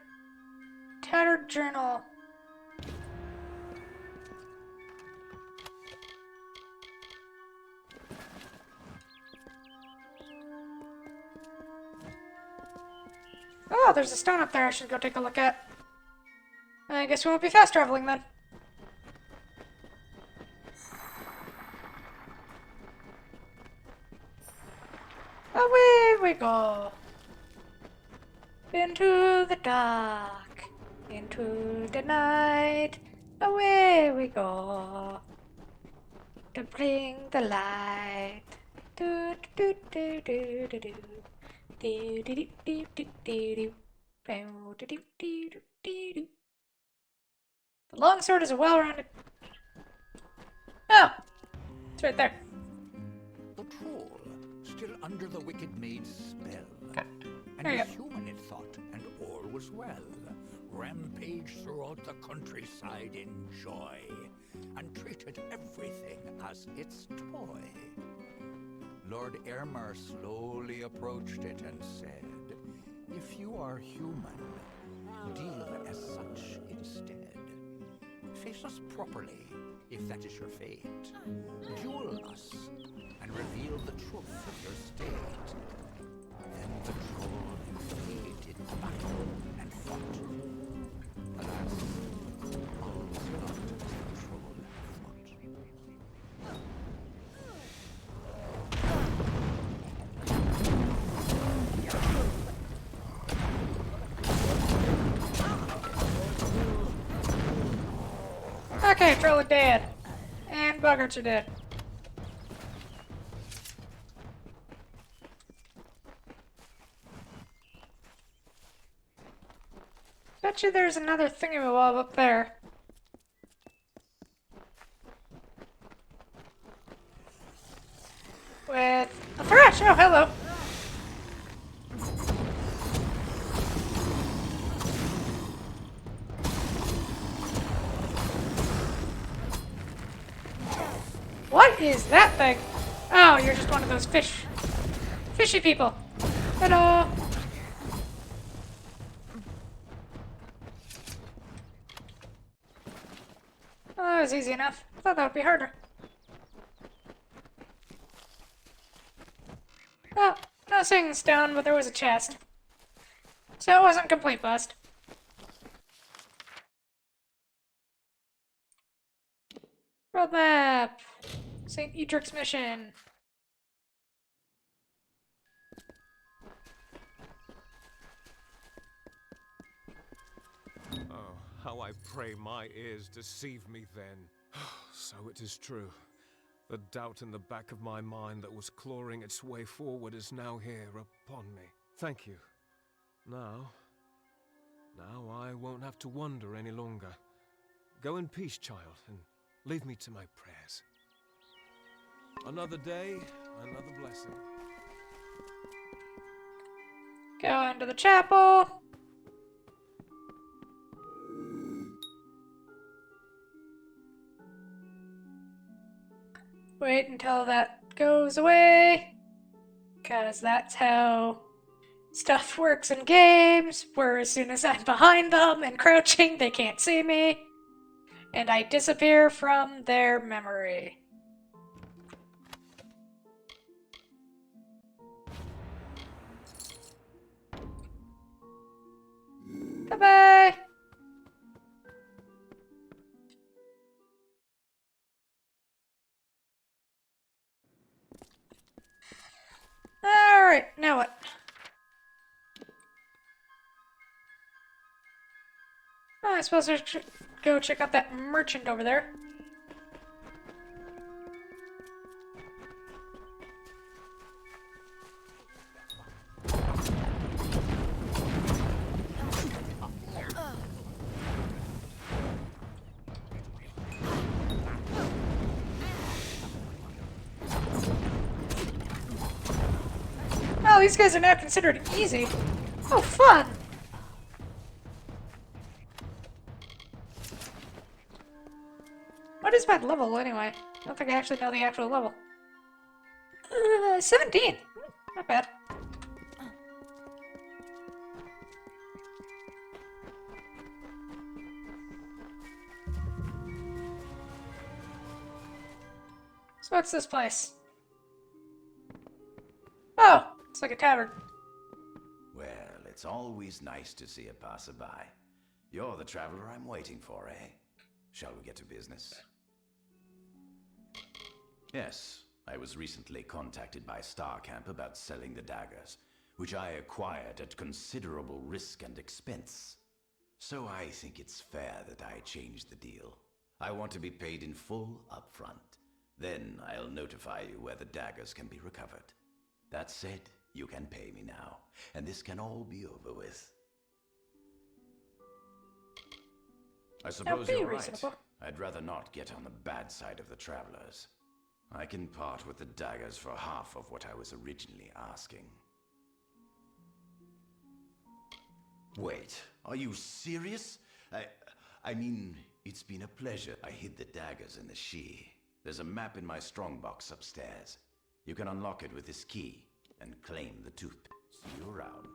Tattered journal. Oh, there's a stone up there I should go take a look at. I guess we won't be fast traveling then. Away we go. Into the dark, into the night, away we go. To bring the light. Do do do do do do. Do do do do do do do. Bow, do do do do do do. The longsword is a well-rounded. Oh, it's right there. The troll, still under the wicked maid's spell. And There you a go. human it thought, and all was well. Rampaged throughout the countryside in joy, and treated everything as its toy. Lord Aylmer slowly approached it and said, "If you are human, deal as such instead. Face us properly, if that is your fate. Duel us, and reveal the truth of your state." Then the troll invaded the battle and fought. Alas, all's not the troll thought. Okay, troll is dead. And buggerts are dead. Bet you there's another thingamabob up there. With a thresh! Oh, hello! What is that thing? Oh, you're just one of those fishy people. Hello! Oh, that was easy enough. I thought that would be harder. Oh, no singing stone, but there was a chest. So it wasn't complete bust. Roadmap! St. Edric's mission. Oh, how I pray my ears deceive me then. So it is true. The doubt in the back of my mind that was clawing its way forward is now here upon me. Thank you. Now I won't have to wonder any longer. Go in peace, child, and leave me to my prayers. Another day, another blessing. Go into the chapel. Wait until that goes away. Because that's how stuff works in games, where as soon as I'm behind them and crouching, they can't see me. And I disappear from their memory. Bye-bye! Alright, now what? Oh, I suppose I should go check out that merchant over there. Oh, these guys are now considered easy. Oh, fun! What is my level, anyway? I don't think I actually know the actual level. 17! Not bad. So what's this place? Oh, it's like a tavern. Well, it's always nice to see a passerby. You're the traveler I'm waiting for, eh? Shall we get to business? Yes, I was recently contacted by Starcamp about selling the daggers, which I acquired at considerable risk and expense. So I think it's fair that I change the deal. I want to be paid in full upfront. Then I'll notify you where the daggers can be recovered. That said, you can pay me now, and this can all be over with. I suppose you're right. I'd rather not get on the bad side of the travelers. I can part with the daggers for half of what I was originally asking. Wait, are you serious? I mean, it's been a pleasure. I hid the daggers in the She. There's a map in my strongbox upstairs. You can unlock it with this key and claim the tooth. See you around.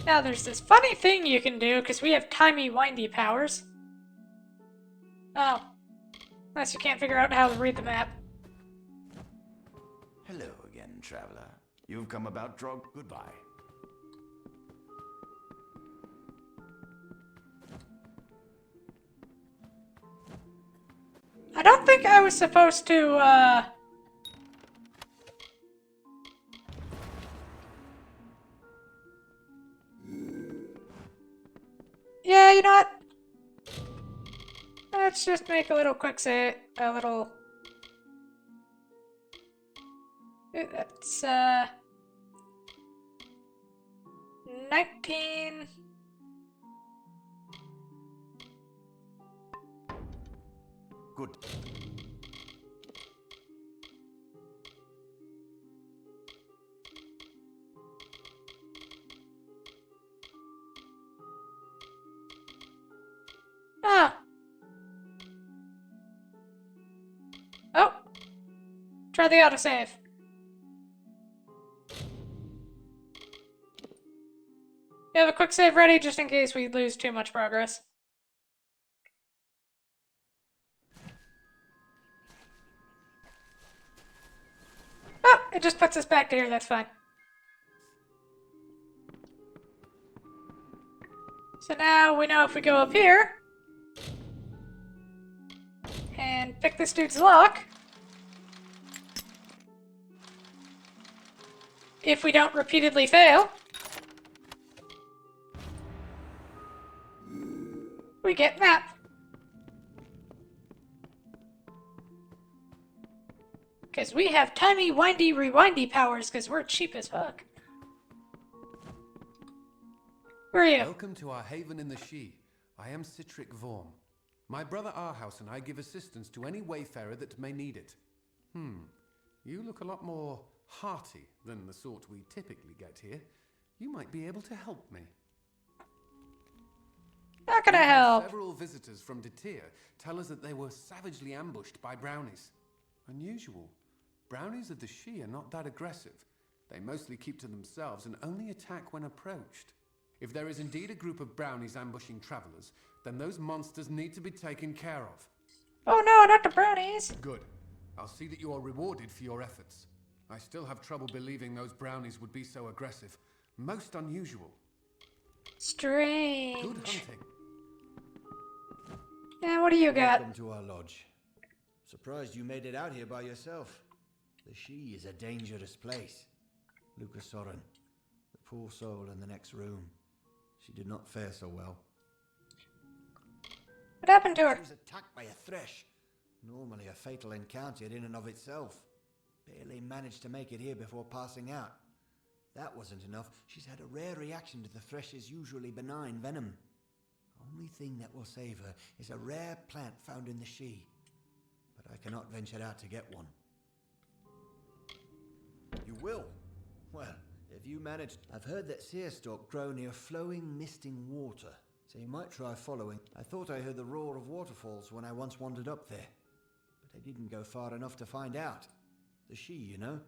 Now there's this funny thing you can do, because we have timey-windy powers. Oh. Unless you can't figure out how to read the map. Hello again, traveler. You've come about Drog. Goodbye. I don't think I was supposed to, Yeah, you know what? Let's just make a little quick save. A little... That's, 19... Good. Ah! Oh! Try the autosave. You have a quick save ready just in case we lose too much progress. Oh, it just puts us back to here, that's fine. So now we know if we go up here and pick this dude's lock, if we don't repeatedly fail, we get map. Because we have timey-windy rewindy powers because we're cheap as fuck. Where are you? Welcome to our haven in the She. I am Citric Vorm. My brother Arhaus and I give assistance to any wayfarer that may need it. You look a lot more hearty than the sort we typically get here. You might be able to help me. How can I help? Several visitors from Detir tell us that they were savagely ambushed by brownies. Unusual. Brownies of the She are not that aggressive. They mostly keep to themselves and only attack when approached. If there is indeed a group of brownies ambushing travelers, then those monsters need to be taken care of. Oh no, not the brownies! Good. I'll see that you are rewarded for your efforts. I still have trouble believing those brownies would be so aggressive. Most unusual. Strange. Good hunting. Yeah, what do you got? Welcome to our lodge. Surprised you made it out here by yourself. The She is a dangerous place. Lucas Soren. The poor soul in the next room. She did not fare so well. What happened to her? She was attacked by a thresh. Normally a fatal encounter in and of itself. Barely managed to make it here before passing out. That wasn't enough. She's had a rare reaction to the thresh's usually benign venom. Only thing that will save her is a rare plant found in the She. But I cannot venture out to get one. You will? Well, if you manage... I've heard that seerstalk grow near flowing, misting water, so you might try following. I thought I heard the roar of waterfalls when I once wandered up there, but I didn't go far enough to find out. The She, you know?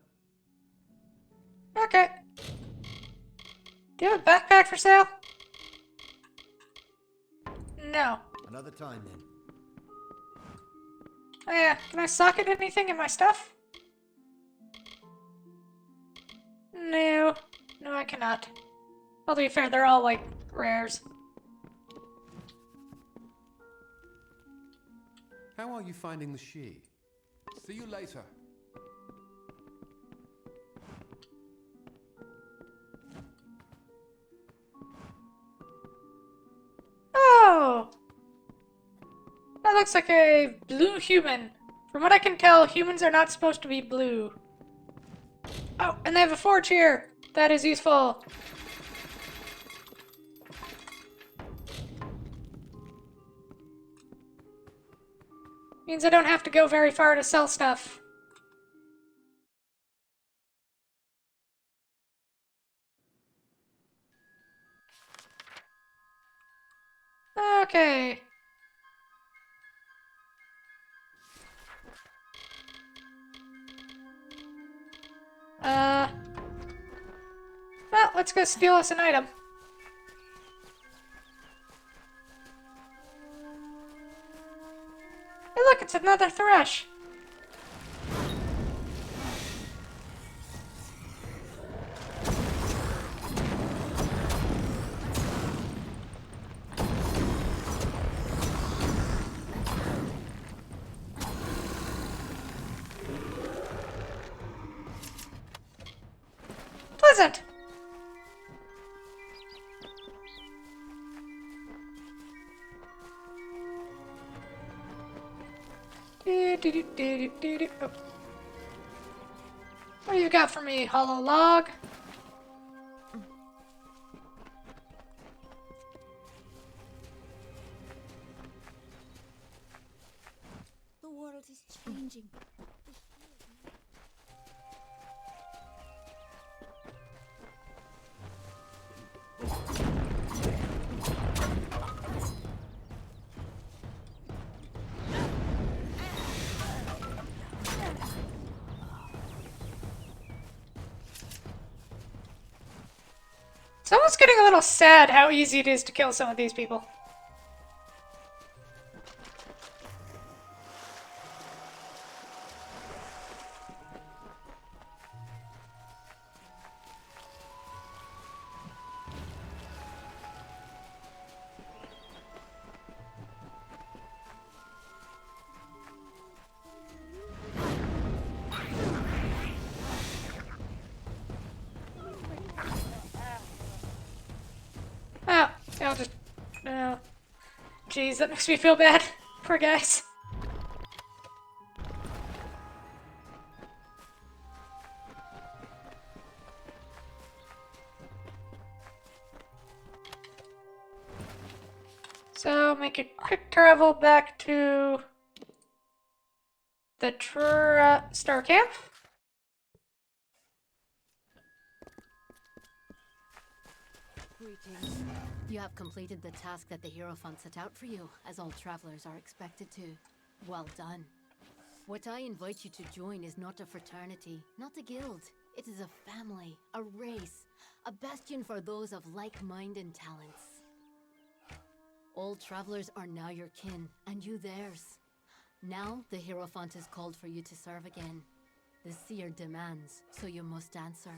Okay. Do you have a backpack for sale? No. Another time, then. Oh yeah, can I socket anything in my stuff? No. No, I cannot. Well, to be fair, they're all, like, rares. How are you finding the She? See you later. Oh! That looks like a blue human. From what I can tell, humans are not supposed to be blue. Oh, and they have a forge here. That is useful. Means I don't have to go very far to sell stuff. Okay. Well, let's go steal us an item. Hey, look, it's another thresh. Pleasant. Oh. What do you got for me, hollow log? The world is changing. It's almost getting a little sad how easy it is to kill some of these people. Oh, I'll just... No. Jeez, that makes me feel bad. Poor guys. So, make a quick travel back to the Star Camp. Greetings. You have completed the task that the Hierophant set out for you, as all travelers are expected to. Well done. What I invite you to join is not a fraternity, not a guild. It is a family, a race, a bastion for those of like mind and talents. All travelers are now your kin, and you theirs. Now, the Hierophant has called for you to serve again. The seer demands, so you must answer.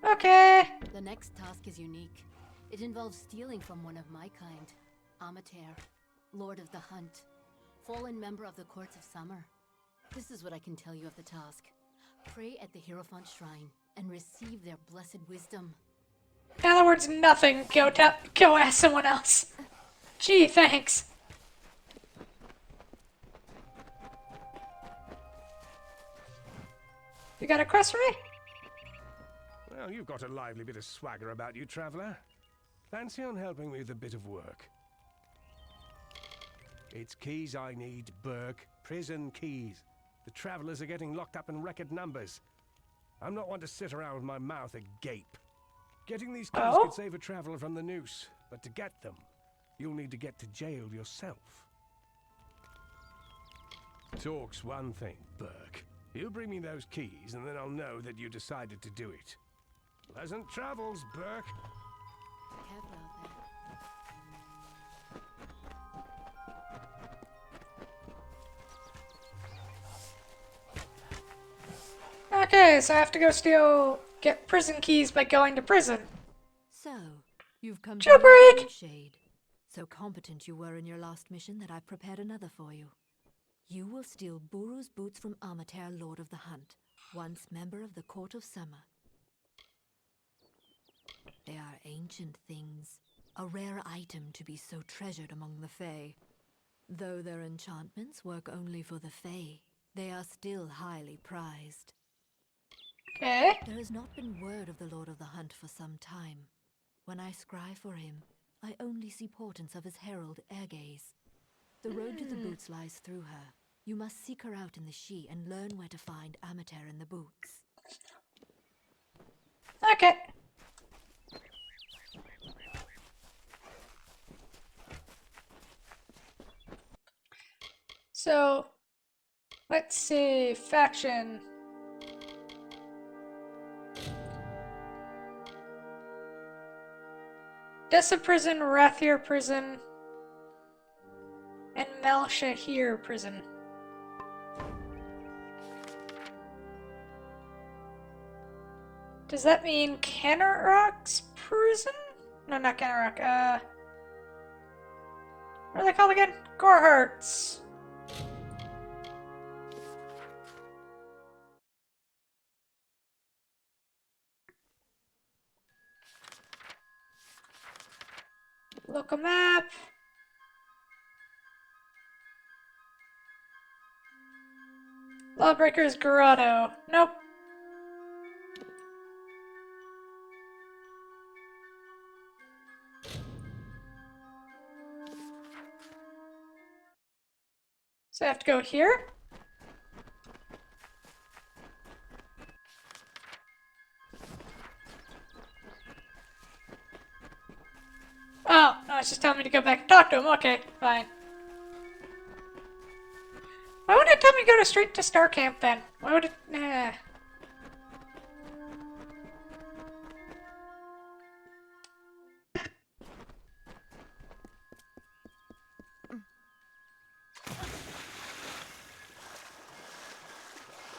Okay. The next task is unique. It involves stealing from one of my kind. Amateur, Lord of the Hunt, fallen member of the Courts of Summer. This is what I can tell you of the task. Pray at the Hierophant Shrine and receive their blessed wisdom. In other words, nothing. Go ask someone else. Gee, thanks. You got a quest for me? Well, you've got a lively bit of swagger about you, traveler. Fancy on helping me with a bit of work? It's keys I need, Burke. Prison keys. The travelers are getting locked up in record numbers. I'm not one to sit around with my mouth agape. Getting these keys could save a traveler from the noose, but to get them, you'll need to get to jail yourself. Talk's one thing, Burke. You bring me those keys, and then I'll know that you decided to do it. Pleasant travels, Burke. Careful out there. Okay, so I have to go get prison keys by going to prison. So, you've come Jailbreak! to Shade. So competent you were in your last mission that I've prepared another for you. You will steal Buru's boots from Amater, Lord of the Hunt, once member of the Court of Summer. They are ancient things, a rare item to be so treasured among the Fae. Though their enchantments work only for the Fae, they are still highly prized. Okay. There has not been word of the Lord of the Hunt for some time. When I scry for him, I only see portents of his herald, Ergaze. The road to the boots lies through her. You must seek her out in the She and learn where to find Amater in the boots. Okay. So, let's see, faction. Dessa Prison, Rathir Prison, and Melshahir Prison. Does that mean Kennerock's Prison? No, not Kennerock. What are they called again? Gorehearts. Local map. Lawbreaker's Grotto. Nope. So I have to go here? Oh, no, it's just telling me to go back and talk to him. Okay, fine. Why wouldn't it tell me to go straight to Star Camp then? Why would it... Nah.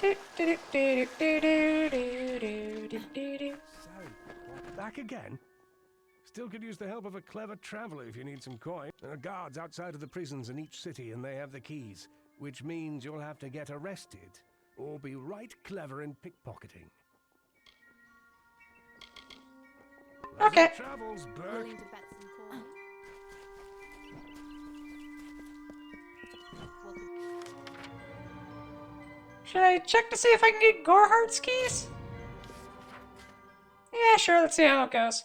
So, back again? Still could use the help of a clever traveler if you need some coin. There are guards outside of the prisons in each city and they have the keys, which means you'll have to get arrested or be right clever in pickpocketing. Okay. Pleasant travels, Burke. Willing to bet some coin? Should I check to see if I can get Goreheart's keys? Yeah, sure, let's see how it goes.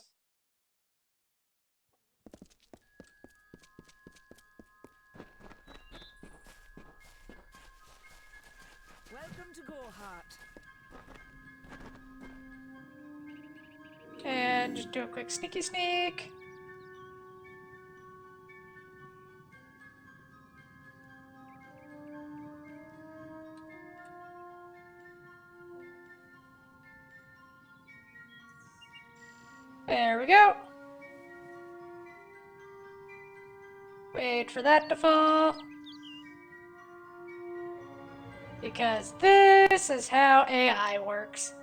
Welcome to Goreheart. And just do a quick sneaky sneak. There we go. Wait for that to fall. Because this is how AI works.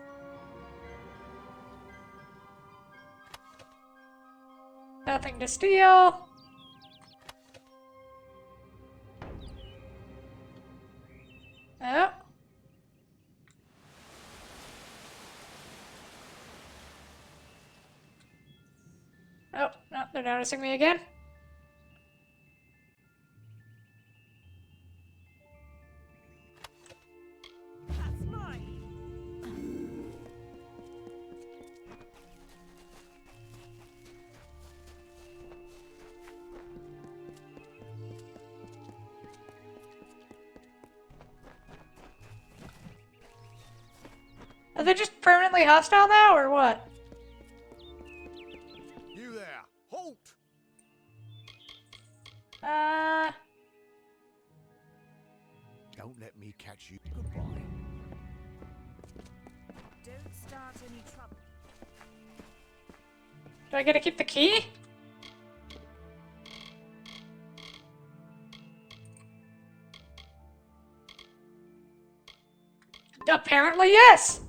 Nothing to steal. Oh. Oh, no, they're noticing me again. That's mine. Are they just permanently hostile now, or what? You there! Halt! Don't let me catch you. Goodbye. Don't start any trouble. Do I get to keep the key? Apparently, yes!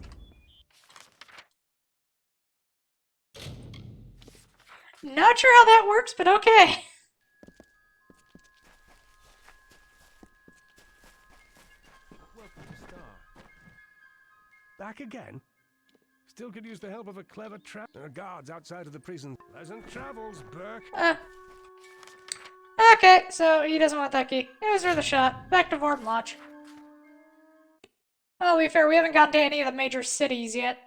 Not sure how that works, but okay. Welcome to Star. Back again? Still could use the help of a clever trap. There are guards outside of the prison. Pleasant travels, Burke. Okay, so he doesn't want that key. It was worth a shot. Back to Vorp Lodge. I'll be fair, we haven't gotten to any of the major cities yet.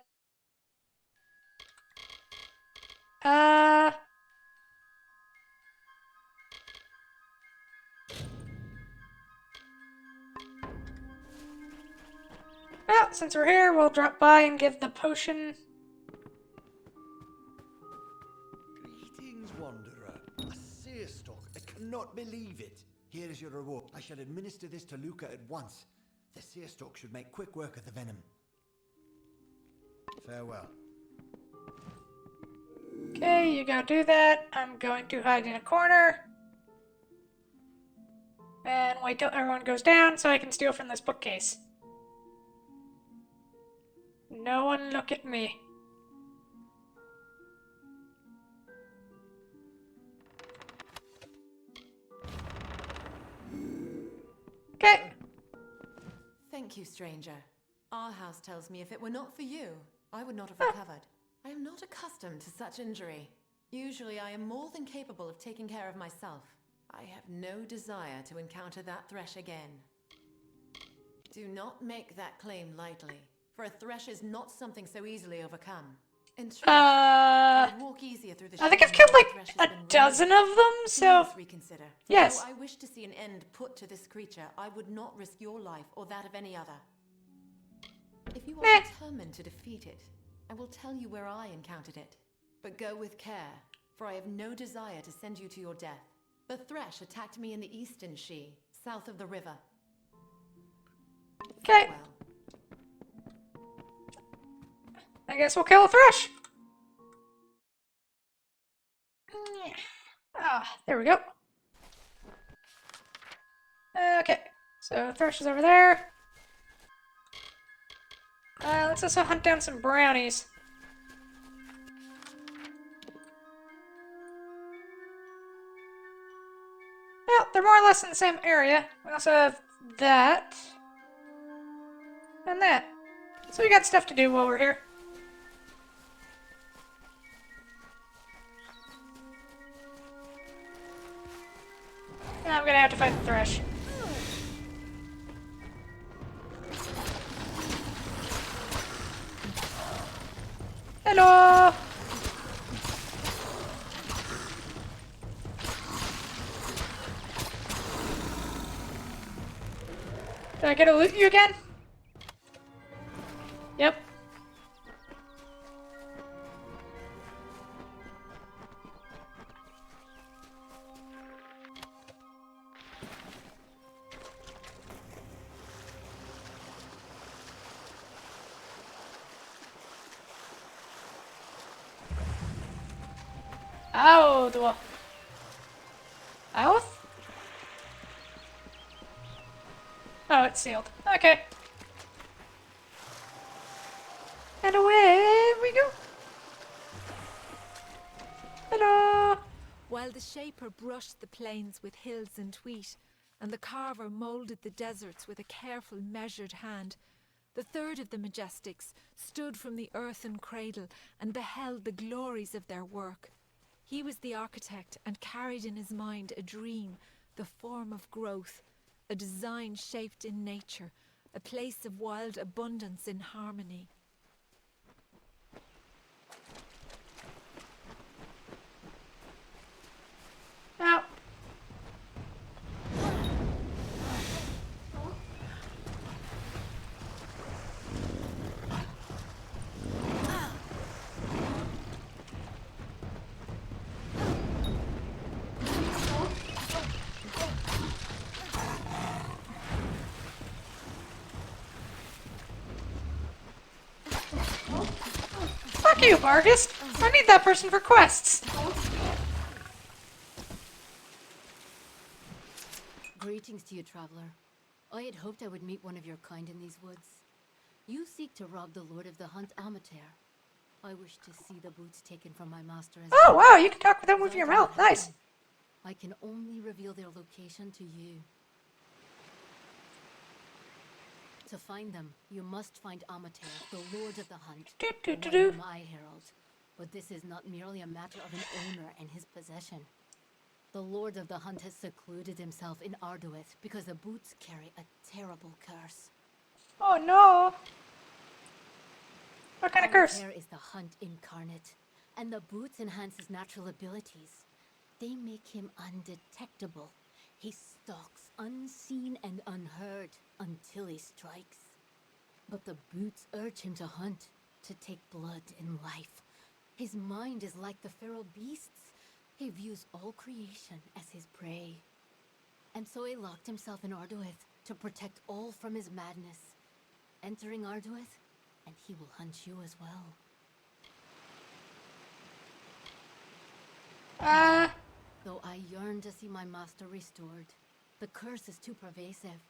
Well, since we're here, we'll drop by and give the potion. Greetings, Wanderer. A seer stalk. I cannot believe it. Here is your reward. I shall administer this to Luca at once. The seer stalk should make quick work of the venom. Farewell. Okay, you go do that. I'm going to hide in a corner. And wait till everyone goes down so I can steal from this bookcase. No one look at me. Okay. Thank you, stranger. Our house tells me if it were not for you, I would not have recovered. I am not accustomed to such injury. Usually I am more than capable of taking care of myself. I have no desire to encounter that thresh again. Do not make that claim lightly, for a thresh is not something so easily overcome. In truth, I would walk easier through the I think I've killed like a dozen of them, so... Please reconsider. Yes. Though I wish to see an end put to this creature, I would not risk your life or that of any other. If you are determined to defeat it, I will tell you where I encountered it. But go with care, for I have no desire to send you to your death. The thresh attacked me in the eastern Shi, south of the river. Okay. I guess we'll kill a thrush. Ah, there we go. Okay, so thrush is over there. Let's also hunt down some brownies. Well, they're more or less in the same area. We also have that. And that. So we got stuff to do while we're here. Now I'm gonna have to fight the thrush. Hello! Did I get to loot you again? Yep. Out! Out? Oh, it's sealed. Okay. And away we go. Hello! While the Shaper brushed the plains with hills and wheat, and the Carver moulded the deserts with a careful, measured hand, the third of the Majestics stood from the earthen cradle and beheld the glories of their work. He was the architect and carried in his mind a dream, the form of growth, a design shaped in nature, a place of wild abundance in harmony. Now, fuck you, Vargas! I need that person for quests! Greetings to you, traveler. I had hoped I would meet one of your kind in these woods. You seek to rob the Lord of the Hunt Amateur. I wish to see the boots taken from my master as Oh, well. wow, you can talk with them with your mouth. Nice. I can only reveal their location to you. To find them, you must find Amateur, the Lord of the Hunt, the one whom I herald. But this is not merely a matter of an owner and his possession. The Lord of the Hunt has secluded himself in Arduith because the boots carry a terrible curse. Oh no! What kind of curse? Amateur is the hunt incarnate, and the boots enhance his natural abilities. They make him undetectable. He stalks unseen and unheard until he strikes. But the boots urge him to hunt, to take blood and life. His mind is like the feral beasts. He views all creation as his prey. And so he locked himself in Arduith to protect all from his madness. Entering Arduith, and he will hunt you as well. Though I yearn to see my master restored, the curse is too pervasive,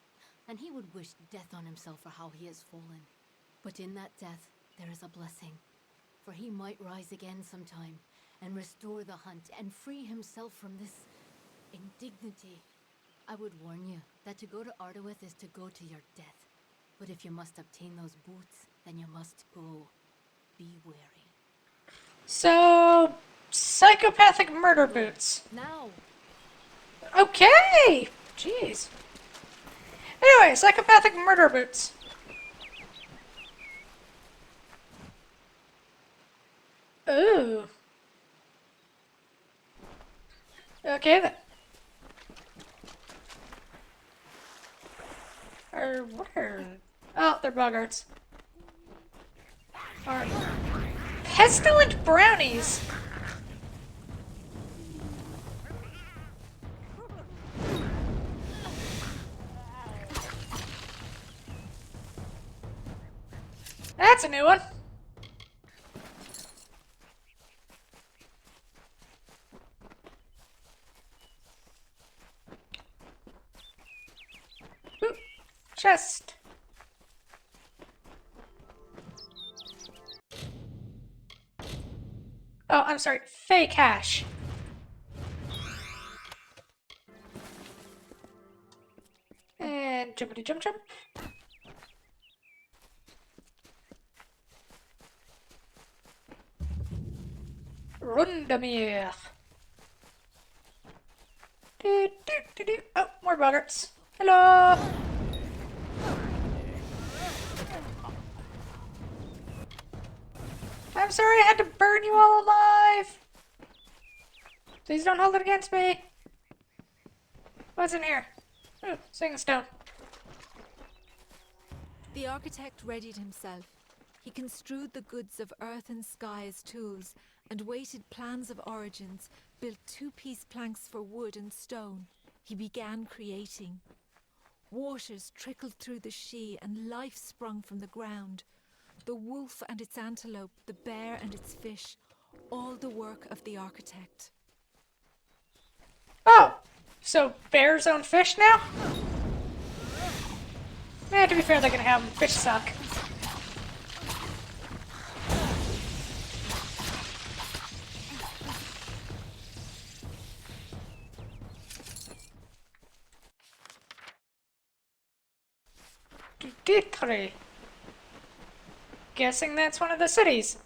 and he would wish death on himself for how he has fallen. But in that death, there is a blessing, for he might rise again sometime, and restore the hunt, and free himself from this indignity. I would warn you that to go to Arduith is to go to your death. But if you must obtain those boots, then you must go. Be wary. So, psychopathic murder boots. Now. Okay! Jeez. Anyway, psychopathic murder boots. Ooh. Okay then. Or what are... Oh, they're boggarts. Or... pestilent brownies! That's a new one. Ooh, chest. Oh, I'm sorry. Fake hash. And jumpity jump jump. Rundamir. Oh, more boggarts. Hello. I'm sorry I had to burn you all alive. Please don't hold it against me. What's in here? Ooh, singing stone. The architect readied himself. He construed the goods of earth and sky as tools, and weighted plans of origins, built two-piece planks for wood and stone. He began creating. Waters trickled through the Shee, and life sprung from the ground. The wolf and its antelope, the bear and its fish, all the work of the architect. Oh, so bears own fish now? To be fair, they're gonna have them. Fish suck. Dutry. Guessing that's one of the cities.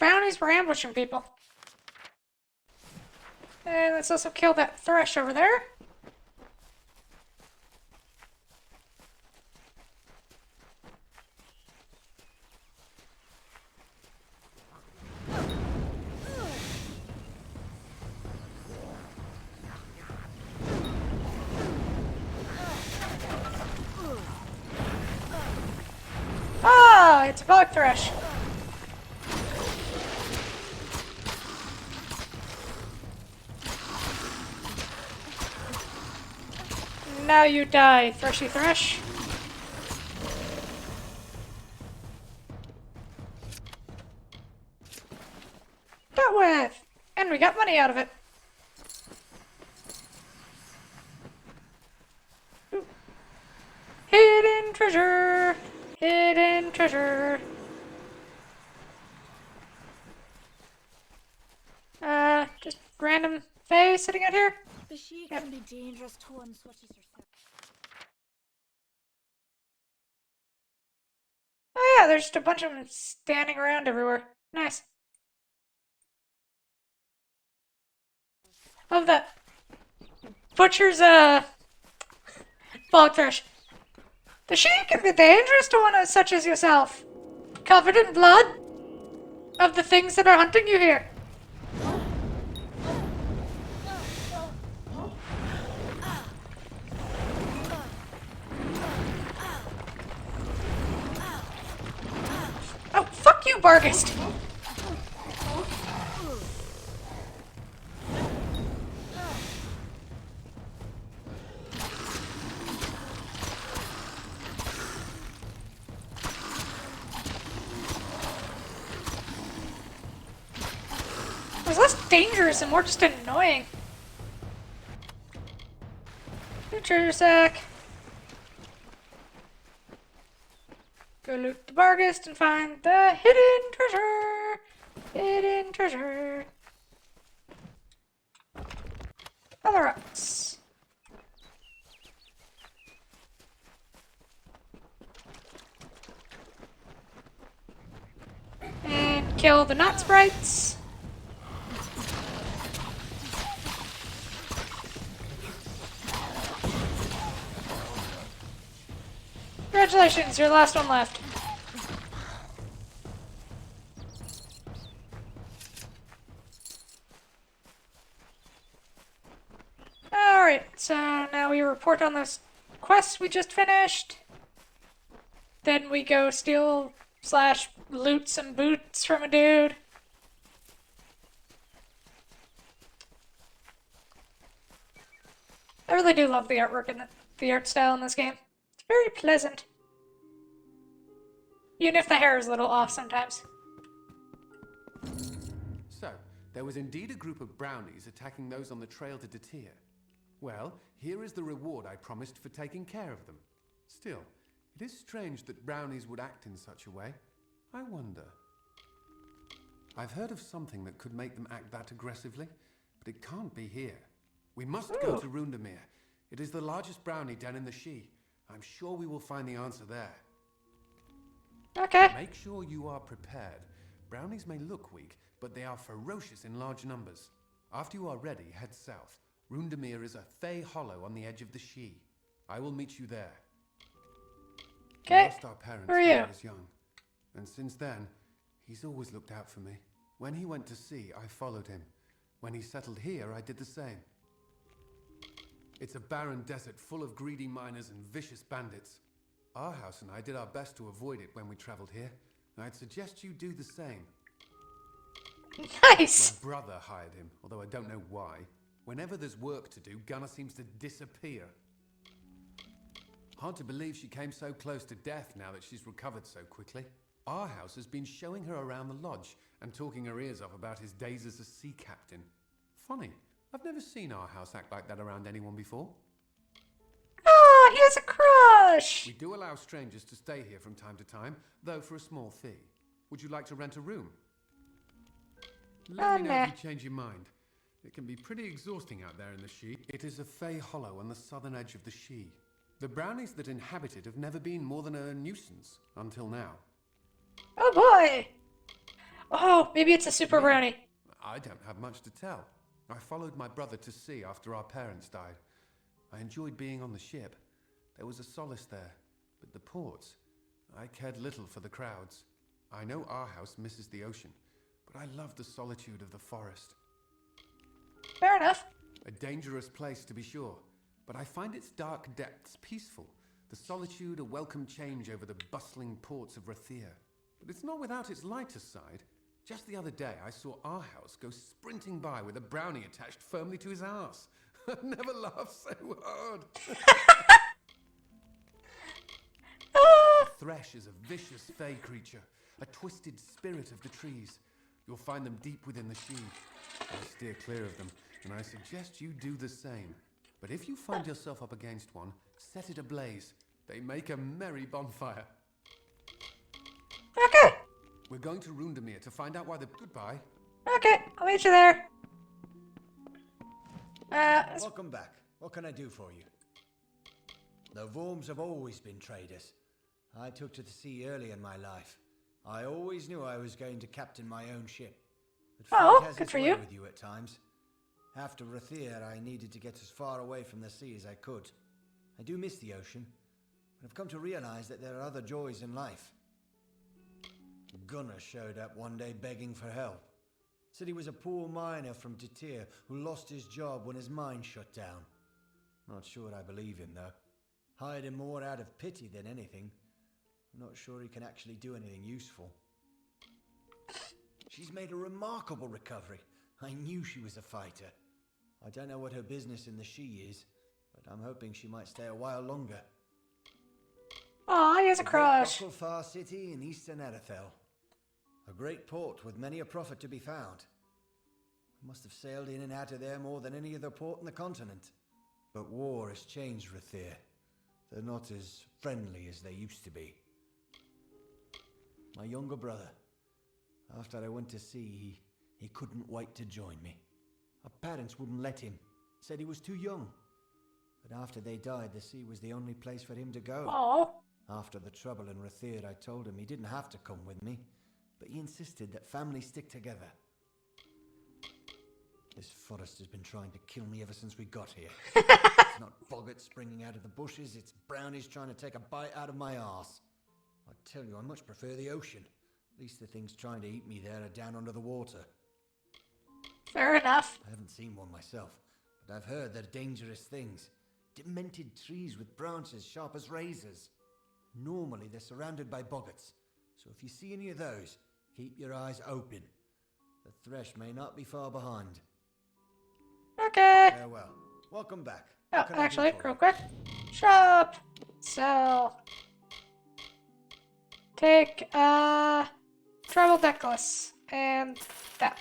brownies were ambushing people. And let's also kill that thrush over there. Ah, it's a bog thrush. Now you die, Thrushy Thrush. Got with! And we got money out of it. Ooh. Hidden treasure! Hidden treasure! Just random Fae sitting out here? But she can be dangerous to one such as yourself. Oh yeah, there's just a bunch of them standing around everywhere. Nice. Love that. Butcher's, bog thrush. The she can be dangerous to one such as yourself. Covered in blood of the things that are hunting you here. Oh, fuck you, Bargist! It was less dangerous and more just annoying. New treasure sack. Go loot the Bargist and find the hidden treasure! Hidden treasure! Other rocks. And kill the knot sprites. Congratulations, you're the last one left. Alright, so now we report on those quests we just finished. Then we go steal / loot some boots from a dude. I really do love the artwork and the art style in this game. It's very pleasant. Even if the hair is a little off sometimes. So, there was indeed a group of brownies attacking those on the trail to Datir. Well, here is the reward I promised for taking care of them. Still, it is strange that brownies would act in such a way. I wonder. I've heard of something that could make them act that aggressively, but it can't be here. We must go to Rundamir. It is the largest brownie den in the She. I'm sure we will find the answer there. Okay. Make sure you are prepared. Brownies may look weak, but they are ferocious in large numbers. After you are ready, head south. Rundamir is a Fey hollow on the edge of the She. I will meet you there. We Okay. lost our parents Who are when you? I was young, and since then, he's always looked out for me. When he went to sea, I followed him. When he settled here, I did the same. It's a barren desert full of greedy miners and vicious bandits. Our house and I did our best to avoid it when we traveled here, and I'd suggest you do the same. Nice! My brother hired him, although I don't know why. Whenever there's work to do, Gunnar seems to disappear. Hard to believe she came so close to death now that she's recovered so quickly. Our house has been showing her around the lodge and talking her ears off about his days as a sea captain. Funny, I've never seen our house act like that around anyone before. Oh, he has a crush! We do allow strangers to stay here from time to time, though for a small fee. Would you like to rent a room? Let me know if you change your mind. It can be pretty exhausting out there in the She. It is a Fey hollow on the southern edge of the She. The brownies that inhabit it have never been more than a nuisance until now. Oh boy! Oh, maybe it's a super Me? brownie. I don't have much to tell. I followed my brother to sea after our parents died. I enjoyed being on the ship. There was a solace there. But the ports, I cared little for the crowds. I know our house misses the ocean, but I love the solitude of the forest. Fair enough. A dangerous place to be sure, but I find its dark depths peaceful. The solitude a welcome change over the bustling ports of Rathir. But it's not without its lighter side. Just the other day, I saw our house go sprinting by with a brownie attached firmly to his arse. I've never laughed so hard. The thresh is a vicious fey creature, a twisted spirit of the trees. You'll find them deep within the She. I steer clear of them, and I suggest you do the same. But if you find yourself up against one, set it ablaze. They make a merry bonfire. Okay. We're going to Rundemir to find out why the... Goodbye. Okay, I'll meet you there. Welcome back. What can I do for you? The Worms have always been traders. I took to the sea early in my life. I always knew I was going to captain my own ship. But fate has its way with you at times. After Rathir, I needed to get as far away from the sea as I could. I do miss the ocean, but I've come to realize that there are other joys in life. Gunnar showed up one day begging for help. Said he was a poor miner from Detir who lost his job when his mine shut down. Not sure I believe him, though. Hired him more out of pity than anything. I'm not sure he can actually do anything useful. She's made a remarkable recovery. I knew she was a fighter. I don't know what her business in the She is, but I'm hoping she might stay a while longer. Aw, he has a crush. Far city in eastern Arathel. A great port with many a profit to be found. We must have sailed in and out of there more than any other port in the continent. But war has changed Rathir. They're not as friendly as they used to be. My younger brother, after I went to sea, he couldn't wait to join me. Our parents wouldn't let him, said he was too young. But after they died, the sea was the only place for him to go. Aww. After the trouble in Rathir, I told him he didn't have to come with me, but he insisted that families stick together. This forest has been trying to kill me ever since we got here. It's not boggarts springing out of the bushes, it's brownies trying to take a bite out of my arse. I tell you, I much prefer the ocean. At least the things trying to eat me there are down under the water. Fair enough. I haven't seen one myself, but I've heard they're dangerous things. Demented trees with branches sharp as razors. Normally they're surrounded by boggarts, so if you see any of those, keep your eyes open. The thresh may not be far behind. Okay. Farewell. Welcome back. Oh, actually, real quick. Shop. Sell. Take, travel necklace. And that.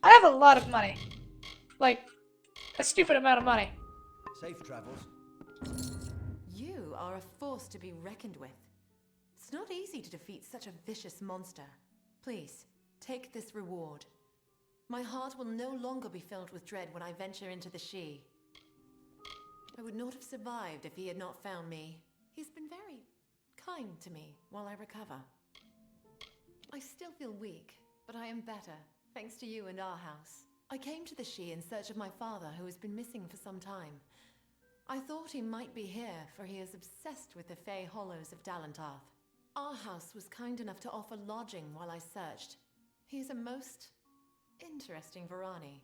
I have a lot of money. Like, a stupid amount of money. Safe travels. You are a force to be reckoned with. It's not easy to defeat such a vicious monster. Please, take this reward. My heart will no longer be filled with dread when I venture into the She. I would not have survived if he had not found me. He's been very kind to me while I recover. I still feel weak, but I am better, thanks to you and our house. I came to the She in search of my father, who has been missing for some time. I thought he might be here, for he is obsessed with the Fey hollows of Dalantarth. Our house was kind enough to offer lodging while I searched. He is a most interesting Varani.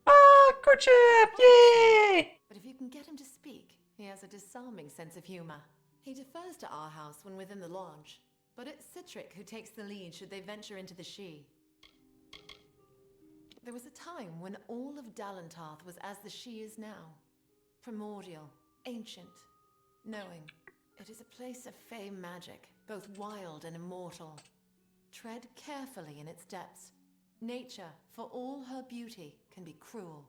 Ah, courtship! Yay! But if you can get him to speak, he has a disarming sense of humor. He defers to our house when within the lodge, but it's Citric who takes the lead should they venture into the She. There was a time when all of Dalantarth was as the She is now. Primordial, ancient, knowing. It is a place of Fey magic, both wild and immortal. Tread carefully in its depths. Nature, for all her beauty, can be cruel.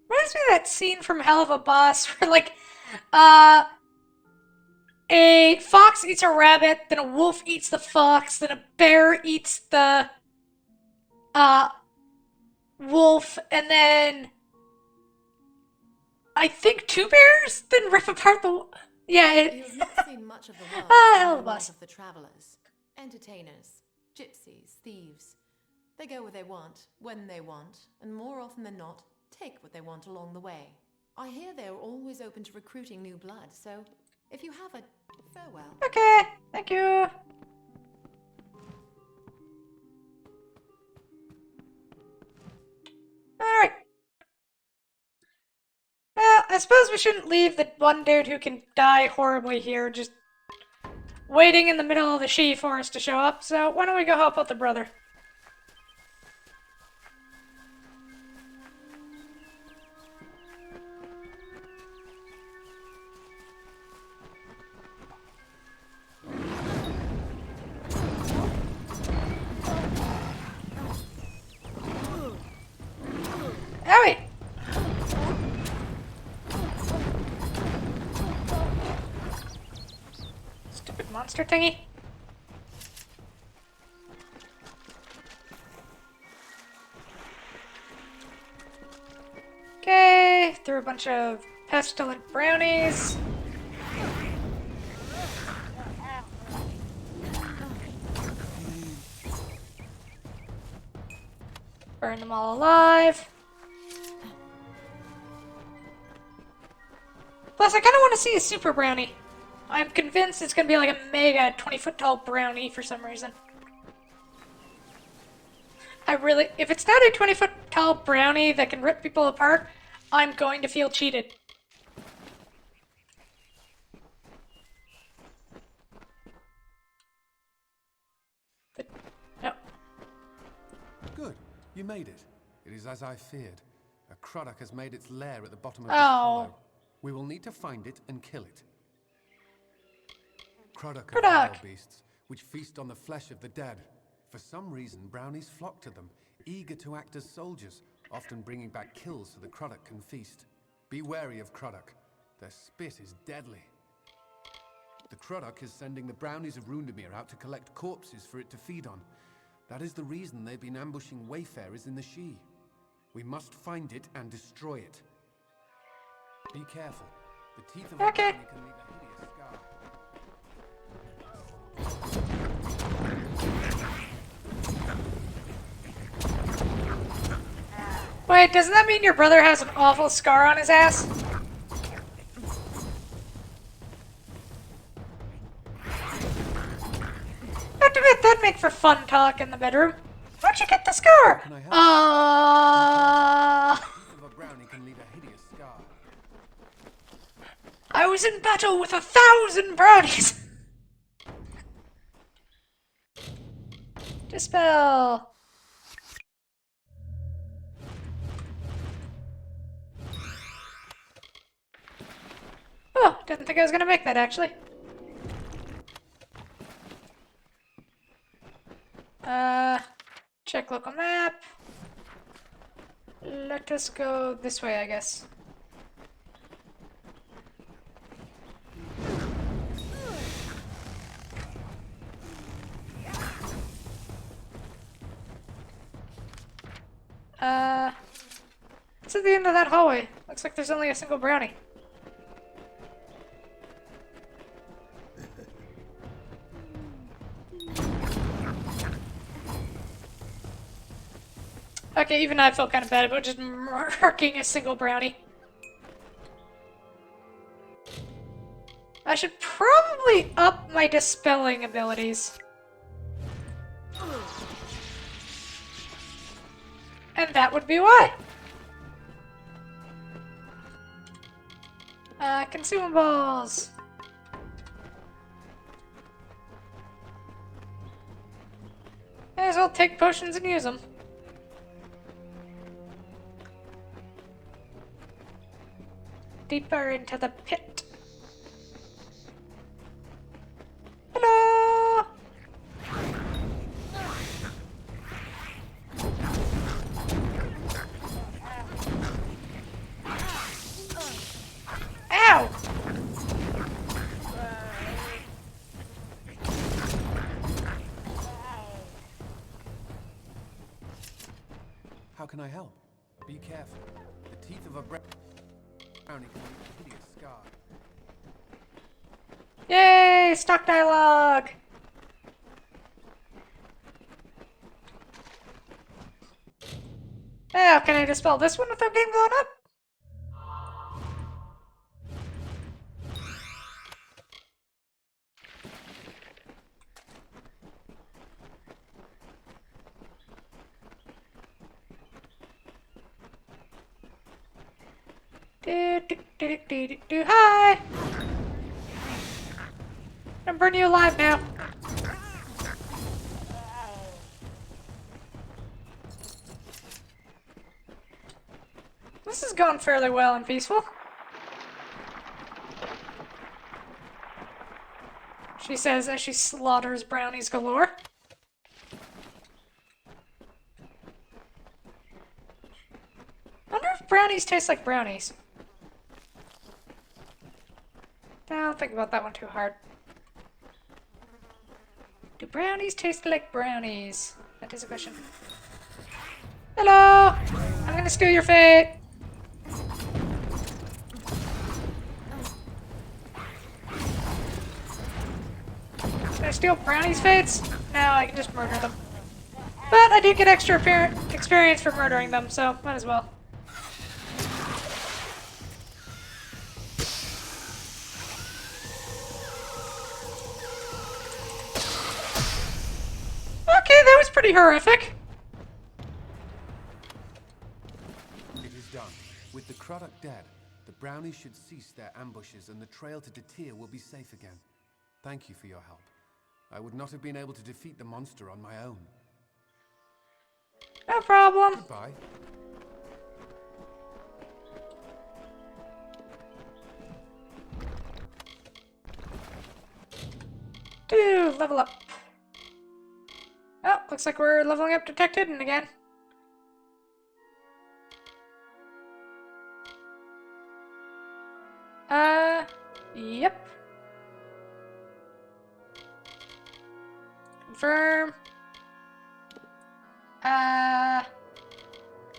Reminds me of that scene from Hell of a Boss where, like, a fox eats a rabbit, then a wolf eats the fox, then a bear eats the, wolf, and then I think 2 bears then rip apart the... Yeah, You have not seen much of the world, Hell of a and Boss. of the travelers. Entertainers, gypsies, thieves. They go where they want, when they want, and more often than not, take what they want along the way. I hear they're always open to recruiting new blood, so if you have a farewell. Okay, thank you. Alright. Well, I suppose we shouldn't leave the one dude who can die horribly here just waiting in the middle of the She Forest to show up, so why don't we go help out the brother? Owie! Stupid monster thingy. Okay, threw a bunch of pestilent brownies. Burn them all alive. Plus, I kind of want to see a super brownie. I'm convinced it's going to be like a mega 20-foot tall brownie for some reason. If it's not a 20-foot tall brownie that can rip people apart, I'm going to feel cheated. No. Good. You made it. It is as I feared. A Croddock has made its lair at the bottom of this Oh. hollow. We will need to find it and kill it. Croddock are wild beasts, which feast on the flesh of the dead. For some reason, brownies flock to them, eager to act as soldiers, often bringing back kills so the Croddock can feast. Be wary of Croddock. Their spit is deadly. The Croddock is sending the brownies of Rundemir out to collect corpses for it to feed on. That is the reason they've been ambushing wayfarers in the She. We must find it and destroy it. Be careful. The teeth of a brownie can leave a hideous scar. Wait, doesn't that mean your brother has an awful scar on his ass? Have to admit, that'd make for fun talk in the bedroom. Where'd you get the scar? I was in battle with 1,000 brownies! Dispel! Oh, didn't think I was gonna make that, actually. Check local map. Let us go this way, I guess. What's at the end of that hallway? Looks like there's only a single brownie. Okay, even I felt kind of bad about just murking a single brownie. I should probably up my dispelling abilities. And that would be why. Consumables. May as well take potions and use them. Deeper into the pit. Hello! Ow! How can I help? Be careful. The teeth of a brownie can leave a hideous scar. Yay! Stock dialogue! Now, can I dispel this one without getting blown up? Hi! I'm burning you alive now. This is going fairly well and peaceful. She says as she slaughters brownies galore. I wonder if brownies taste like brownies. Don't think about that one too hard. Do brownies taste like brownies? That is a question. Hello! I'm gonna steal your fate! Can I steal brownies' fates? No, I can just murder them. But I do get extra experience for murdering them, so might as well. Okay, that was pretty horrific. It is done. With the Craddock dead, the brownies should cease their ambushes and the trail to Detir will be safe again. Thank you for your help. I would not have been able to defeat the monster on my own. No problem. Goodbye. Dude, level up. Oh, looks like we're leveling up Detect Hidden again. Yep. Confirm.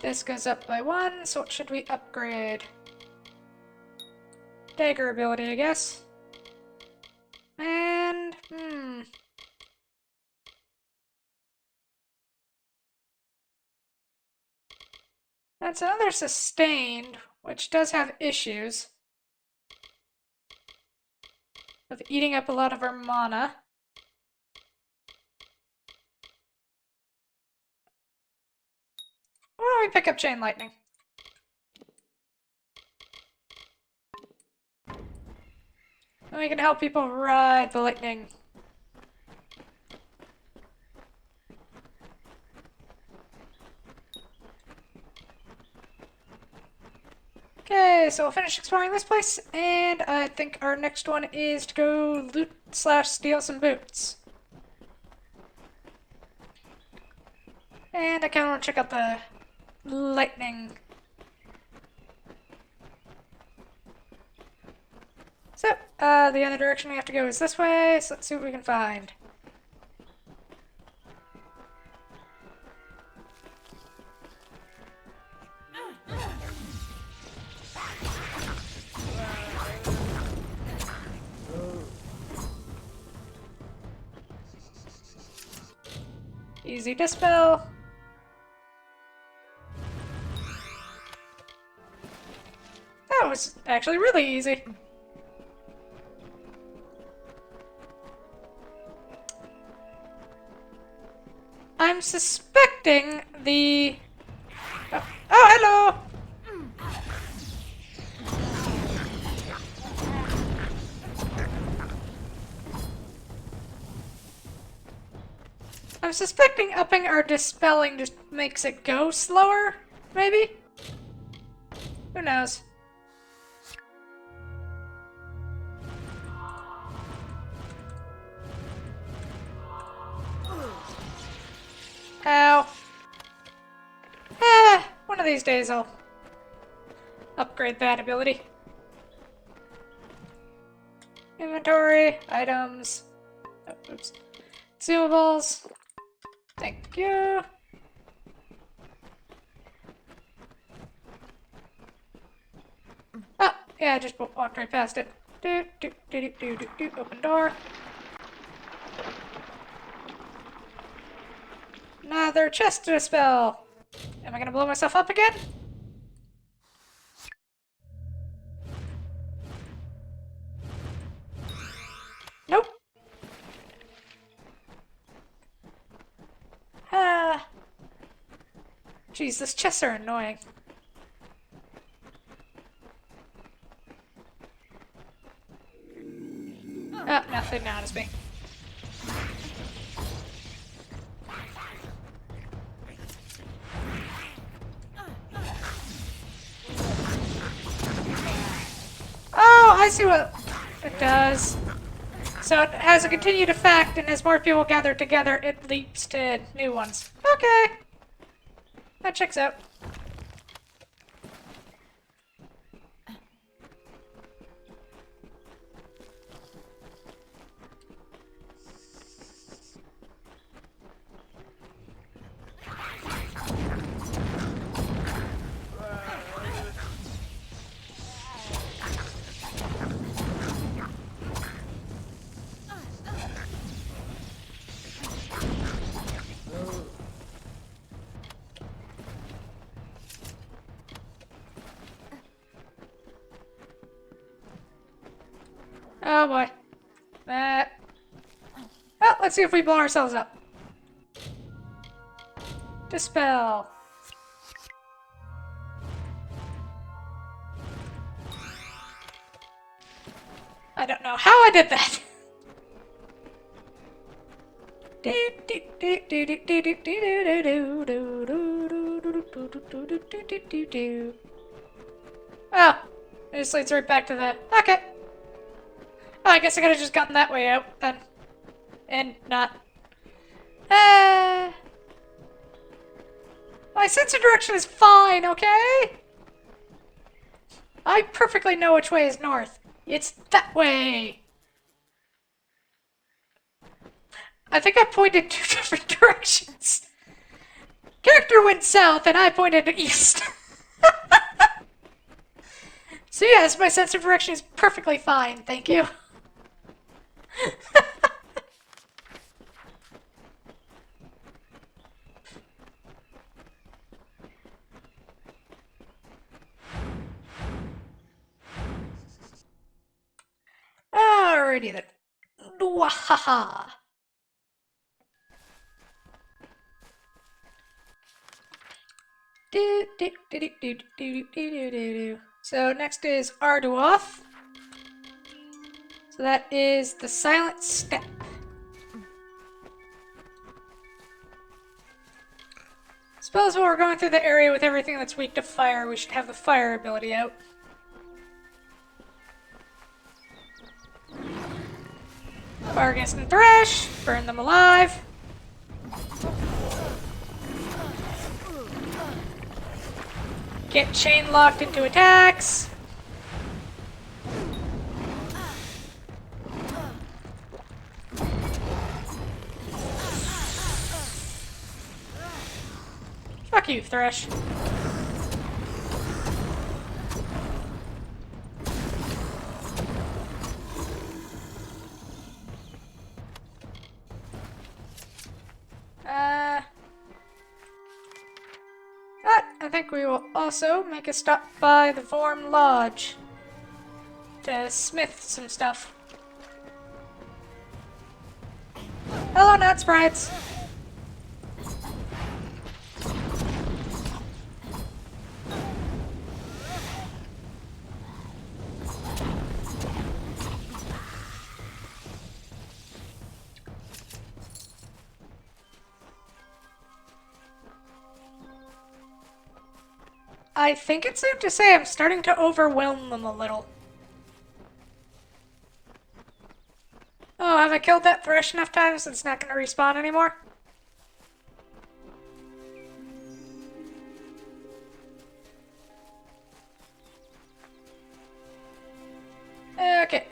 This goes up by 1, so what should we upgrade? Dagger ability, I guess. And, that's another sustained, which does have issues with eating up a lot of our mana. Why don't we pick up Chain Lightning? And we can help people ride the lightning. Okay, so we'll finish exploring this place, and I think our next one is to go loot / steal some boots. And I kind of want to check out the lightning. So, the other direction we have to go is this way, so let's see what we can find. Easy dispel. That was actually really easy. I'm suspecting the... Oh, hello! I'm suspecting upping our dispelling just makes it go slower, maybe? Who knows? Ow. One of these days I'll upgrade that ability. Inventory, items, oh, oops, consumables. Thank you. Oh, yeah, I just walked right past it. Open door. Another chest to dispel. Am I gonna blow myself up again? Nope. Ah. Jeez, these chests are annoying. Oh, nothing noticed me. Oh, I see what it does. So it has a continued effect, and as more people gather together, it leaps to new ones. Okay. That checks out. Oh boy. Well, let's see if we blow ourselves up. Dispel. I don't know how I did that. Oh, it just leads right back to the... Okay. Oh, I guess I could have just gotten that way out, then. And not. My sense of direction is fine, okay? I perfectly know which way is north. It's that way. I think I pointed two different directions. Character went south, and I pointed east. So yes, my sense of direction is perfectly fine, thank you. Alrighty then. Wahaha. So next is Arduoth. So that is the Silent Step. Suppose while we're going through the area with everything that's weak to fire, we should have the fire ability out. Fire against the Thresh, burn them alive. Get chain locked into attacks. Fuck you, Thresh. But I think we will also make a stop by the Vorm Lodge to smith some stuff. Hello, Nut Sprites. I think it's safe to say I'm starting to overwhelm them a little. Oh, have I killed that Thresh enough times it's not going to respawn anymore? Okay.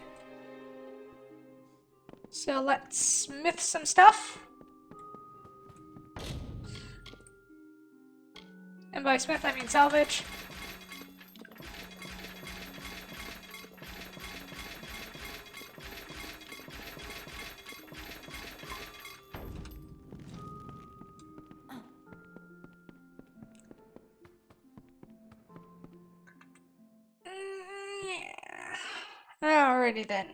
So let's smith some stuff. And by smith, I mean salvage. Alrighty then.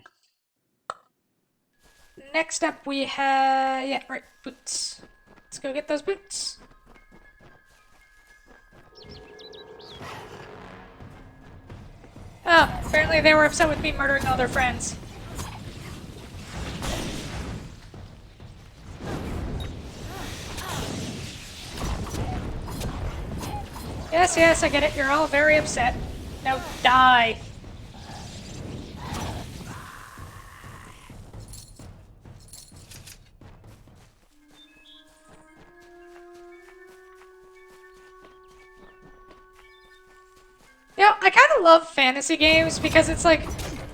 Next up we have... yeah, right, boots. Let's go get those boots. Oh, apparently they were upset with me murdering all their friends. Yes, yes, I get it. You're all very upset. Now die. You know, I kind of love fantasy games because it's like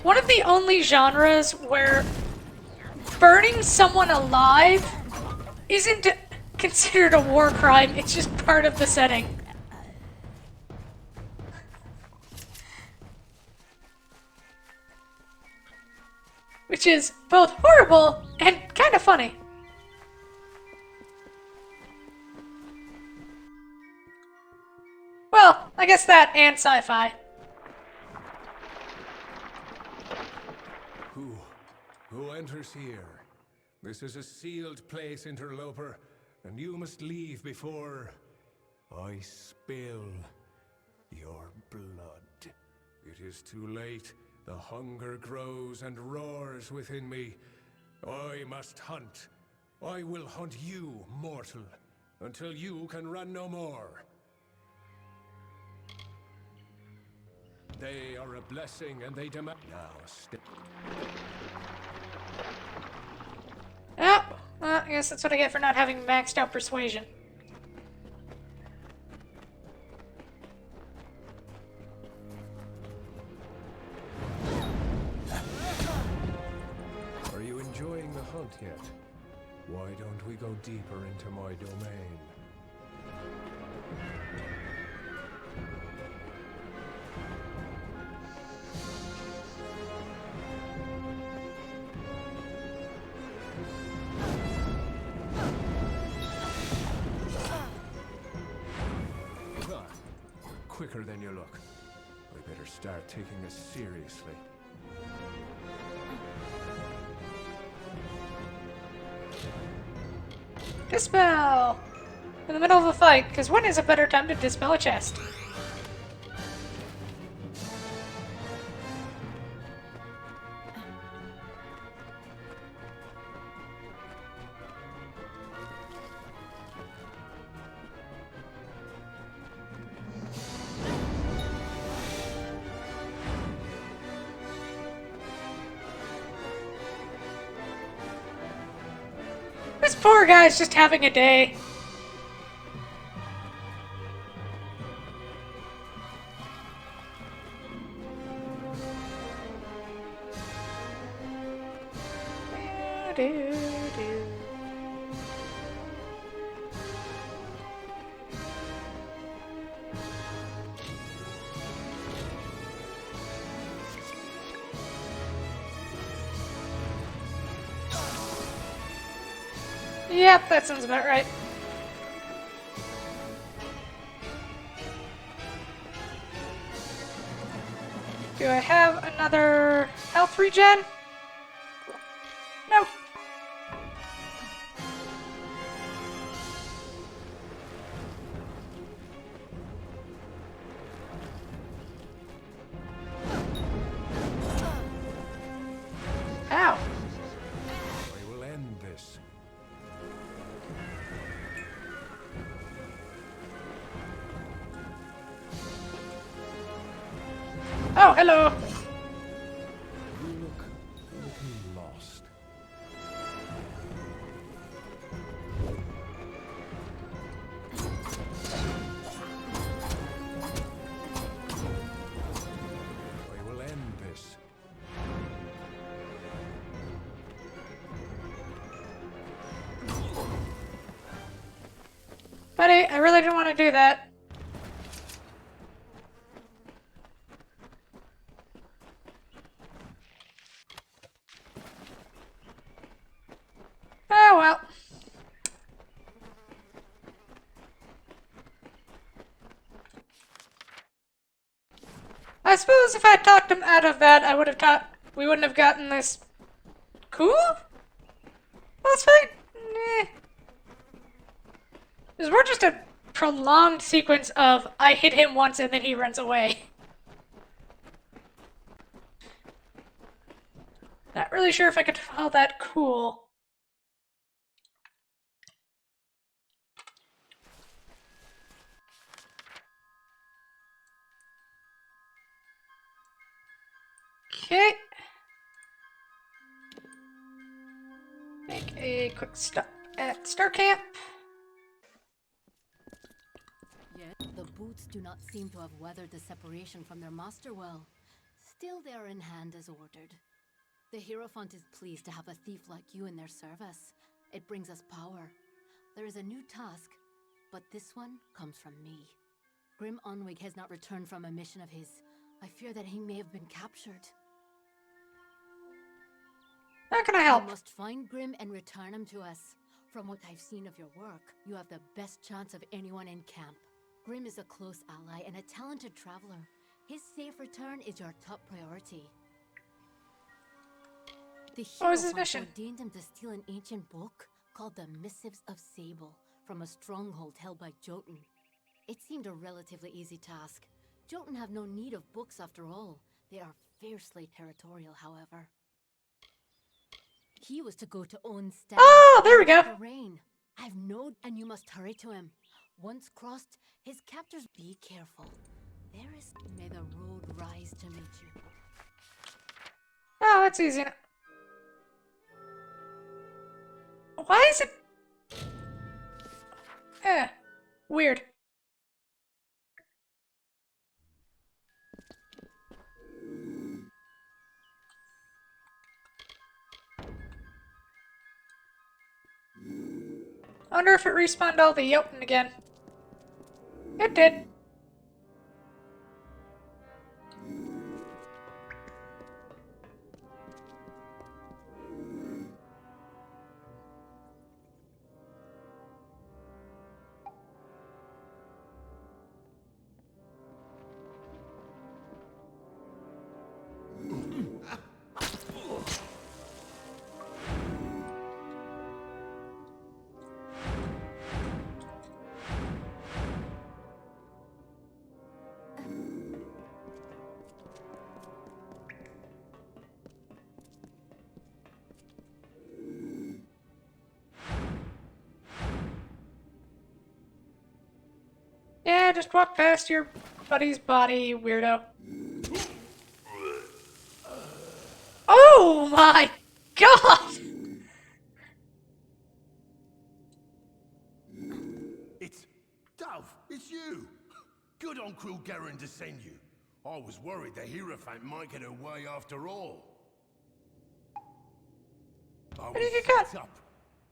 one of the only genres where burning someone alive isn't considered a war crime, it's just part of the setting. Which is both horrible and kind of funny. Well, I guess that and sci-fi. Who enters here? This is a sealed place, interloper, and you must leave before I spill your blood. It is too late. The hunger grows and roars within me. I must hunt. I will hunt you, mortal, until you can run no more. They are a blessing, and they demand now. Oh, well, I guess that's what I get for not having maxed out persuasion. Are you enjoying the hunt yet? Why don't we go deeper into my domain? Quicker than you look. We better start taking this seriously. Dispel! In the middle of a fight, because when is a better time to dispel a chest? This poor guy's just having a day. Yep, that sounds about right. Do I have another health regen? Nope. Ow. I will end this. Oh, hello. You look a little lost. I will end this. Buddy, I really didn't want to do that. Oh well. I suppose if I talked him out of that, I would have we wouldn't have gotten this. Cool? That's fine. Nah. Because we're just a prolonged sequence of I hit him once and then he runs away. Not really sure if I could call that cool. Okay. Make a quick stop at Star Camp. Yet the boots do not seem to have weathered the separation from their master well. Still, they are in hand as ordered. The Hierophant is pleased to have a thief like you in their service. It brings us power. There is a new task, but this one comes from me. Grim Onwig has not returned from a mission of his. I fear that he may have been captured. How can I help? You must find Grim and return him to us. From what I've seen of your work, you have the best chance of anyone in camp. Grim is a close ally and a talented traveler. His safe return is your top priority. The What was his Hierophant mission? ordained him to steal an ancient book called the Missives of Sable from a stronghold held by Jotun. It seemed a relatively easy task. Jotun have no need of books after all. They are fiercely territorial, however. He was to go to Onstad. Oh, there we go. Terrain. I've known, and you must hurry to him. Once crossed, his captors. Be careful. There is. May the road rise to meet you. Oh, that's easy. Why is it? Weird. I wonder if it respawned all the Jotun again. It did. Yeah, just walk past your buddy's body, you weirdo. Oh my god! It's Dove, it's you! Good on Cruel Garen to send you. I was worried the Hierophant might get away after all. I was set up.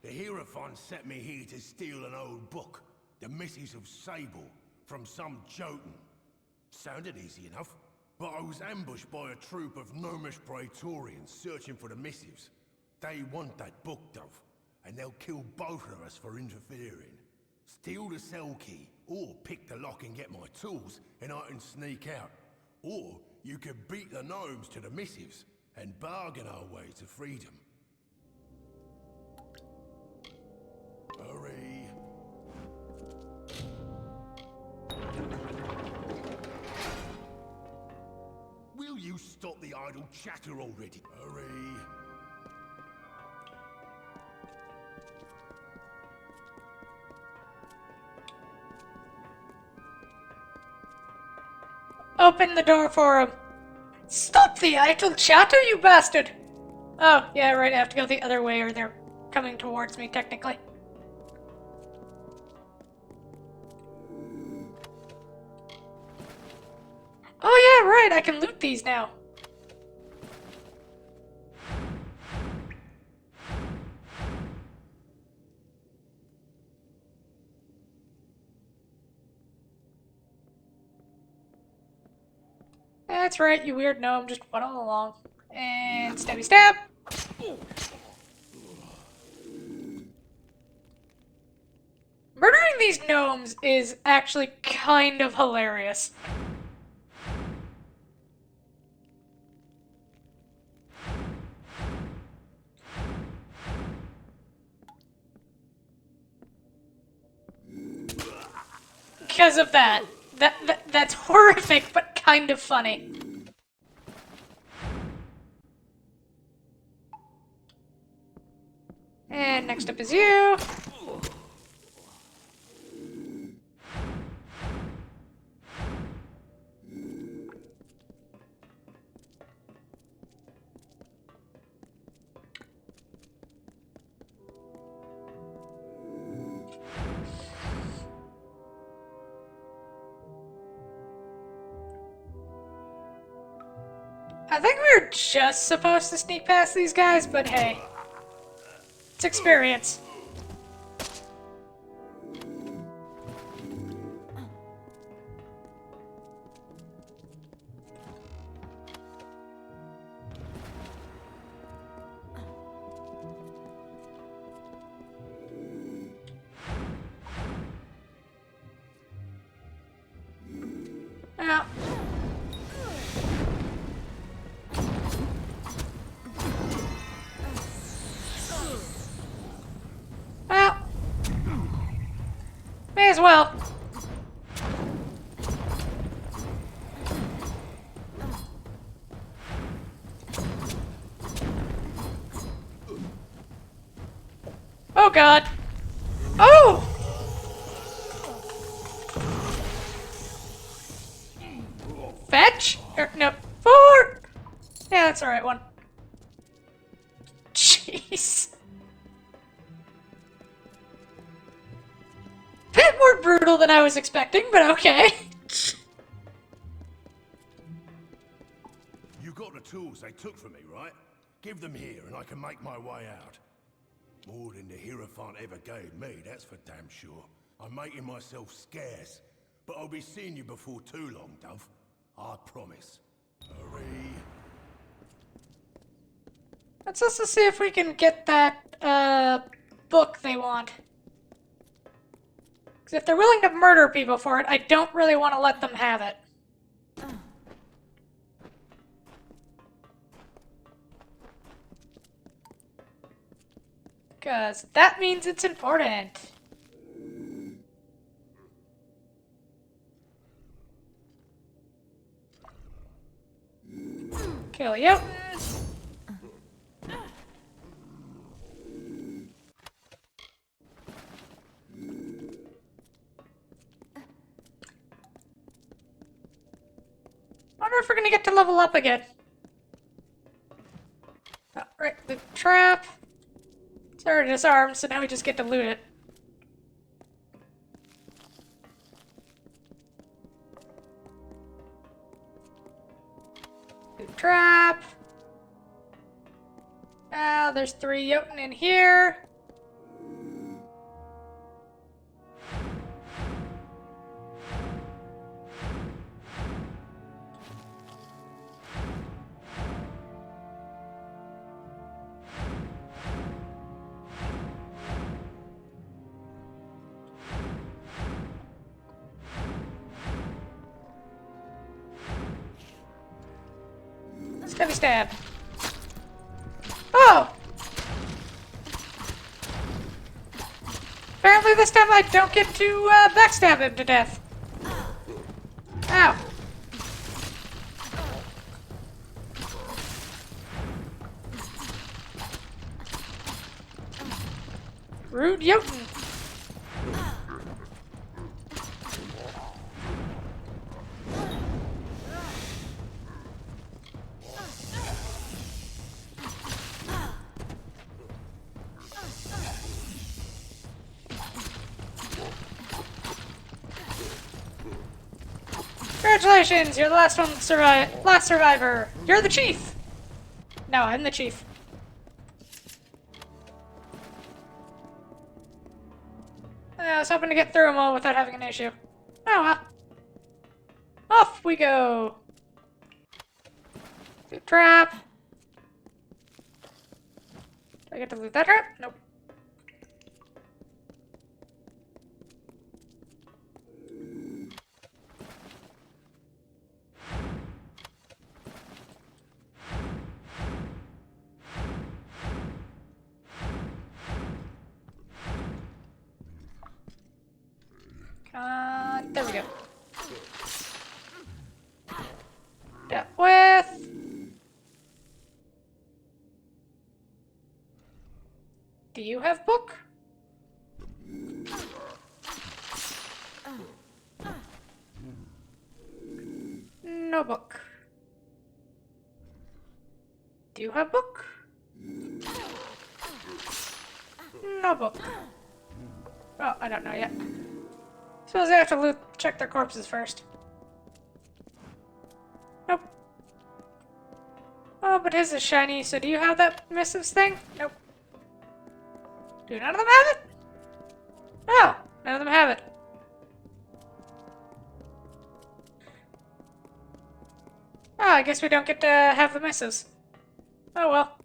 The Hierophant sent me here to steal an old book, the Missives of Sable, from some Jotun. Sounded easy enough, but I was ambushed by a troop of gnomish praetorians searching for the missives. They want that book, Dove, and they'll kill both of us for interfering. Steal the cell key, or pick the lock and get my tools, and I can sneak out. Or you could beat the gnomes to the missives, and bargain our way to freedom. Hurry. Will you stop the idle chatter already? Hurry. Open the door for him. Stop the idle chatter, you bastard! Oh, yeah, right, I have to go the other way or they're coming towards me, technically. Oh yeah, right, I can loot these now. That's right, you weird gnome, just waddle along. And stabby stab! Murdering these gnomes is actually kind of hilarious. because of that. That's horrific, but kind of funny. And next up is you. I think we were just supposed to sneak past these guys, but hey. It's experience. Yeah. Well, may as well. Oh god. Oh! Fetch? No. Forward! Yeah, that's the right one. Jeez. Bit more brutal than I was expecting, but okay. You got the tools they took from me, right? Give them here and I can make my way out. More than the Hierophant ever gave me, that's for damn sure. I'm making myself scarce, but I'll be seeing you before too long, Dove. I promise. Hurry. Let's also see if we can get that, book they want. Because if they're willing to murder people for it, I don't really want to let them have it. Because that means it's important. Kill you. Wonder if we're gonna get to level up again. Oh, right, the trap. It's already disarmed, so now we just get to loot it. Loot trap. Ah, there's 3 Jotun in here. Stabby stab. Oh! Apparently this time I don't get to backstab him to death. Ow. Rude Jotun. Congratulations, you're the last one last survivor. You're the chief. No, I'm the chief. I was hoping to get through them all without having an issue. Oh well. Off we go. Loot trap. Do I get to loot that trap? Nope. Come on. there we go. Yeah, with... Do you have book? No book. Do you have book? No book. Oh, I don't know yet. Suppose I have to check their corpses first. Nope. Oh, but his is shiny, so do you have that missives thing? Nope. Do none of them have it? No, none of them have it. Oh, I guess we don't get to have the missives. Oh well.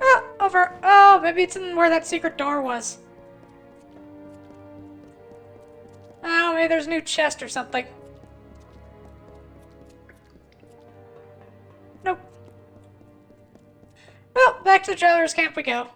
Oh, over. Oh, maybe it's in where that secret door was. Oh, maybe there's a new chest or something. Nope. Well, back to the traveler's camp we go.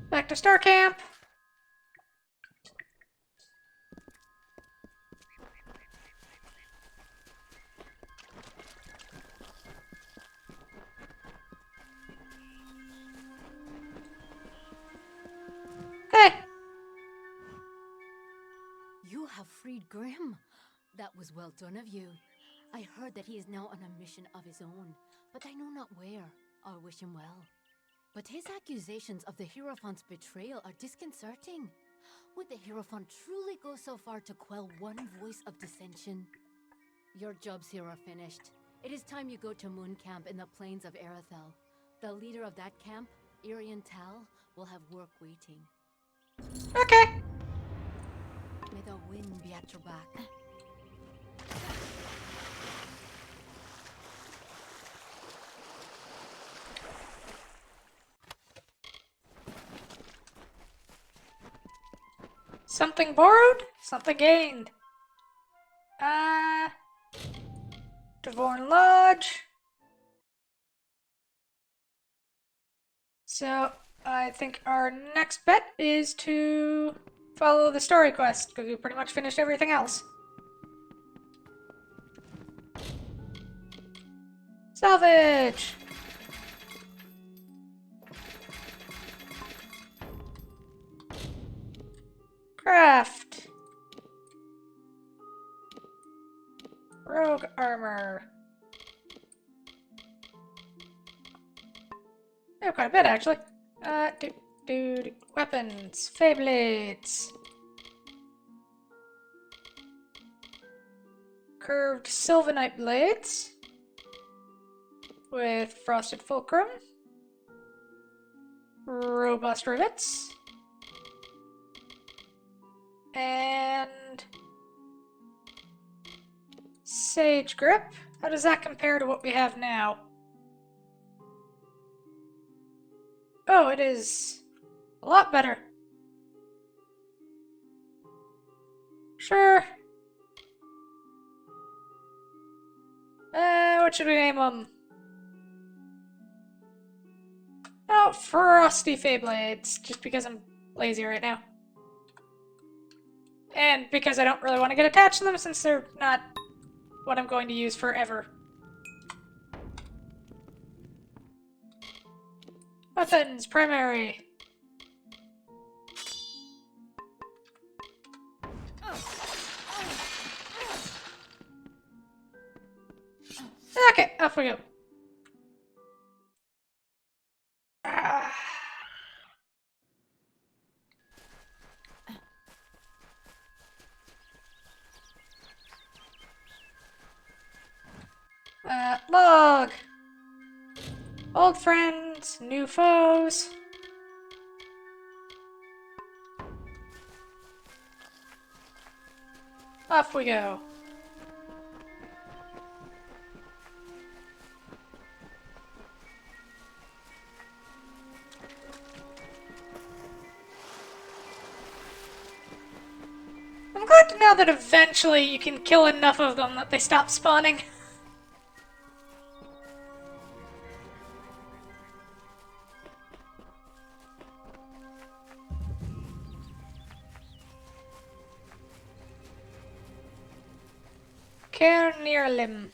Back to Star Camp. Hey! You have freed Grim. That was well done of you. I heard that he is now on a mission of his own, but I know not where. I wish him well. But his accusations of the Hierophant's betrayal are disconcerting. Would the Hierophant truly go so far to quell one voice of dissension? Your jobs here are finished. It is time you go to Moon Camp in the plains of Erethel. The leader of that camp, Irian Tal, will have work waiting. Okay. May the wind be at your back. Something borrowed, something gained. Devorn Lodge. So, I think our next bet is to follow the story quest, because we pretty much finished everything else. Salvage! Craft! Rogue armor. Yeah, quite a bit actually. Weapons. Feyblades. Curved sylvanite blades. With frosted fulcrum. Robust rivets. And Sage grip. How does that compare to what we have now? Oh, it is a lot better. Sure. What should we name them? Oh, Frosty Feyblades, just because I'm lazy right now. And because I don't really want to get attached to them since they're not what I'm going to use forever. Weapons, primary. Okay, off we go. Log. Old friends, new foes. Off we go. now that eventually you can kill enough of them that they stop spawning. Care near limb.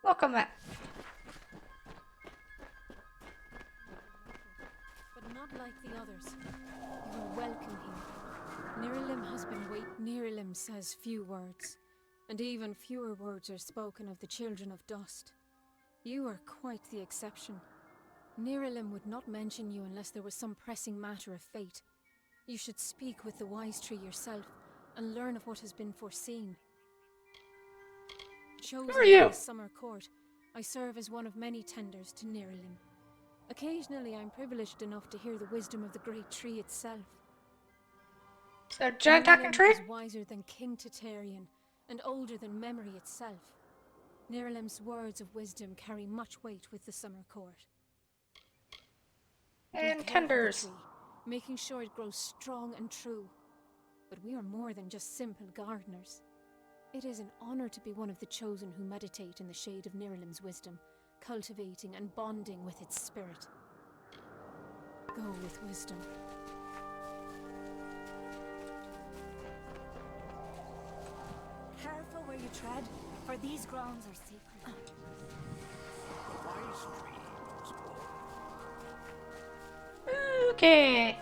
Welcome back. But not like the others. You are welcome here. Niralim has been Niralim says few words, and even fewer words are spoken of the children of dust. You are quite the exception. Niralim would not mention you unless there was some pressing matter of fate. You should speak with the wise tree yourself and learn of what has been foreseen. Chosen Who are you? by the summer court, I serve as one of many tenders to Niralim. Occasionally I'm privileged enough to hear the wisdom of the great tree itself. Is there a giant talking tree? is wiser than King Tatarian and older than memory itself. Niralim's words of wisdom carry much weight with the summer court. And We care for the tenders. tree, making sure it grows strong and true. But we are more than just simple gardeners. It is an honor to be one of the chosen who meditate in the shade of Niralim's wisdom, cultivating and bonding with its spirit. Go with wisdom. Careful where you tread, for these grounds are sacred. The wise tree was born. Okay.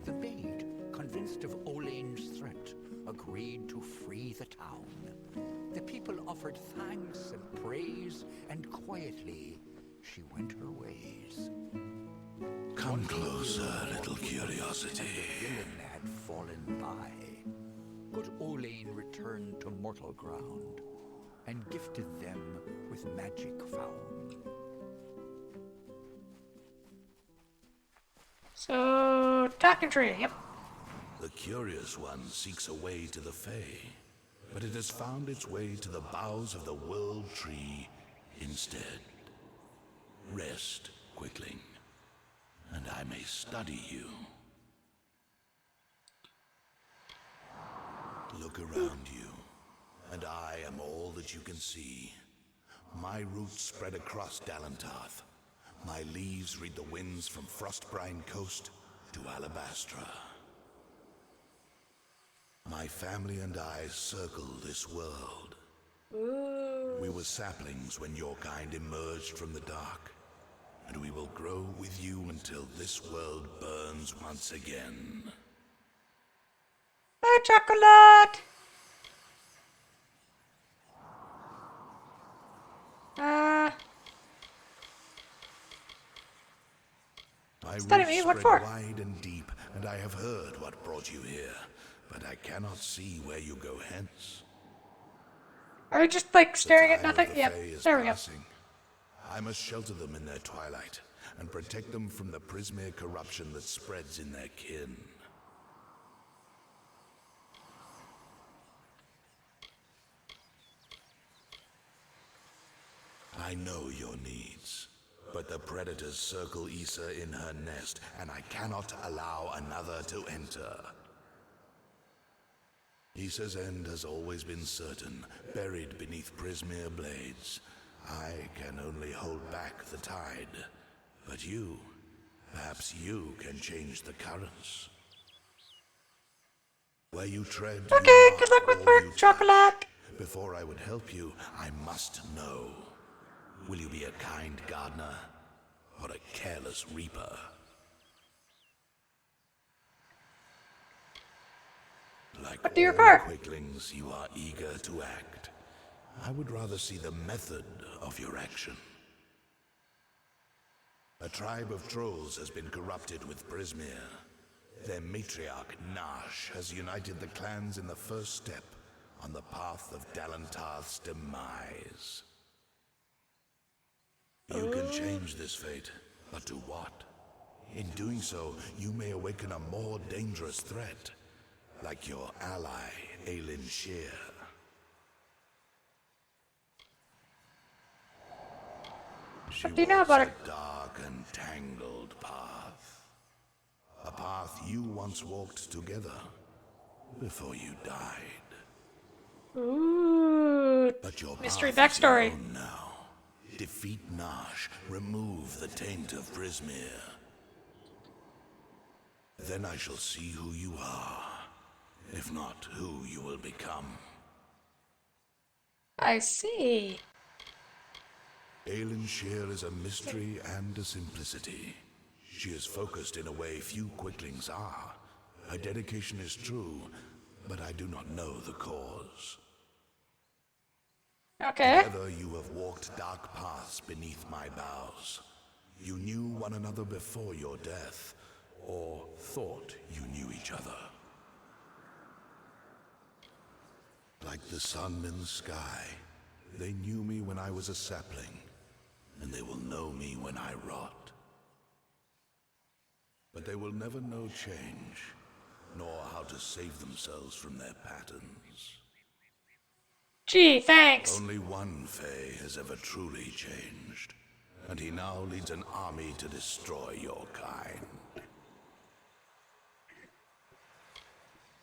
The maid, convinced of Olane's threat, agreed to free the town. The people offered thanks and praise, and quietly she went her ways. Come closer, little curiosity. The villain had fallen by. Good Olane returned to mortal ground and gifted them with magic found. So, talking tree, yep. The curious one seeks a way to the Fey, but it has found its way to the boughs of the world tree instead. Rest, Quickling, and I may study you. Look around you, and I am all that you can see. My roots spread across Dalantarth. My leaves read the winds from Frostbrine Coast to Alabastra. My family and I circle this world. We were saplings when your kind emerged from the dark, and we will grow with you until this world burns once again. Bye, chocolate! My Study roots me, what spread for? wide and deep, and I have heard what brought you here, but I cannot see where you go hence. Are we just like staring at The time of nothing? the Yep, Fae is there we go. passing. I must shelter them in their twilight, and protect them from the Prismere corruption that spreads in their kin. I know your needs, but the predators circle Issa in her nest, and I cannot allow another to enter. Issa's end has always been certain, buried beneath Prismere blades. I can only hold back the tide, but you, perhaps you can change the currents. Where you tread, Okay, good luck with work, chocolate! Before I would help you, I must know. Will you be a kind gardener, or a careless reaper? Like what do you all prefer? Quicklings, you are eager to act. I would rather see the method of your action. A tribe of trolls has been corrupted with Prismere. Their matriarch, Nash, has united the clans in the first step on the path of Dalantarth's demise. You can change this fate, but to what? In doing so, you may awaken a more dangerous threat, like your ally, Aelin Shear. She do you know walks about a her? dark and tangled path. A path you once walked together before you died. Ooh, But your mystery path is your backstory. own now. Defeat Nash, remove the taint of Prismir. Then I shall see who you are, if not who you will become. I see. Aelin Shear is a mystery and a simplicity. She is focused in a way few quicklings are. Her dedication is true, but I do not know the cause. Okay. Together you have walked dark paths beneath my boughs. You knew one another before your death, or thought you knew each other. Like the sun in the sky, they knew me when I was a sapling, and they will know me when I rot. But they will never know change, nor how to save themselves from their patterns. Gee, thanks. Only one Fey has ever truly changed, and he now leads an army to destroy your kind.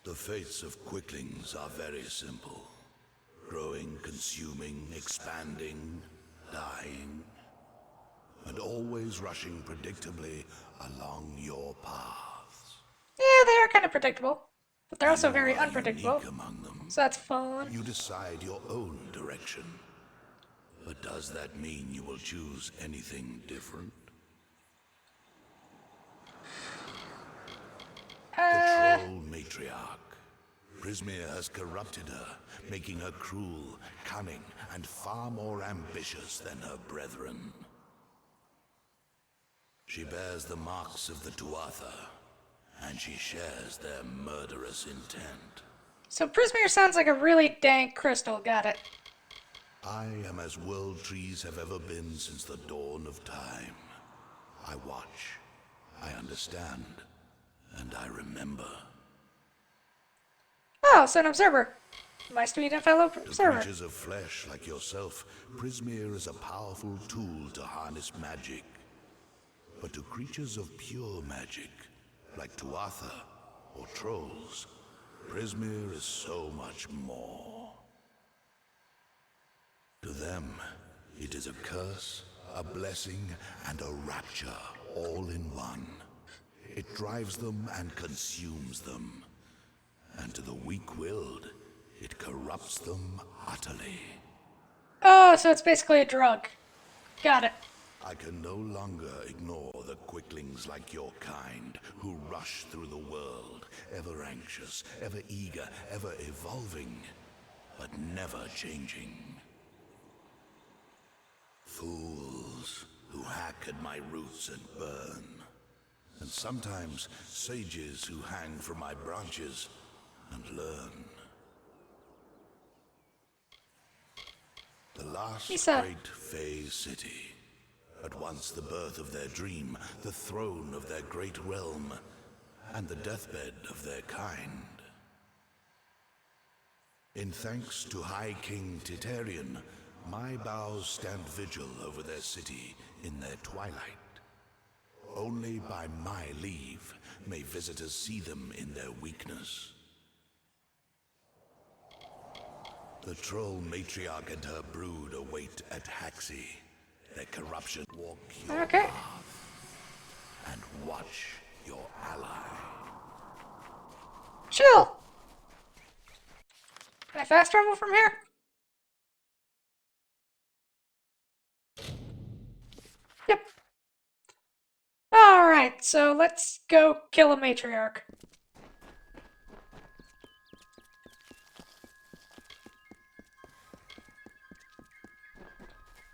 The fates of quicklings are very simple. Growing, consuming, expanding, dying, and always rushing predictably along your paths. Yeah, they are kind of predictable, but they're also very You are unpredictable. unique among them. So that's fun. You decide your own direction. But does that mean you will choose anything different? The troll matriarch. Prismir has corrupted her, making her cruel, cunning, and far more ambitious than her brethren. She bears the marks of the Tuatha, and she shares their murderous intent. So Prismir sounds like a really dank crystal, got it. I am as world trees have ever been since the dawn of time. I watch, I understand, and I remember. Oh, so an observer. My sweet and fellow To observer. creatures of flesh like yourself, Prismir is a powerful tool to harness magic. But to creatures of pure magic, like Tuatha or trolls, Prismir is so much more. To them, it is a curse, a blessing, and a rapture all in one. It drives them and consumes them. And to the weak-willed, it corrupts them utterly. Oh, so it's basically a drug. Got it. I can no longer ignore the quicklings like your kind, who rush through the world, ever anxious, ever eager, ever evolving, but never changing. Fools who hack at my roots and burn. And sometimes sages who hang from my branches and learn. The last great Fey city, at once the birth of their dream, the throne of their great realm, and the deathbed of their kind. In thanks to High King Titarian, my boughs stand vigil over their city in their twilight. Only by my leave may visitors see them in their weakness. The troll matriarch and her brood await at Haxi. Their corruption walk your path and watch your ally. Chill! Can I fast travel from here? Yep. Alright, so let's go kill a matriarch.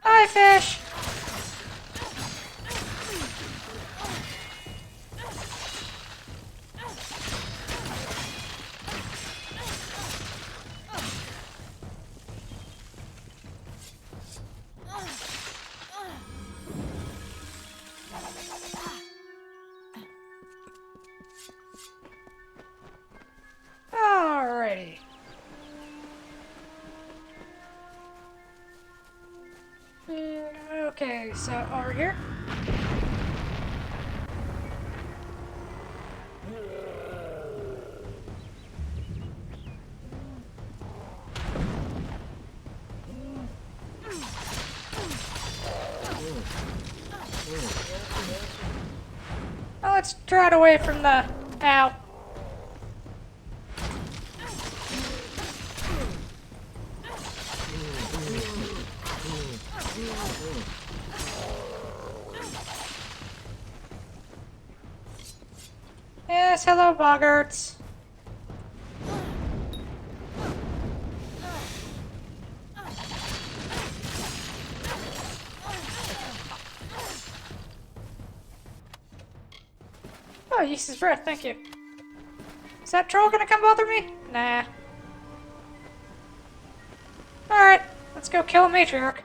Hi, fish! Alrighty. Okay, so over here. Oh, let's draw it away from the... Ow. Yes, hello, boggarts. Oh, Yeast's breath, thank you. Is that troll gonna come bother me? Nah. Alright, let's go kill a matriarch.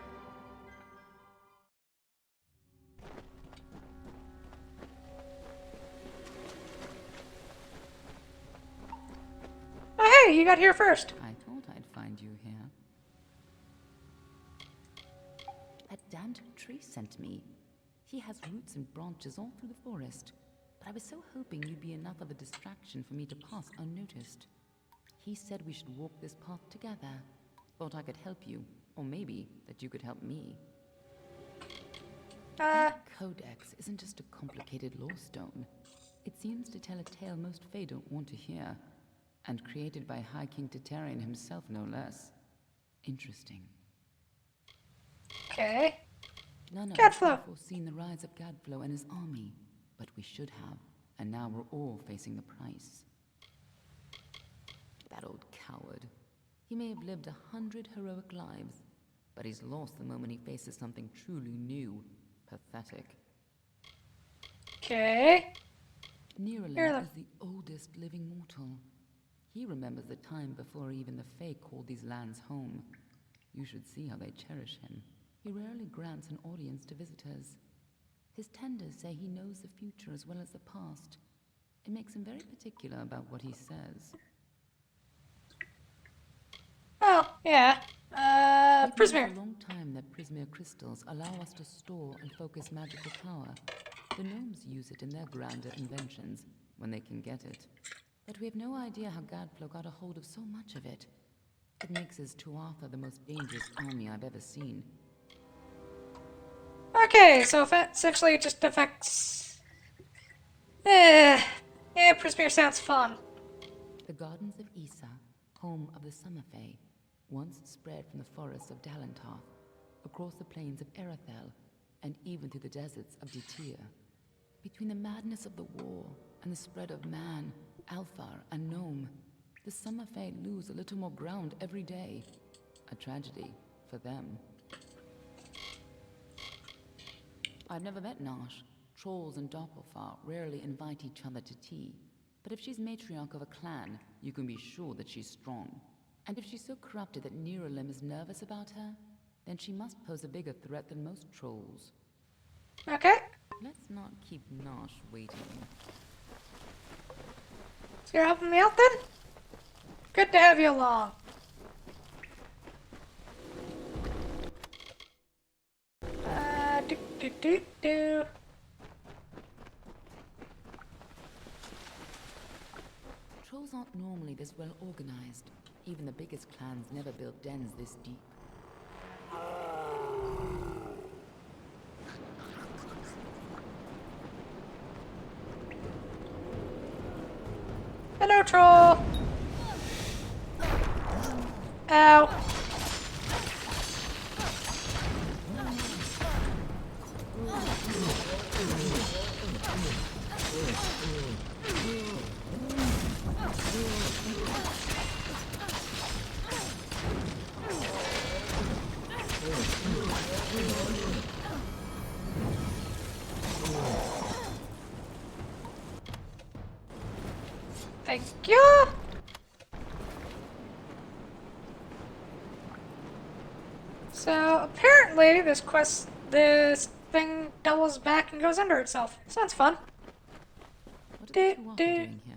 Oh hey, you got here first. I thought I'd find you here. That damned tree sent me. He has roots and branches all through the forest. But I was so hoping you'd be enough of a distraction for me to pass unnoticed. He said we should walk this path together. Thought I could help you, or maybe that you could help me. That codex isn't just a complicated lore stone. It seems to tell a tale most Fae don't want to hear, and created by High King Tatarian himself, no less. Interesting. Okay. None of us Gadflow. have foreseen the rise of Gadflow and his army, but we should have, and now we're all facing the price. That old coward. He may have lived 100 heroic lives, but he's lost the moment he faces something truly new. Pathetic. Okay. Niralim is the oldest living mortal. He remembers the time before even the Fae called these lands home. You should see how they cherish him. He rarely grants an audience to visitors. His tenders say he knows the future as well as the past. It makes him very particular about what he says. Oh, yeah. It's Prismere. a long time that Prismere crystals allow us to store and focus magical power. The gnomes use it in their grander inventions, when they can get it. But we have no idea how Gadflow got a hold of so much of it. It makes his Tuatha the most dangerous army I've ever seen. Okay, so essentially it just affects... yeah, Prismere sounds fun. The Gardens of Issa, home of the Summer Fae, once spread from the forests of Dalantarth, across the plains of Erethel, and even through the deserts of Ditir. Between the madness of the war and the spread of man, Alfar, and Gnome, the Summer Fae lose a little more ground every day. A tragedy for them. I've never met Nash. Trolls and Doppelfar rarely invite each other to tea. But if she's matriarch of a clan, you can be sure that she's strong. And if she's so corrupted that Niralim is nervous about her, then she must pose a bigger threat than most trolls. Okay. Let's not keep Nash waiting. So you're helping me out then? Good to have you along. Do. Trolls aren't normally this well organized. Even the biggest clans never built dens this deep. Hello, troll. Ow. Thank you. So apparently this thing doubles back and goes under itself. Sounds fun. What are the Tuatha doing here?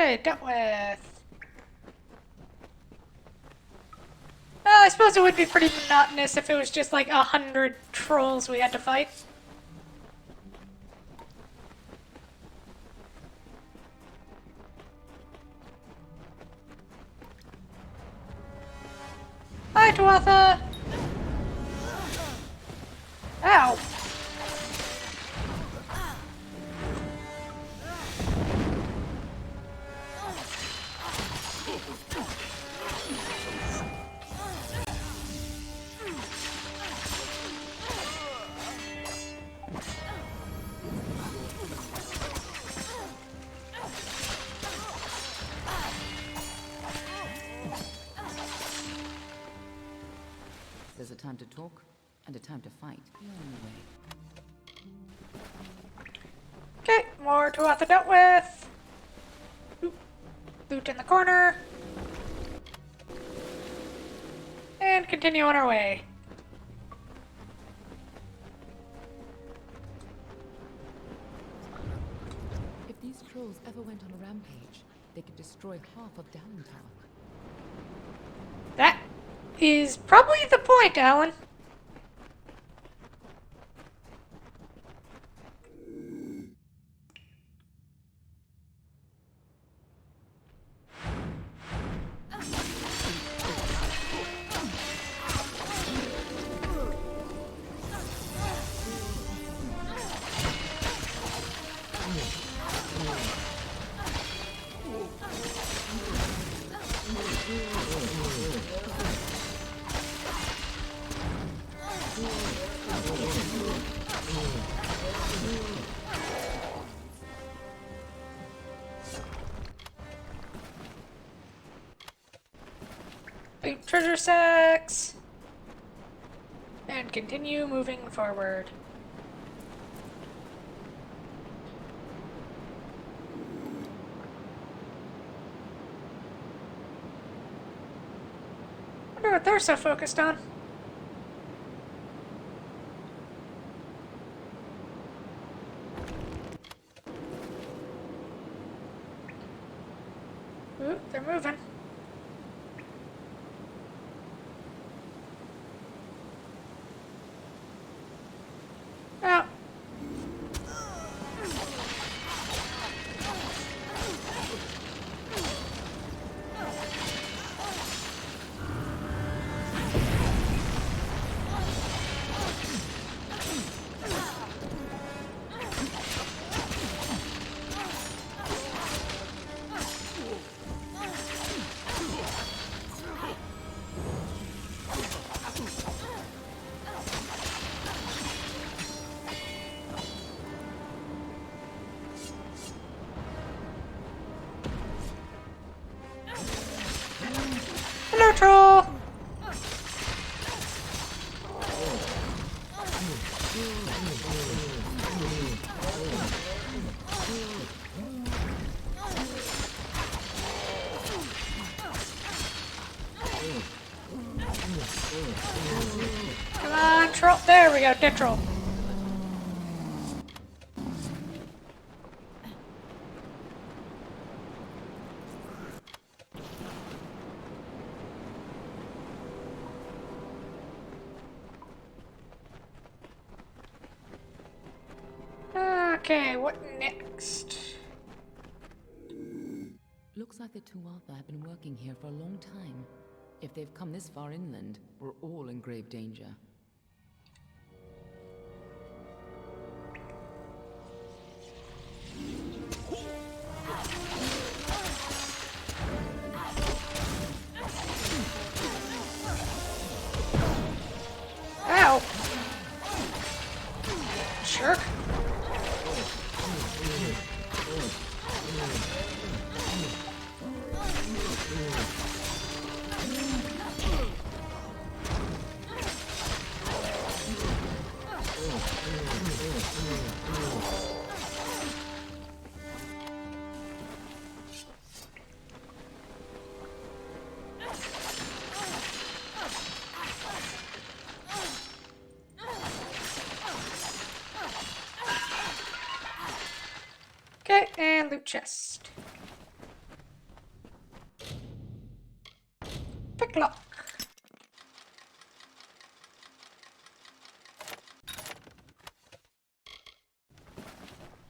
Okay, dealt with. Well, I suppose it would be pretty monotonous if it was just like 100 trolls we had to fight. Hi, Tuatha! Ow! There's a time to talk and a time to fight. You're on your way. Okay, more Tuatha dealt with. Oop. Loot in the corner. And continue on our way. If these trolls ever went on a rampage, they could destroy half of Dalentarth. That is probably the point, Alan. Loot treasure sacks. And continue moving forward. Wonder what they're so focused on. Ooh, they're moving. Oh. Hello, troll! Come on, troll. There we go, dead troll. Okay, what next? Looks like the Tuatha have been working here for a long time. If they've come this far inland, we're all in grave danger. Ow! Jerk. Okay, and loot chest. Picklock.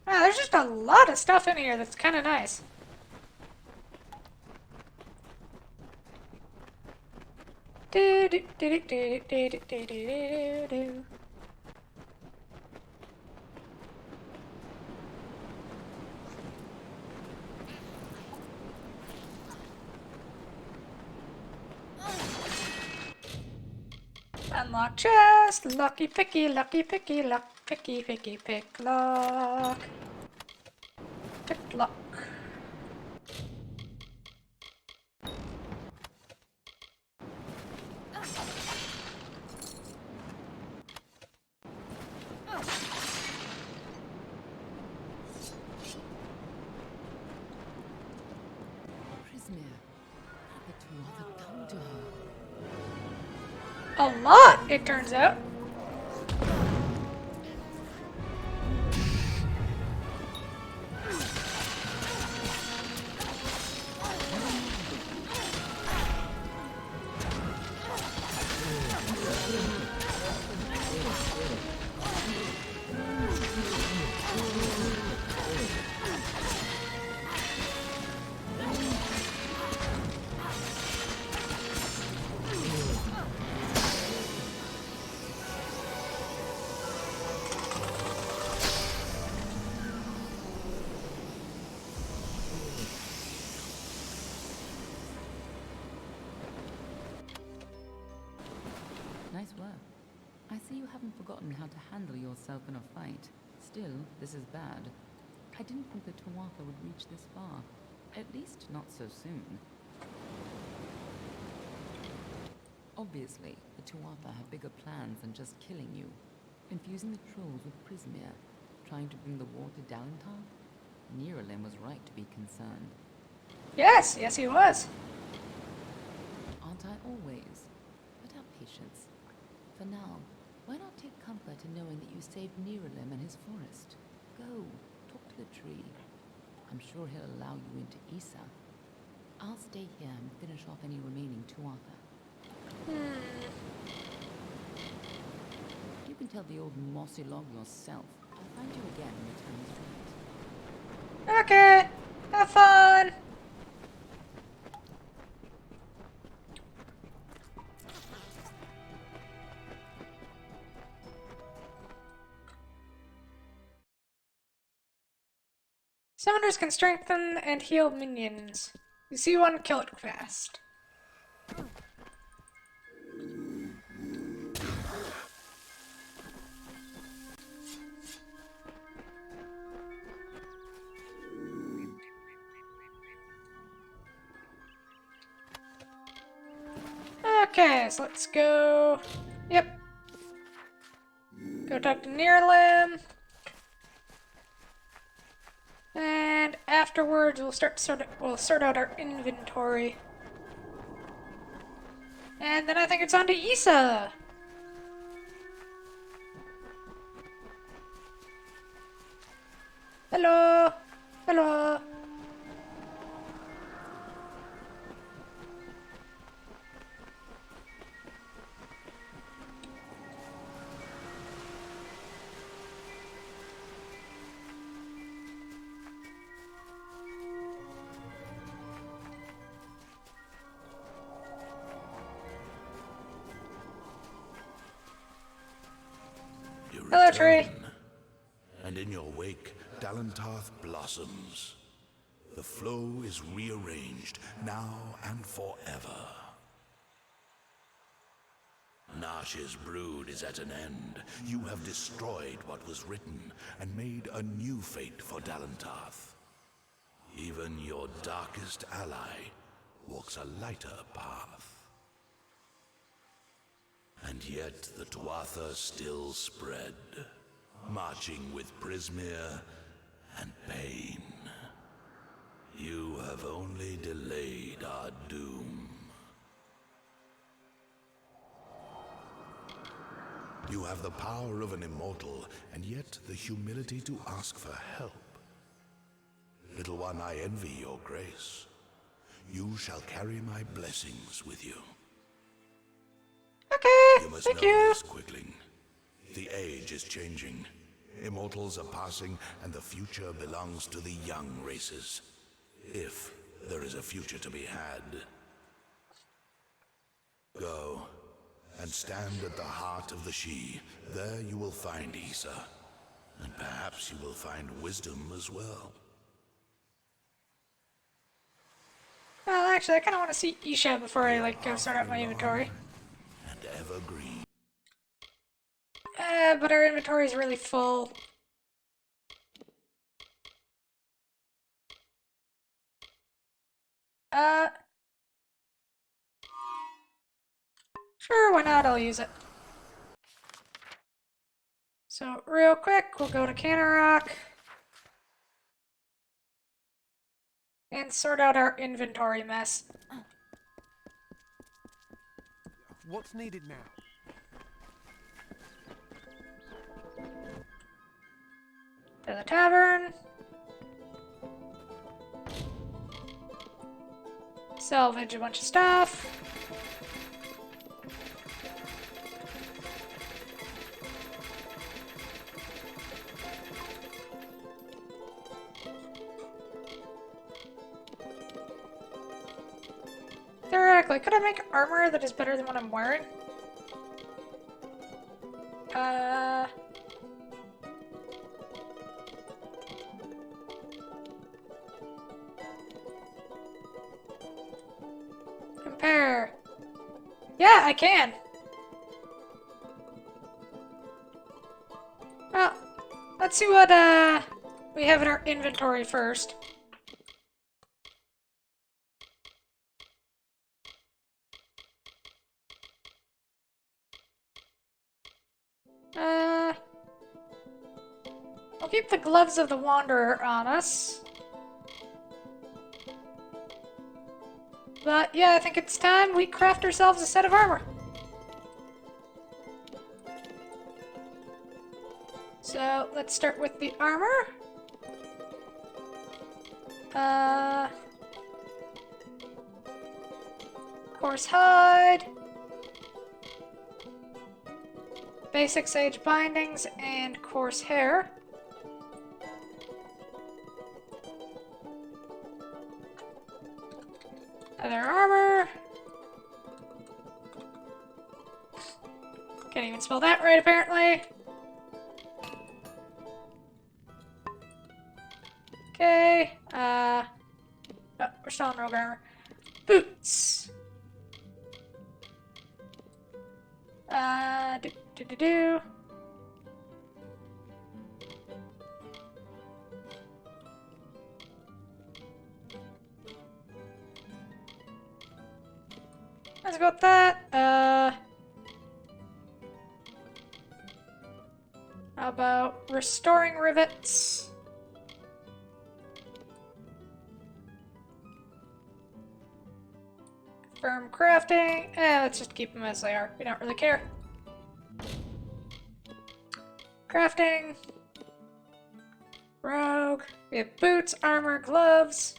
Wow, there's just a lot of stuff in here that's kind of nice. Do do do do do do do do do. Unlock chest, lucky picky, luck, picky, pick lock. Pick lock. Prismir, the Tuatha come to her. A lot, it turns out. Nice work. I see you haven't forgotten how to handle yourself in a fight. Still, this is bad. I didn't think the Tuatha would reach this far. At least not so soon. Obviously, the Tuatha have bigger plans than just killing you. Infusing the trolls with Prismir, trying to bring the war to Dalentar? Niralim was right to be concerned. Yes, yes he was. Aren't I always? But have patience. For now, why not take comfort in knowing that you saved Niralim and his forest? Go, talk to the tree. I'm sure he'll allow you into Issa. I'll stay here and finish off any remaining Tuatha. You can tell the old mossy log yourself. I'll find you again when the time is right. Okay, have fun. Summoners can strengthen and heal minions. You see one, kill it fast. Okay, so let's go. Yep. Go talk to Niralim. And afterwards, we'll sort out our inventory. And then I think it's on to Issa. Hello. Hello. Hello, tree. And in your wake, Dalentarth blossoms. The flow is rearranged, now and forever. Nash's brood is at an end. You have destroyed what was written, and made a new fate for Dalentarth. Even your darkest ally walks a lighter path. And yet the Tuatha still spread, marching with Prismir and pain. You have only delayed our doom. You have the power of an immortal, and yet the humility to ask for help. Little one, I envy your grace. You shall carry my blessings with you. You must thank know you. this, Quickling. The age is changing. Immortals are passing, and the future belongs to the young races. If there is a future to be had. Go, and stand at the heart of the She. There you will find Issa. And perhaps you will find wisdom as well. Well, actually, I kind of want to see Isha before I, like, go start out my inventory. And evergreen. But our inventory is really full. Sure, why not? I'll use it. So, real quick, we'll go to Cannon Rock. And sort out our inventory mess. What's needed now? To the tavern. Salvage a bunch of stuff. Theoretically, could I make armor that is better than what I'm wearing? Compare. Yeah, I can. Well, let's see what, we have in our inventory first. We'll keep the gloves of the Wanderer on us. But yeah, I think it's time we craft ourselves a set of armor. So let's start with the armor. Coarse hide. Basic sage bindings and coarse hair. Other armor. Can't even spell that right, apparently. Okay. Oh, we're still on rogue armor. Boots. Do. Let's go with that. How about restoring rivets? Firm crafting. Let's just keep them as they are. We don't really care. Crafting. Rogue. We have boots, armor, gloves.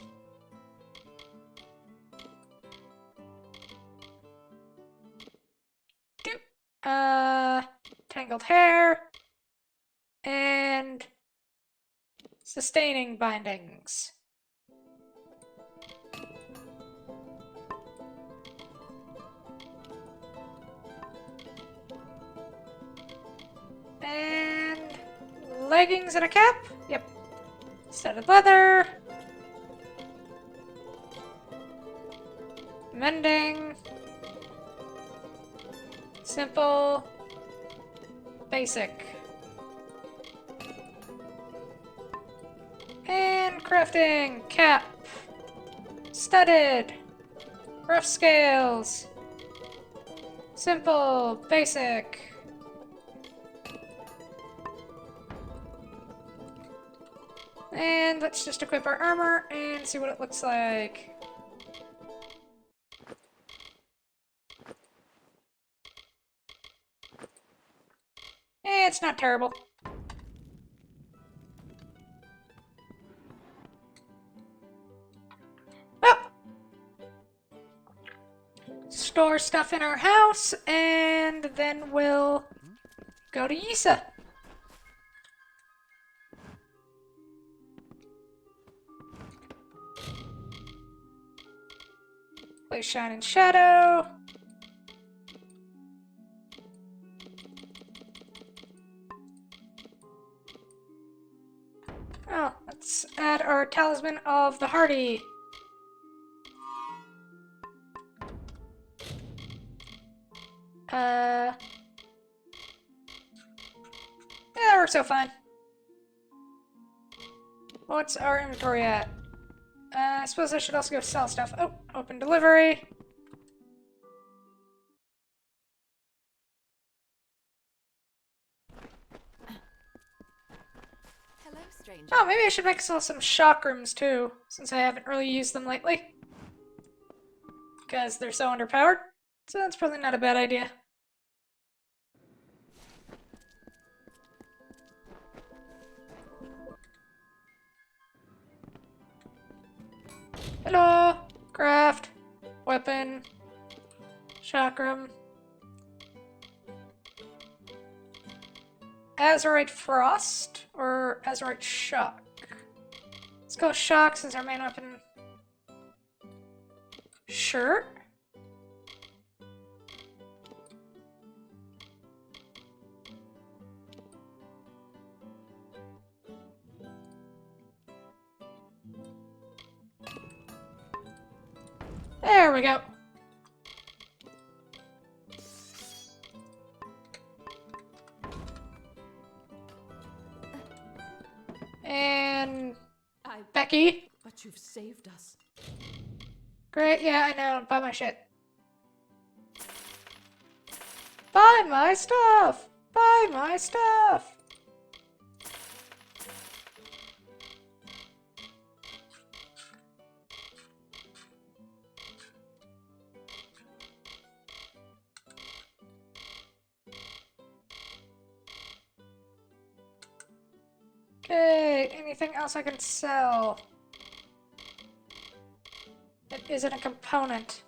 Tangled hair. And sustaining bindings. And leggings and a cap? Yep. Studded leather. Mending. Simple. Basic. And crafting. Cap. Studded. Rough scales. Simple. Basic. And let's just equip our armor and see what it looks like. It's not terrible. Well, store stuff in our house and and then we'll go to Issa. Play Shine and Shadow. Oh, let's add our Talisman of the Hardy. Yeah, that works out fine. What's our inventory at? I suppose I should also go sell stuff. Oh, open delivery. Hello, stranger. Oh, maybe I should make sell some chakrams too, since I haven't really used them lately. Because they're so underpowered. So that's probably not a bad idea. Hello! Craft. Weapon. Chakram. Azurite Frost or Azurite Shock? Let's go Shock since our main weapon. Sure. There we go. And Becky. But you've saved us. Great, yeah, I know. Buy my shit. Buy my stuff! Buy my stuff! Okay, anything else I can sell? That isn't a component.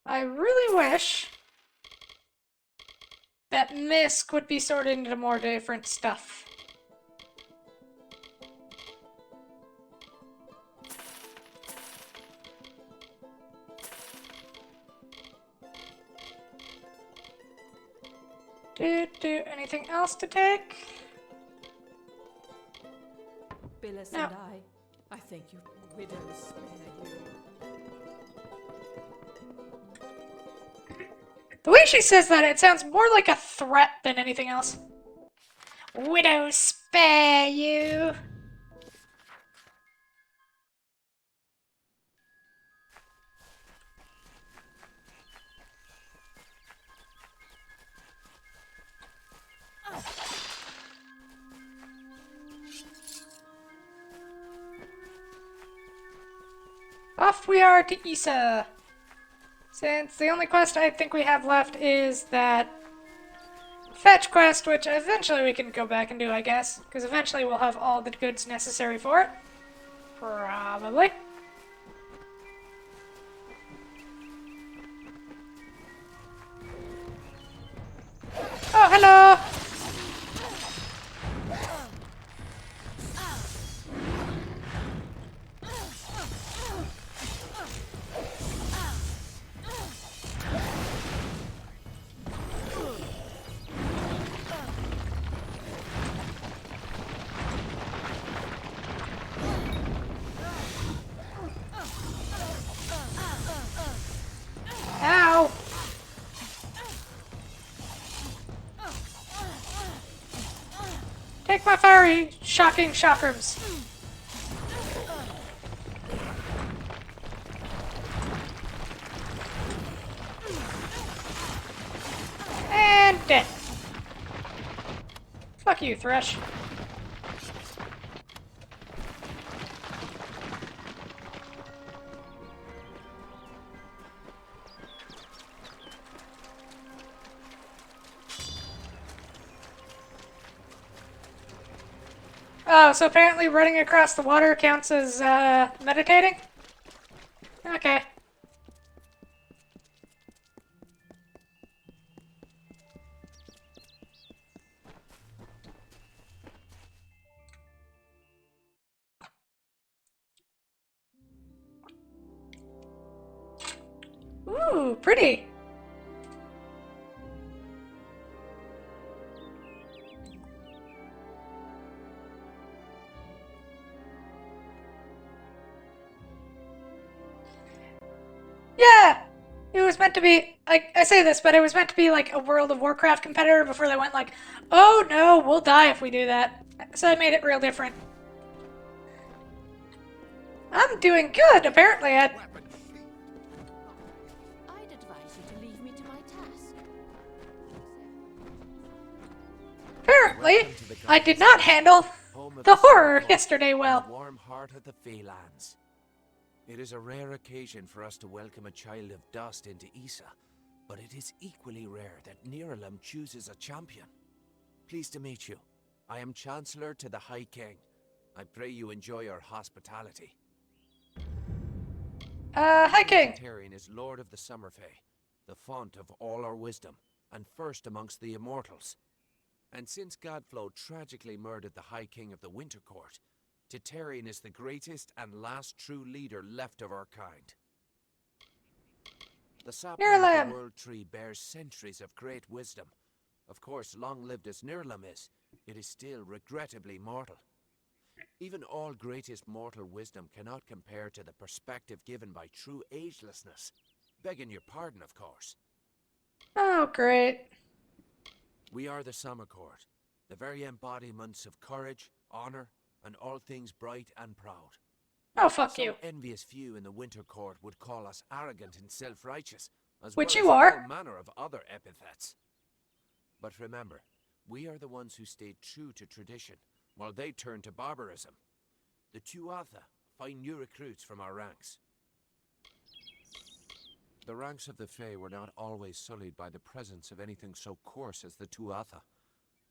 I really wish that Misk would be sorted into more different stuff. Anything else to take? Billis No. and I think you widows spare you. The way she says that, it sounds more like a threat than anything else. Widow spare you. Off we are to Issa. Since the only quest I think we have left is that fetch quest, which eventually we can go back and do, I guess. Because eventually we'll have all the goods necessary for it. Probably. Oh, hello! Ow! Take my fiery, shocking chakrams. And dead. Fuck you, Thresh. Oh, so apparently running across the water counts as, meditating? Okay. Ooh, pretty. Yeah! It was meant to be, I say this, but it was meant to be like a World of Warcraft competitor before they went like, oh no, we'll die if we do that. So I made it real different. I'm doing good, apparently. I'd advise you to leave me to my task. Apparently, I did not handle the horror yesterday well. The warm heart of the Feylands. It is a rare occasion for us to welcome a child of dust into Issa, but it is equally rare that Niralim chooses a champion. Pleased to meet you. I am Chancellor to the High King. I pray you enjoy our hospitality. High King. Taryon is Lord of the Summerfey, the font of all our wisdom, and first amongst the immortals. And since Godflow tragically murdered the High King of the Winter Court, Taryon is the greatest and last true leader left of our kind. The sapling of the World Tree bears centuries of great wisdom. Of course, long-lived as Nirlam is, it is still regrettably mortal. Even all greatest mortal wisdom cannot compare to the perspective given by true agelessness. Begging your pardon, of course. Oh, great. We are the Summer Court, the very embodiments of courage, honor, and all things bright and proud. Oh, fuck you. Some envious few in the Winter Court would call us arrogant and self-righteous, as Which well you as are. all manner of other epithets. But remember, we are the ones who stayed true to tradition, while they turned to barbarism. The Tuatha find new recruits from our ranks. The ranks of the Fae were not always sullied by the presence of anything so coarse as the Tuatha.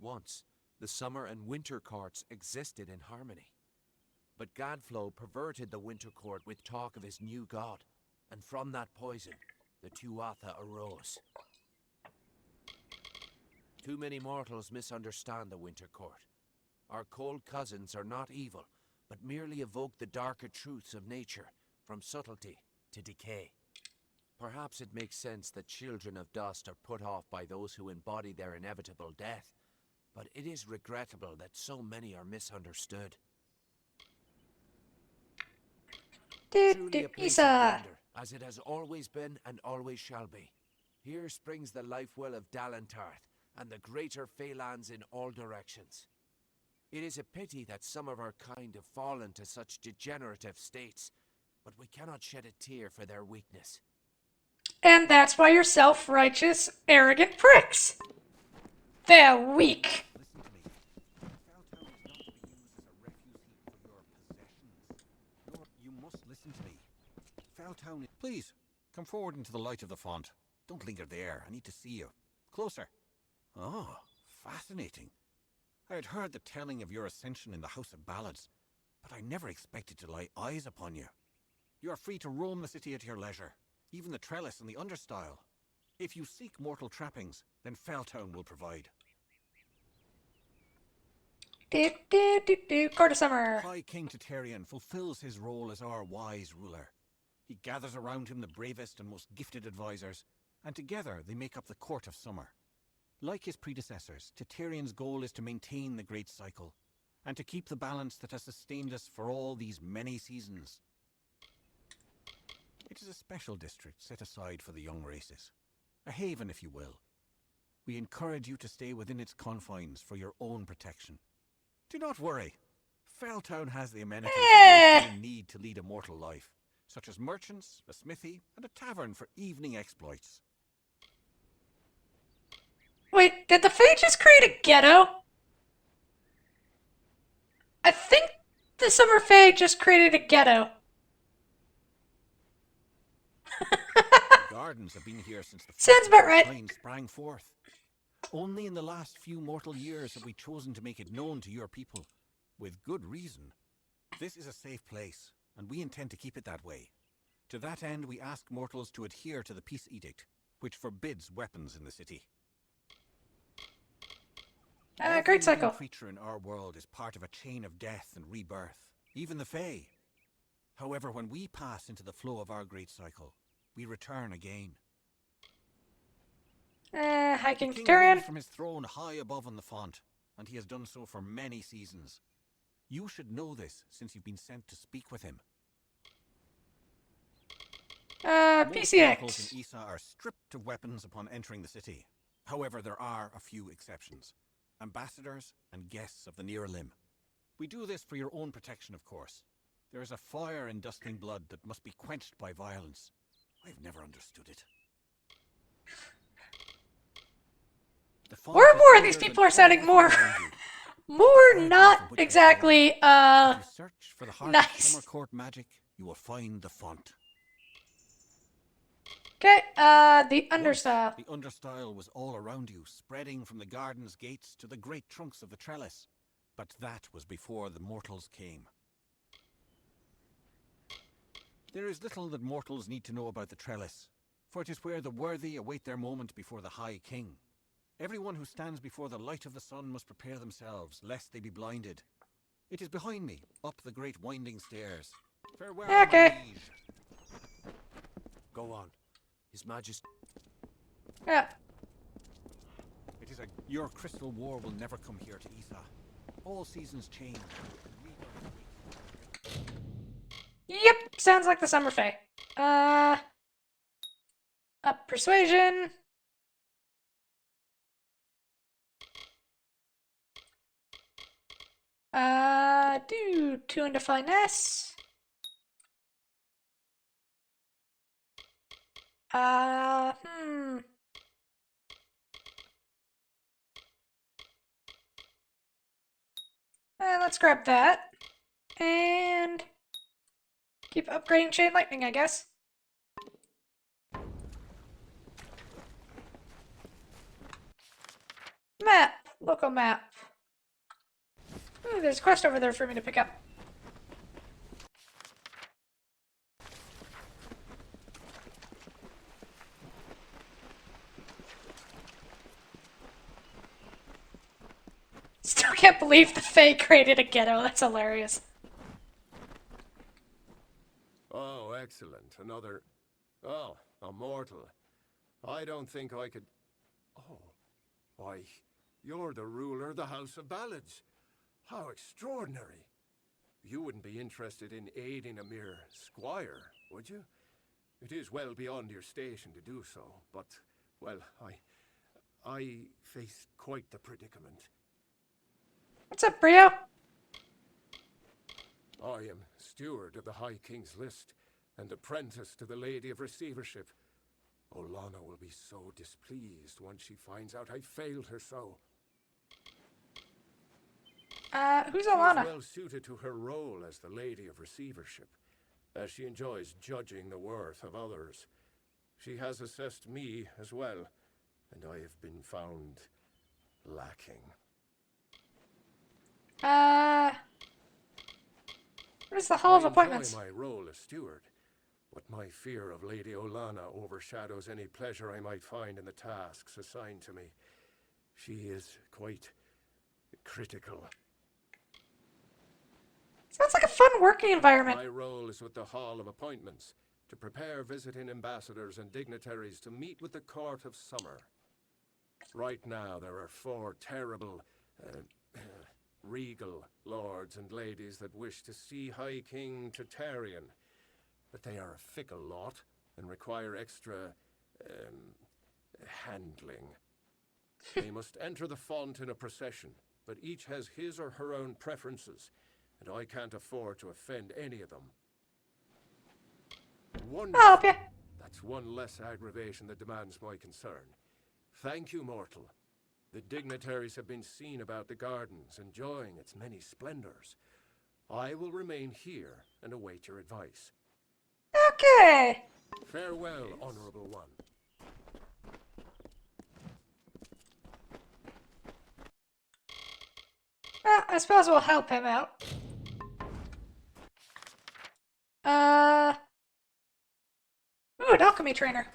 Once, the Summer and Winter Courts existed in harmony. But Godflow perverted the Winter Court with talk of his new god, and from that poison, the Tuatha arose. Too many mortals misunderstand the Winter Court. Our cold cousins are not evil, but merely evoke the darker truths of nature, from subtlety to decay. Perhaps it makes sense that children of dust are put off by those who embody their inevitable death, but it is regrettable that so many are misunderstood. Truly a place of wonder, as it has always been and always shall be. Here springs the life well of Dalentarth, and the greater Feylands in all directions. It is a pity that some of our kind have fallen to such degenerative states, but we cannot shed a tear for their weakness. And that's why you're self-righteous, arrogant pricks. They're weak. You must listen to me. Felltown, please, come forward into the light of the font. Don't linger there. I need to see you. Closer. Oh, fascinating. I had heard the telling of your ascension in the House of Ballads, but I never expected to lay eyes upon you. You are free to roam the city at your leisure, even the trellis and the understyle. If you seek mortal trappings, then Felltown will provide. Court of Summer. High King Taryon fulfills his role as our wise ruler. He gathers around him the bravest and most gifted advisors, and together they make up the Court of Summer. Like his predecessors, Taryon's goal is to maintain the great cycle, and to keep the balance that has sustained us for all these many seasons. It is a special district set aside for the young races. A haven, if you will. We encourage you to stay within its confines for your own protection. Do not worry. Felltown has the amenities that you need to lead a mortal life, such as merchants, a smithy, and a tavern for evening exploits. Wait, did the Fae just create a ghetto? I think the Summer Fae just created a ghetto. Gardens have been here since the Sounds about right. Feying sprang forth. Only in the last few mortal years have we chosen to make it known to your people. With good reason. This is a safe place, and we intend to keep it that way. To that end, we ask mortals to adhere to the Peace Edict, which forbids weapons in the city. Great Every cycle. living creature in our world is part of a chain of death and rebirth, even the Fae. However, when we pass into the flow of our great cycle, we return again. High The King king Turian. rules from his throne high above on the font, and he has done so for many seasons. You should know this, since you've been sent to speak with him. Most mortals in Issa are stripped of weapons upon entering the city. However, there are a few exceptions. Ambassadors and guests of the Near Limb. We do this for your own protection, of course. There is a fire in dusting blood that must be quenched by violence. I've never understood it. More and more, these people are sounding more, not exactly, If you search for the heart of nice. Summer Court magic, you will find the font. Okay, the understyle. The understyle was all around you, spreading from the garden's gates to the great trunks of the trellis. But that was before the mortals came. There is little that mortals need to know about the trellis, for it is where the worthy await their moment before the High King. Everyone who stands before the light of the sun must prepare themselves, lest they be blinded. It is behind me, up the great winding stairs. Farewell, my liege. Go on. His Majesty. Yeah. It is your crystal war will never come here to Issa. All seasons change. Yep, sounds like the Summer Fae. Up persuasion. Do 2 into finesse. Let's grab that. And keep upgrading Chain Lightning, I guess. Map. Local map. Ooh, there's a quest over there for me to pick up. Still can't believe the Fae created a ghetto. That's hilarious. Oh, excellent. Another... Oh, a mortal. I don't think I could... Oh, why, you're the ruler of the House of Ballads. How extraordinary. You wouldn't be interested in aiding a mere squire, would you? It is well beyond your station to do so, but, well, I face quite the predicament. What's up, Brio? I am steward of the High King's List, and apprentice to the Lady of Receivership. Olana will be so displeased once she finds out I failed her so. Who's She's Olana? well suited to her role as the Lady of Receivership, as she enjoys judging the worth of others. She has assessed me as well, and I have been found lacking. Where's the Hall of I Appointments? enjoy my role as steward, but my fear of Lady Olana overshadows any pleasure I might find in the tasks assigned to me. She is quite critical. Sounds like a fun working environment. My role is with the Hall of Appointments, to prepare visiting ambassadors and dignitaries to meet with the Court of Summer. Right now, there are 4 terrible, regal lords and ladies that wish to see High King Tatarian, but they are a fickle lot and require extra, handling. They must enter the font in a procession, but each has his or her own preferences, and I can't afford to offend any of them. Wonderful. That's one less aggravation that demands my concern. Thank you, mortal. The dignitaries have been seen about the gardens, enjoying its many splendors. I will remain here and await your advice. Okay. Farewell, honorable one. Well, I suppose we'll help him out. Ooh, an alchemy trainer.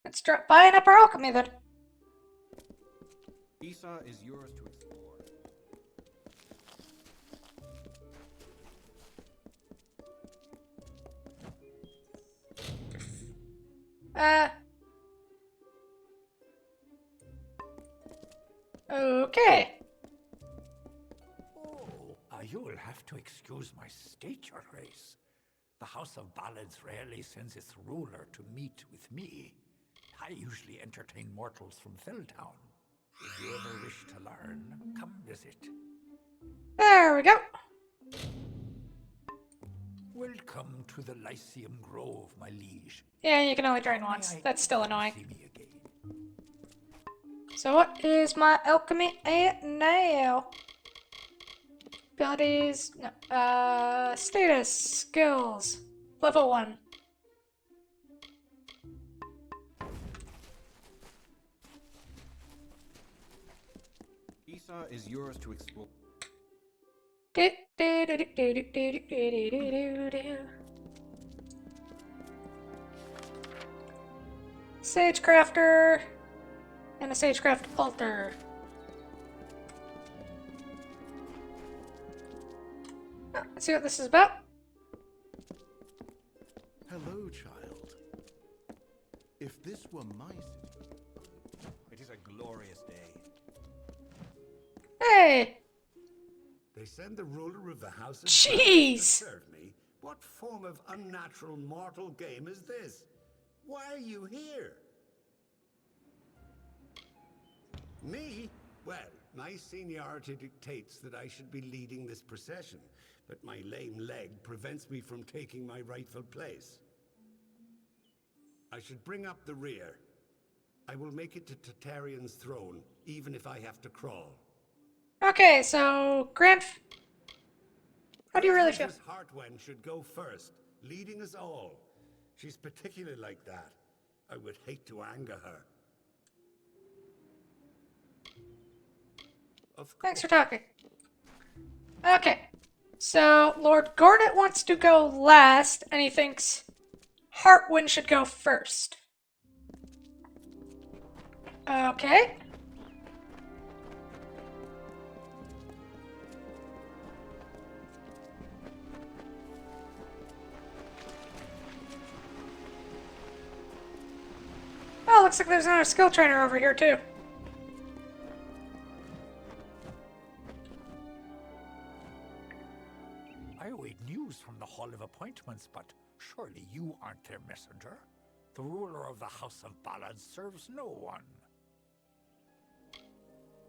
Let's start buying up our alchemy then. Isa is yours to explore. Okay. You'll have to excuse my state, Your Grace. The House of Ballads rarely sends its ruler to meet with me. I usually entertain mortals from Felltown. If you ever wish to learn, come visit. There we go. Welcome to the Lyceum Grove, my liege. Yeah, you can only join once. That's still annoying. So what is my alchemy at now? Abilities, no, status, skills, level 1. Isa is yours to explore. Sagecrafter and a Sagecraft altar. Let's see what this is about. Hello, child. If this were my city... It is a glorious day. Hey! They send the ruler of the House of Jeez! to serve me? What form of unnatural mortal game is this? Why are you here? Me? Well, my seniority dictates that I should be leading this procession, but my lame leg prevents me from taking my rightful place. I should bring up the rear. I will make it to Tartaryon's throne, even if I have to crawl. Okay, so how do you really feel? Princess Heartwen should go first, leading us all. She's particularly like that. I would hate to anger her. Thanks for talking. Okay, so Lord Gordit wants to go last, and he thinks Heartwind should go first. Okay. Oh, looks like there's another skill trainer over here, too. I await news from the Hall of Appointments, but surely you aren't their messenger. The ruler of the House of Ballads serves no one.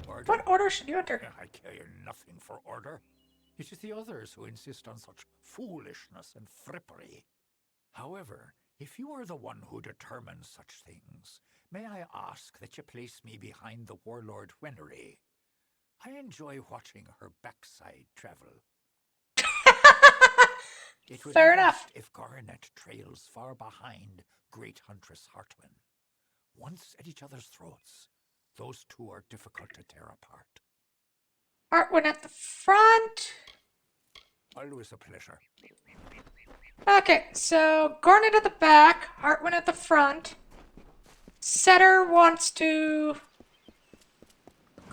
Order? What order should you enter? I care nothing for order. It is the others who insist on such foolishness and frippery. However, if you are the one who determines such things, may I ask that you place me behind the warlord Wenery? I enjoy watching her backside travel. It would Fair be enough. best if Garnet trails far behind Great Huntress Heartman. Once at each other's throats, those two are difficult to tear apart. Heartwind at the front. Always a pleasure. Okay, so Garnet at the back, Heartwind at the front. Setter wants to...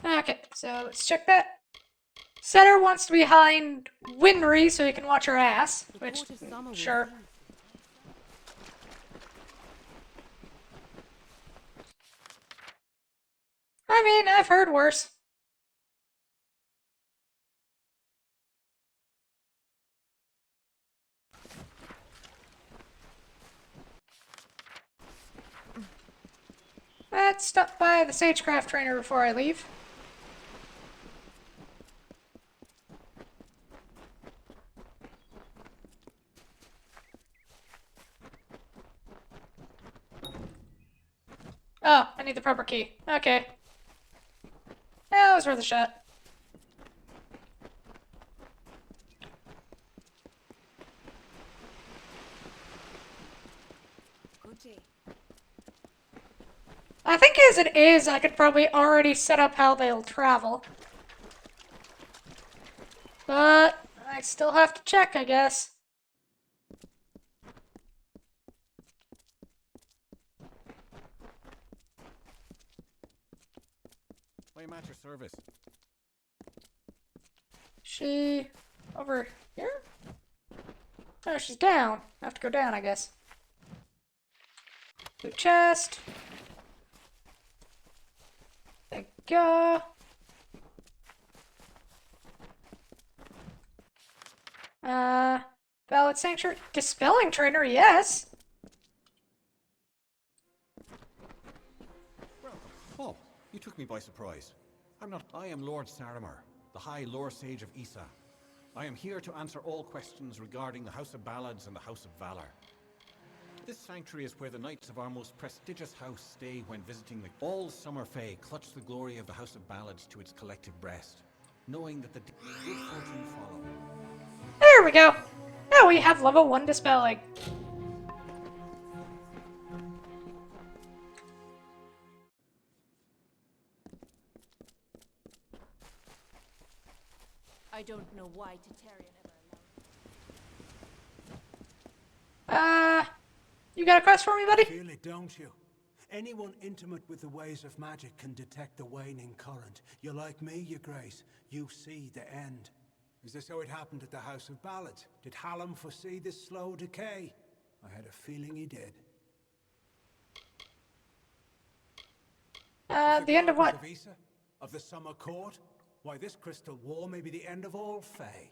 Okay, so let's check that. Setter wants to be behind Winry so he can watch her ass, which, sure. I mean, I've heard worse. Let's stop by the Sagecraft trainer before I leave. Oh, I need the proper key. Okay. That was worth a shot. I think as it is, I could probably already set up how they'll travel. But I still have to check, I guess. I am at your service. She over here? Oh, she's down. I have to go down, I guess. Blue chest. There you go. Valid Sanctuary. Dispelling Trainer, yes. Oh, you took me by surprise. I am Lord Saramer, the High Lore Sage of Issa. I am here to answer all questions regarding the House of Ballads and the House of Valor. This sanctuary is where the knights of our most prestigious house stay when visiting the all summer fae clutch the glory of the House of Ballads to its collective breast, knowing that the good fortune follow. There we go. Now we have level 1 dispelling. I don't know why Titarian ever you got a quest for me, buddy? Feel it, don't you? Anyone intimate with the ways of magic can detect the waning current. You're like me, your grace. You see the end. Is this how it happened at the House of Ballads? Did Hallam foresee this slow decay? I had a feeling he did. The end of what? Of Issa? Of the Summer Court? Why, this crystal wall may be the end of all Fae.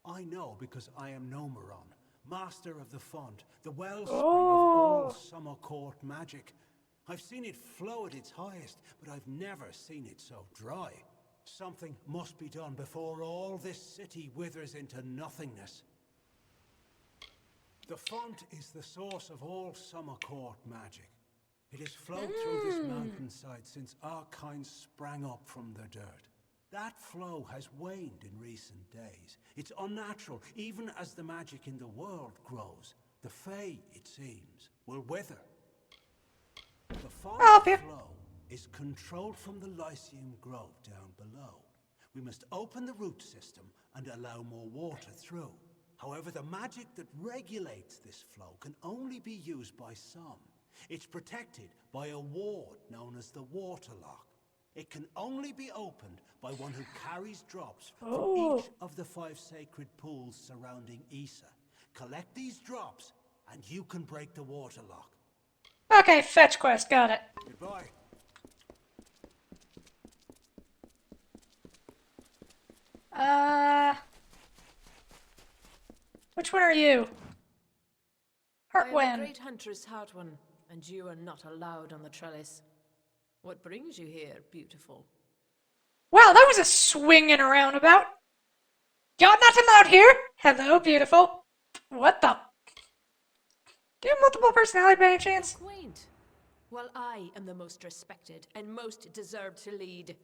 I know because I am Nomeron, master of the font, the wellspring of all Summer Court magic. I've seen it flow at its highest, but I've never seen it so dry. Something must be done before all this city withers into nothingness. The font is the source of all Summer Court magic. It has flowed through this mountainside since our kind sprang up from the dirt. That flow has waned in recent days. It's unnatural, even as the magic in the world grows. The Fae, it seems, will wither. The font flow is controlled from the Lyceum Grove down below. We must open the root system and allow more water through. However, the magic that regulates this flow can only be used by some. It's protected by a ward known as the Waterlock. It can only be opened by one who carries drops from each of the 5 sacred pools surrounding Issa. Collect these drops, and you can break the Waterlock. Okay, fetch quest, got it. Goodbye. Which one are you? I am the Heartwind. great huntress Heartwind, and you are not allowed on the trellis. What brings you here, beautiful? Wow, that was a swing and a roundabout. You're not allowed here? Hello, beautiful. What the? Do you have multiple personality by any chance? Quaint. Well, I am the most respected and most deserved to lead.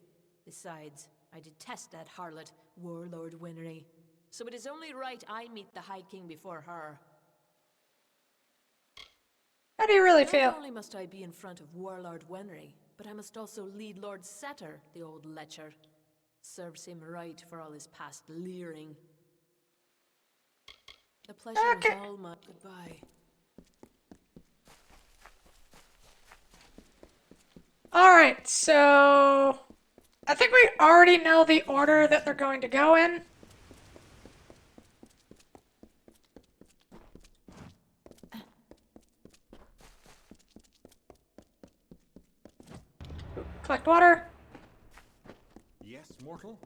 Besides, I detest that harlot, Warlord Winry. So it is only right I meet the High King before her. How do you really feel? Not only must I be in front of Warlord Winry, but I must also lead Lord Setter, the old lecher. Serves him right for all his past leering. The pleasure is all mine. Goodbye. Alright, so I think we already know the order that they're going to go in. Collect water. Yes, mortal?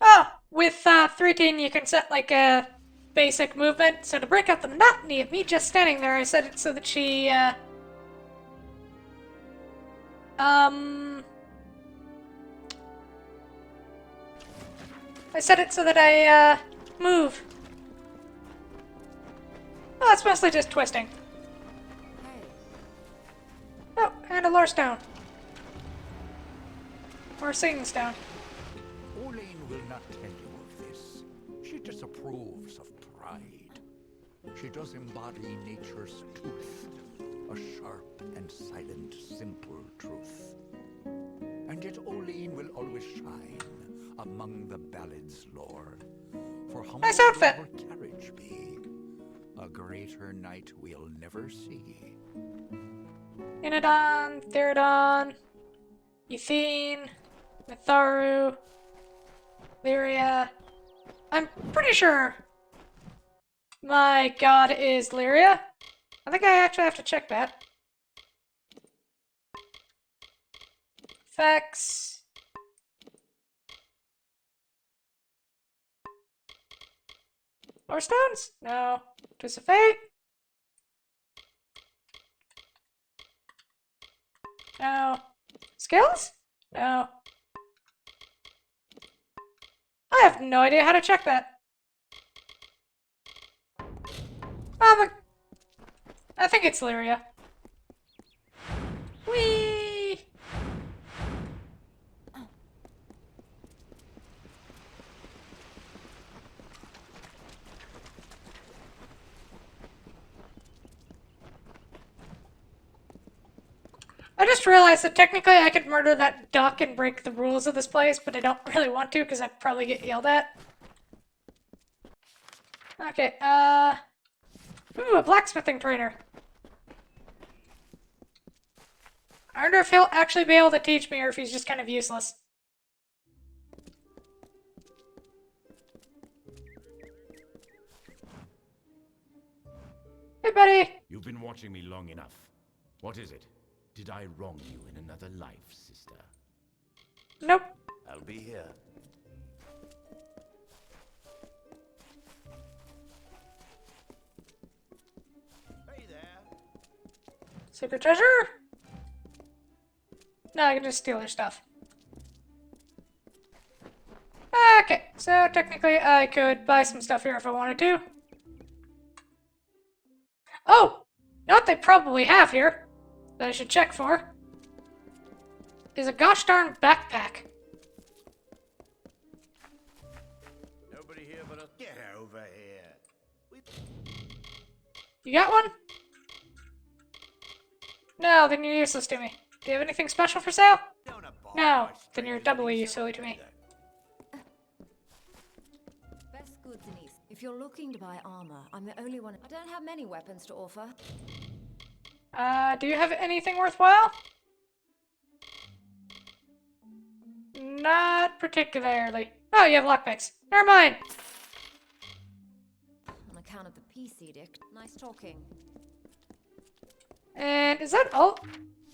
Oh, with 3 you can set like a basic movement. So to break up the monotony of me just standing there, I set it so that she, I set it so that I, move. Oh, it's mostly just twisting. Oh, and a lore stone. Or a singing stone. Oline will not tell you of this. She disapproves of pride. She does embody nature's tooth, a sharp and silent, simple truth. And yet Oline will always shine among the ballad's lore. For humble Nice outfit. though her carriage be, a greater knight we'll never see. Inadon, Therodon, Euthene, Mitharu, Lyria. I'm pretty sure my god is Lyria. I think I actually have to check that. Effects. More stones? No. Twist of Fate? No. Skills? No. I have no idea how to check that. I think it's Lyria. Whee! I just realized that technically I could murder that duck and break the rules of this place, but I don't really want to because I'd probably get yelled at. Okay, ooh, a blacksmithing trainer. I wonder if he'll actually be able to teach me or if he's just kind of useless. Hey, buddy! You've been watching me long enough. What is it? Did I wrong you in another life, sister? Nope. I'll be here. Hey there. Secret treasure? No, I can just steal their stuff. Okay, so technically I could buy some stuff here if I wanted to. Oh! You know what they probably have here that I should check for? Is a gosh darn backpack. Nobody here but us. Get over here. You got one? No, then you're useless to me. Do you have anything special for sale? No, then you're doubly useless to me. Best goods in East. If you're looking to buy armor, I'm the only one. I don't have many weapons to offer. Do you have anything worthwhile? Not particularly. Oh, you have lockpicks. Never mind. On account of the peace edict. Nice talking. And is that all?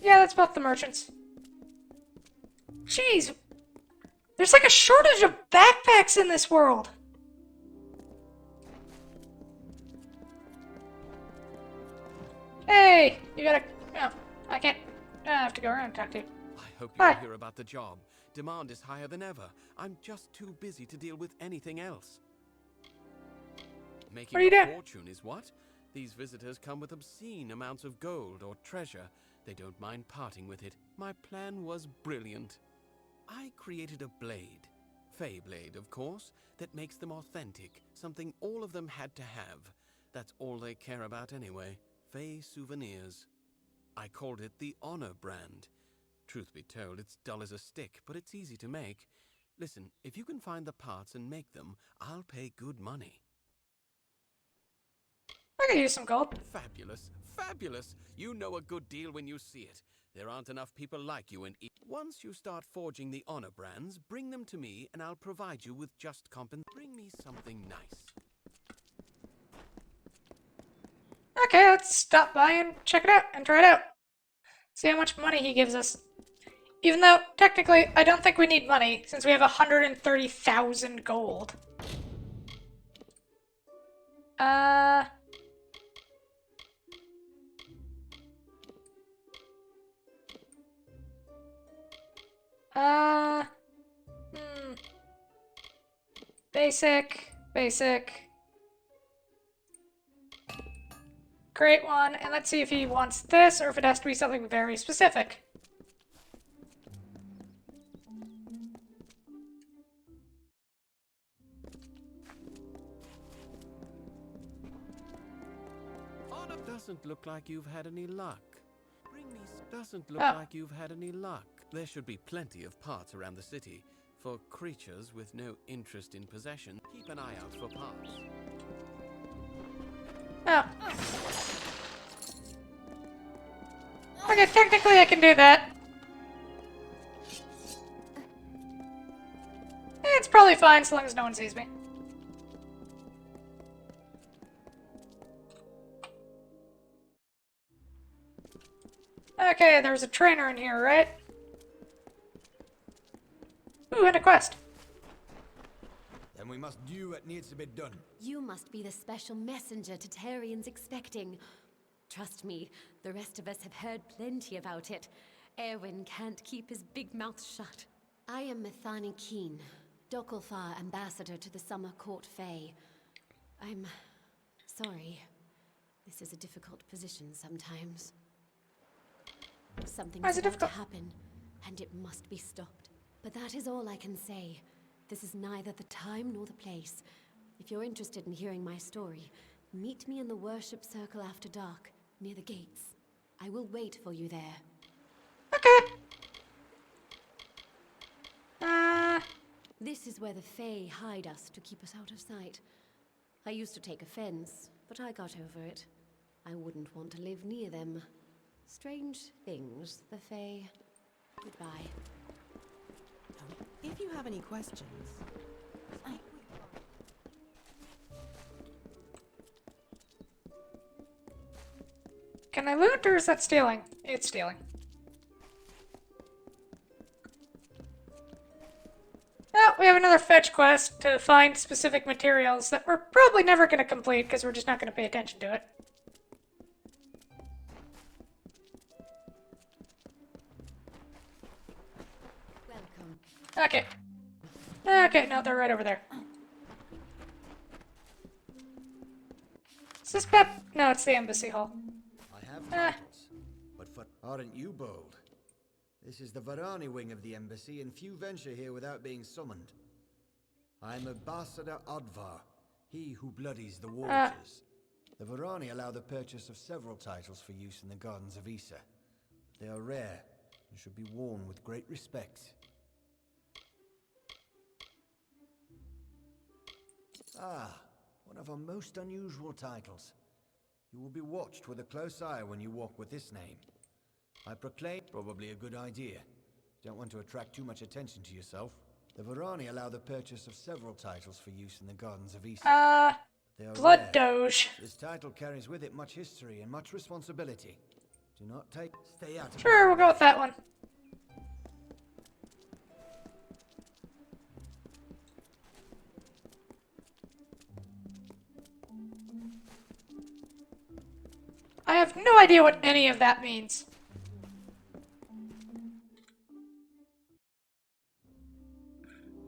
Yeah, that's both the merchants. Jeez. There's like a shortage of backpacks in this world. Hey, you gotta... Oh, I can't... I have to go around and talk to you. I hope you'll hear about the job. Demand is higher than ever. I'm just too busy to deal with anything else. Making What are you a doing? fortune is what? These visitors come with obscene amounts of gold or treasure. They don't mind parting with it. My plan was brilliant. I created a blade. Fey blade, of course, that makes them authentic. Something all of them had to have. That's all they care about anyway. Fey souvenirs. I called it the Honor brand. Truth be told, it's dull as a stick, but it's easy to make. Listen, if you can find the parts and make them, I'll pay good money. I could use some gold. Fabulous, fabulous! You know a good deal when you see it. There aren't enough people like you in Once you start forging the Honor brands, bring them to me and I'll provide you with just Bring me something nice. Okay, let's stop by and check it out and try it out. See how much money he gives us. Even though, technically, I don't think we need money, since we have 130,000 gold. Basic, basic. Great one, and let's see if he wants this, or if it has to be something very specific. Doesn't look like you've had any luck. Doesn't look Oh. like you've had any luck. There should be plenty of parts around the city for creatures with no interest in possession. Keep an eye out for parts. Oh. Okay, technically I can do that. It's probably fine so long as no one sees me. Okay, there's a trainer in here, right? Ooh, and a quest. Then we must do what needs to be done. You must be the special messenger Tatarian's expecting. Trust me, the rest of us have heard plenty about it. Erwin can't keep his big mouth shut. I am Methani Keen, Dokalfar ambassador to the Summer Court Fey. I'm sorry. This is a difficult position sometimes. Something is about to happen, and it must be stopped. But that is all I can say. This is neither the time nor the place. If you're interested in hearing my story, meet me in the worship circle after dark, near the gates. I will wait for you there. Okay. This is where the Fae hide us to keep us out of sight. I used to take offense, but I got over it. I wouldn't want to live near them. Strange things, the Fae. Goodbye. If you have any questions... Can I loot or is that stealing? It's stealing. Oh, we have another fetch quest to find specific materials that we're probably never going to complete because we're just not going to pay attention to it. Welcome. Okay. Okay, no, they're right over there. Is this Pep? No, it's the embassy hall. I have titles, but aren't you bold? This is the Varani wing of the embassy, and few venture here without being summoned. I'm Ambassador Advar, he who bloodies the waters. The Varani allow the purchase of several titles for use in the gardens of Issa. They are rare and should be worn with great respect. Ah, one of our most unusual titles. You will be watched with a close eye when you walk with this name. I proclaim probably a good idea. Don't want to attract too much attention to yourself. The Varani allow the purchase of several titles for use in the gardens of Issa. They are Blood rare. Doge. This title carries with it much history and much responsibility. Do not stay out of Sure, we'll go with that one. I have no idea what any of that means.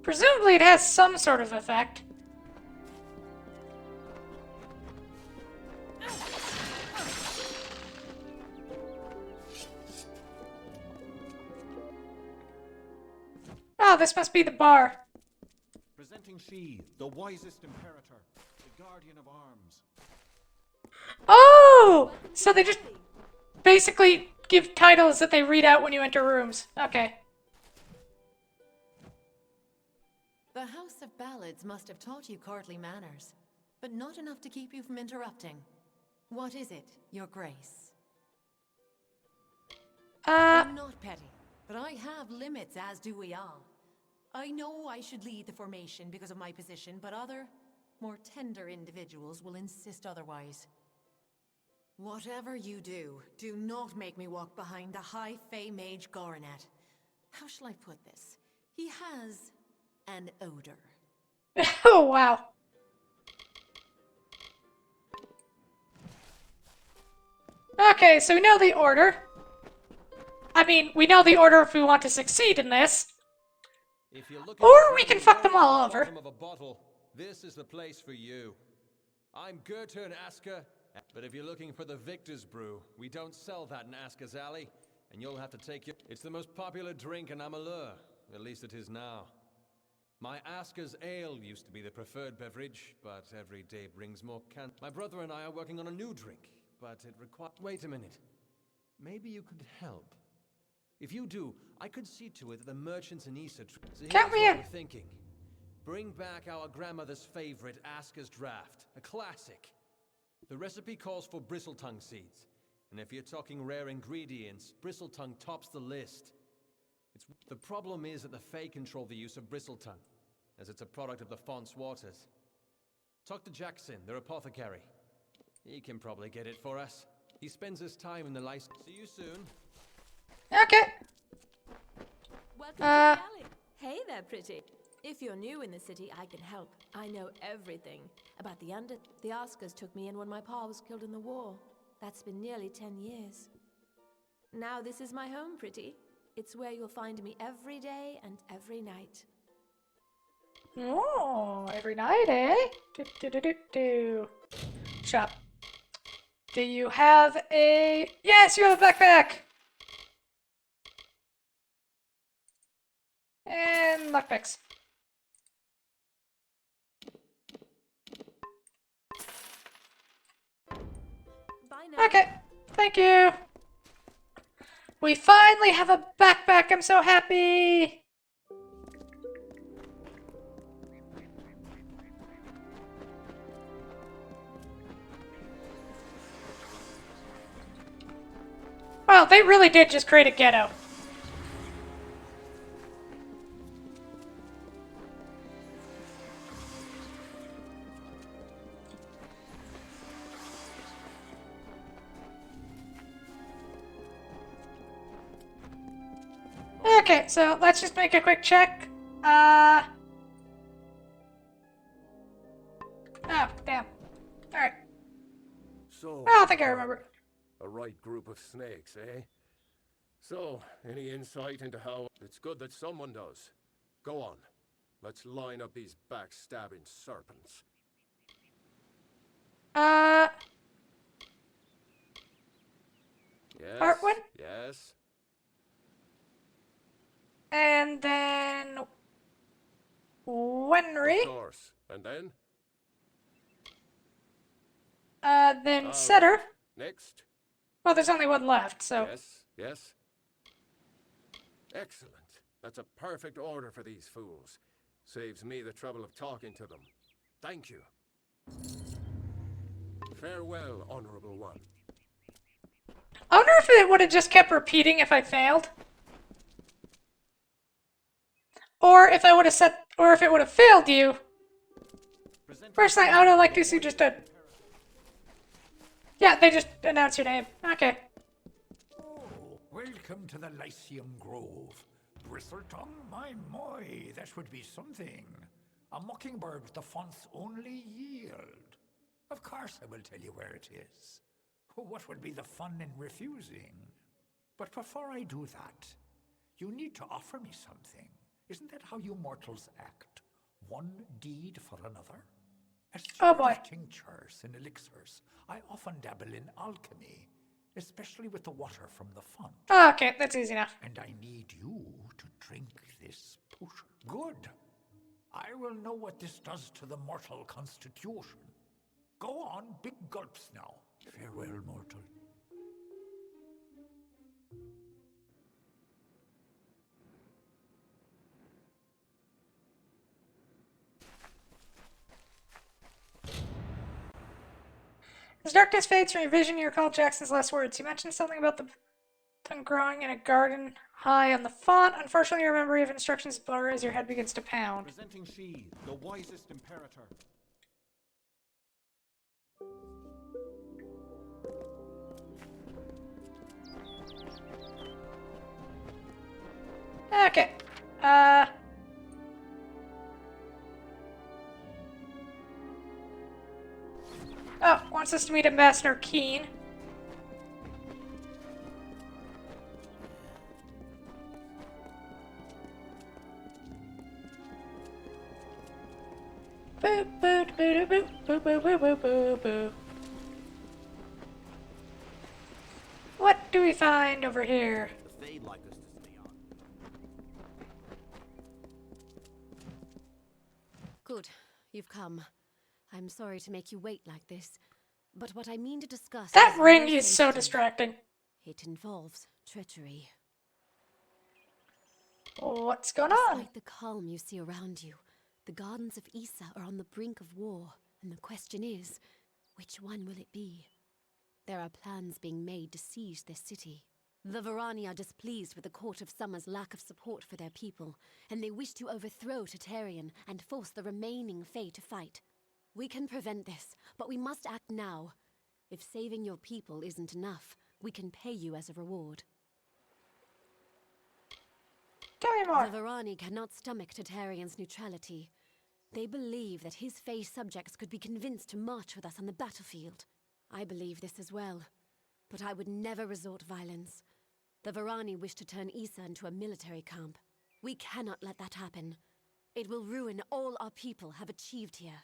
Presumably it has some sort of effect. Oh, this must be the bar. Presenting she, the wisest imperator, the guardian of arms. Oh! So they just basically give titles that they read out when you enter rooms. Okay. The House of Ballads must have taught you courtly manners, but not enough to keep you from interrupting. What is it, Your Grace? I'm not petty, but I have limits, as do we all. I know I should lead the formation because of my position, but other, more tender individuals will insist otherwise. Whatever you do, do not make me walk behind the High Fey Mage Goronet. How shall I put this? He has an odor. Oh, wow. Okay, so we know the order. I mean, we know the order if we want to succeed in this. Or we can fuck them all over. Of a bottle, this is the place for you. I'm Goethe and Asker, but if you're looking for the Victor's Brew, we don't sell that in Asker's Alley, and you'll have to take your... It's the most popular drink in Amalur, at least it is now. My Asker's Ale used to be the preferred beverage, but every day brings more My brother and I are working on a new drink, but it requires... Wait a minute. Maybe you could help. If you do, I could see to it that the merchants in Issa... So Count me here's in. what we're thinking. Bring back our grandmother's favorite Aska's Draft, a classic. The recipe calls for bristletongue seeds. And if you're talking rare ingredients, bristletongue tops the list. The problem is that the Fae control the use of bristletongue, as it's a product of the font's waters. Talk to Jackson, their apothecary. He can probably get it for us. He spends his time in the lice. See you soon. Okay. Welcome to the alley. Hey there, pretty. If you're new in the city, I can help. I know everything about the The Askers took me in when my pa was killed in the war. That's been nearly 10 years. Now this is my home, pretty. It's where you'll find me every day and every night. Oh, every night, eh? Do. Shop. Do you have a... Yes, you have a backpack! And lockpicks. Bye now. Okay, thank you. We finally have a backpack. I'm so happy. Wow, they really did just create a ghetto. Okay, so let's just make a quick check. Oh, damn. Alright. So, I don't think I remember. A right group of snakes, eh? So, any insight into how... It's good that someone does. Go on. Let's line up these backstabbing serpents. Yes. Hartwin? Yes. And then... Wenry. Of course. And then? Then Setter. Next. Well, there's only one left, so... Yes. Excellent. That's a perfect order for these fools. Saves me the trouble of talking to them. Thank you. Farewell, Honorable One. I wonder if it would have just kept repeating if I failed. Or if I would have said... Or if it would have failed you. Personally, I would have liked to see just a... Yeah, they just announced your name. Okay. Welcome to the Lyceum Grove. Bristletongue, my, that would be something. A mockingbird with the font's only yield. Of course I will tell you where it is. What would be the fun in refusing? But before I do that, you need to offer me something. Isn't that how you mortals act? One deed for another? As oh boy. Tinctures and elixirs, I often dabble in alchemy, especially with the water from the font. Oh, okay, that's easy enough. And I need you to drink this potion. Good. I will know what this does to the mortal constitution. Go on, big gulps now. Farewell, mortal. As darkness fades from your vision, you recall Jackson's last words. He mentioned something about the tongue growing in a garden high on the font. Unfortunately, your memory of instructions blur as your head begins to pound. Presenting she, the wisest imperator. Okay. Oh, wants us to meet Ambassador Keen. Boo boo boo boo boo boo boo boo boo boo. What do we find over here? The Fae like us to stay on. Good. You've come. I'm sorry to make you wait like this. But what I mean to discuss That is ring very is so sensitive. distracting. It involves treachery. What's going on? Despite the calm you see around you, the gardens of Issa are on the brink of war, and the question is, which one will it be? There are plans being made to siege this city. The Varani are displeased with the Court of Summer's lack of support for their people, and they wish to overthrow Tatarian and force the remaining Fae to fight. We can prevent this, but we must act now. If saving your people isn't enough, we can pay you as a reward. Tell me more. The Varani cannot stomach Tatarian's neutrality. They believe that his Fae subjects could be convinced to march with us on the battlefield. I believe this as well, but I would never resort violence. The Varani wish to turn Issa into a military camp. We cannot let that happen. It will ruin all our people have achieved here.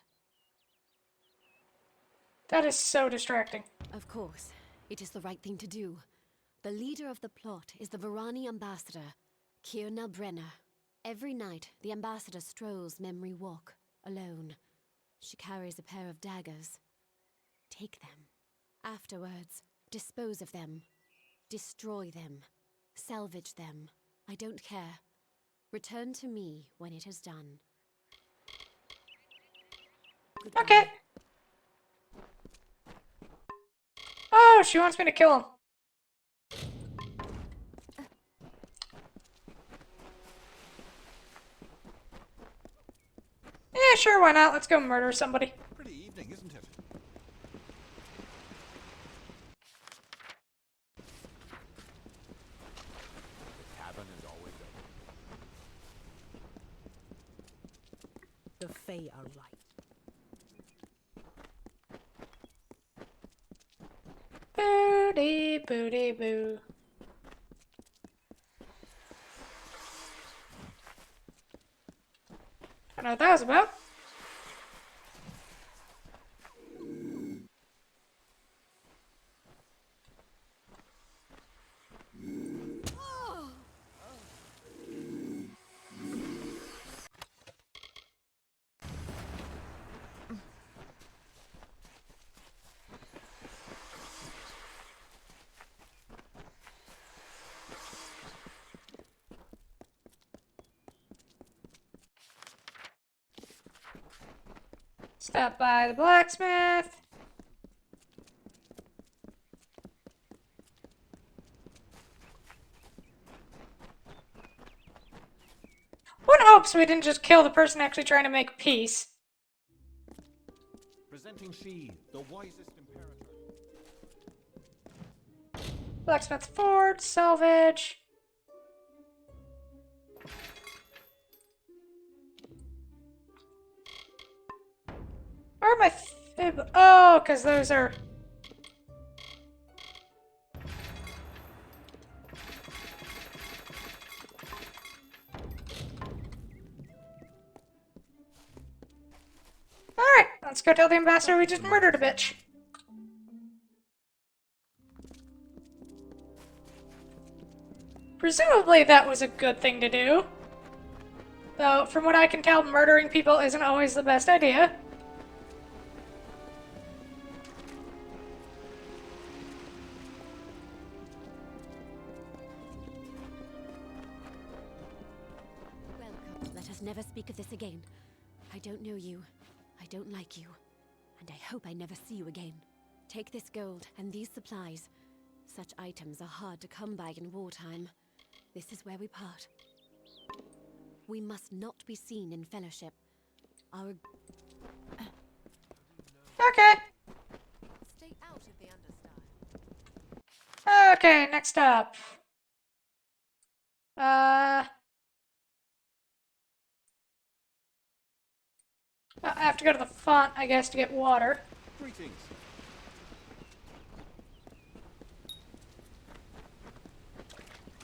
That is so distracting. Of course, it is the right thing to do. The leader of the plot is the Varani ambassador, Kirna Brenner. Every night, the ambassador strolls Memory Walk, alone. She carries a pair of daggers. Take them. Afterwards, dispose of them. Destroy them. Salvage them. I don't care. Return to me when it is done. Goodbye. Okay. Oh, she wants me to kill him. Yeah, sure, why not? Let's go murder somebody. Pretty evening, isn't it? The tavern is always open. The Fae are right. Booty, booty, boo. I don't know what that was about. Stop by the blacksmith. One hopes we didn't just kill the person actually trying to make peace. Presenting she, the wisest imperator. Blacksmith's Ford, salvage. Where are my fib? Oh, because those are... Alright, let's go tell the ambassador we just murdered a bitch. Presumably that was a good thing to do. Though, from what I can tell, murdering people isn't always the best idea. Welcome. Let us never speak of this again. I don't know you. I don't like you. And I hope I never see you again. Take this gold and these supplies. Such items are hard to come by in wartime. This is where we part. We must not be seen in fellowship. Our... Okay. Stay out of the understyle. Okay, next up. I have to go to the font, I guess, to get water. Greetings.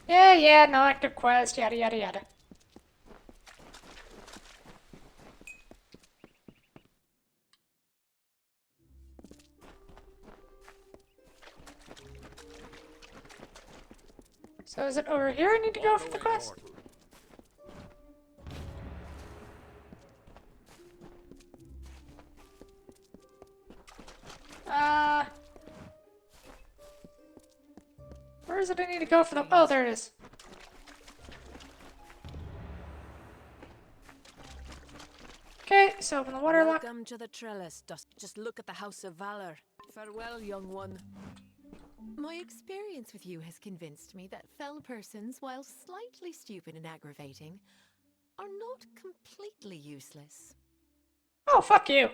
Yeah, no active quest, yada yada yada. So is it over here I need to go for the quest? could go for the... Oh, there it is. Okay, so open the water lock. Welcome to the trellis. Just look at the House of Valor. Farewell, young one. My experience with you has convinced me that fell persons, while slightly stupid and aggravating, are not completely useless. Oh, fuck you.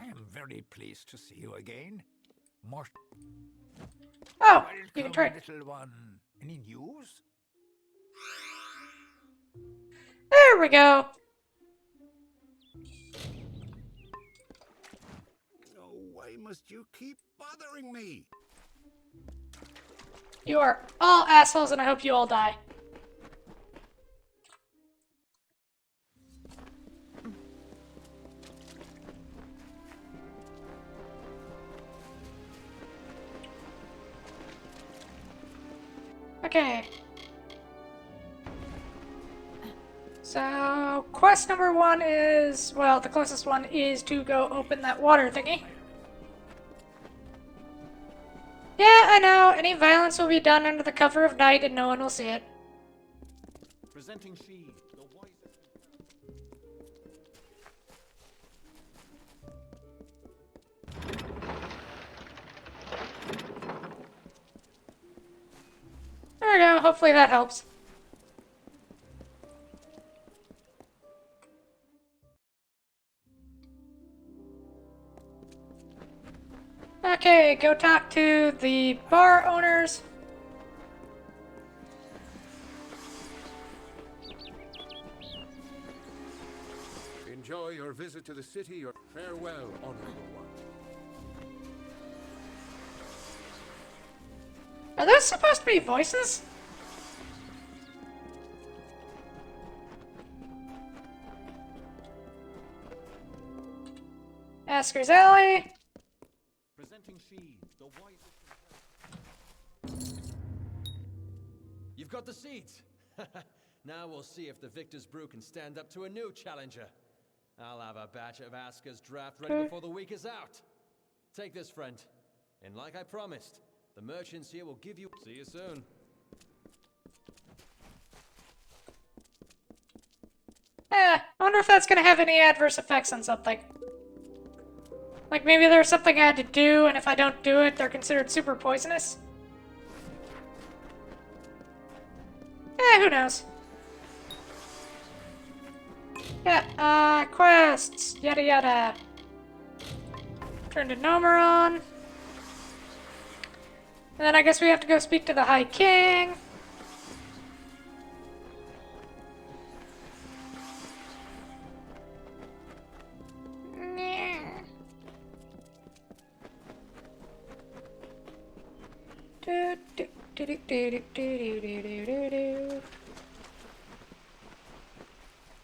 I am very pleased to see you again. More. Oh, you can try. Little one. Any news? There we go. Oh, why must you keep bothering me? You are all assholes, and I hope you all die. Okay. So, quest number 1 is, well, the closest one is to go open that water thingy. Yeah, I know. Any violence will be done under the cover of night and no one will see it. Presenting she, the wisest. There we go. Hopefully that helps. Okay, go talk to the bar owners. Enjoy your visit to the city, or farewell, honorable one. Are those supposed to be voices? Asker's Alley. Presenting she, the wisest. You've got the seeds. Now we'll see if the Victor's Brew can stand up to a new challenger. I'll have a batch of Asker's draft ready before the week is out. Take this, friend. And like I promised, the merchants here will give you... See you soon. I wonder if that's gonna have any adverse effects on something. Like maybe there's something I had to do, and if I don't do it, they're considered super poisonous. Who knows? Yeah, quests, yada yada. Turn to Nomeron. And then I guess we have to go speak to the High King.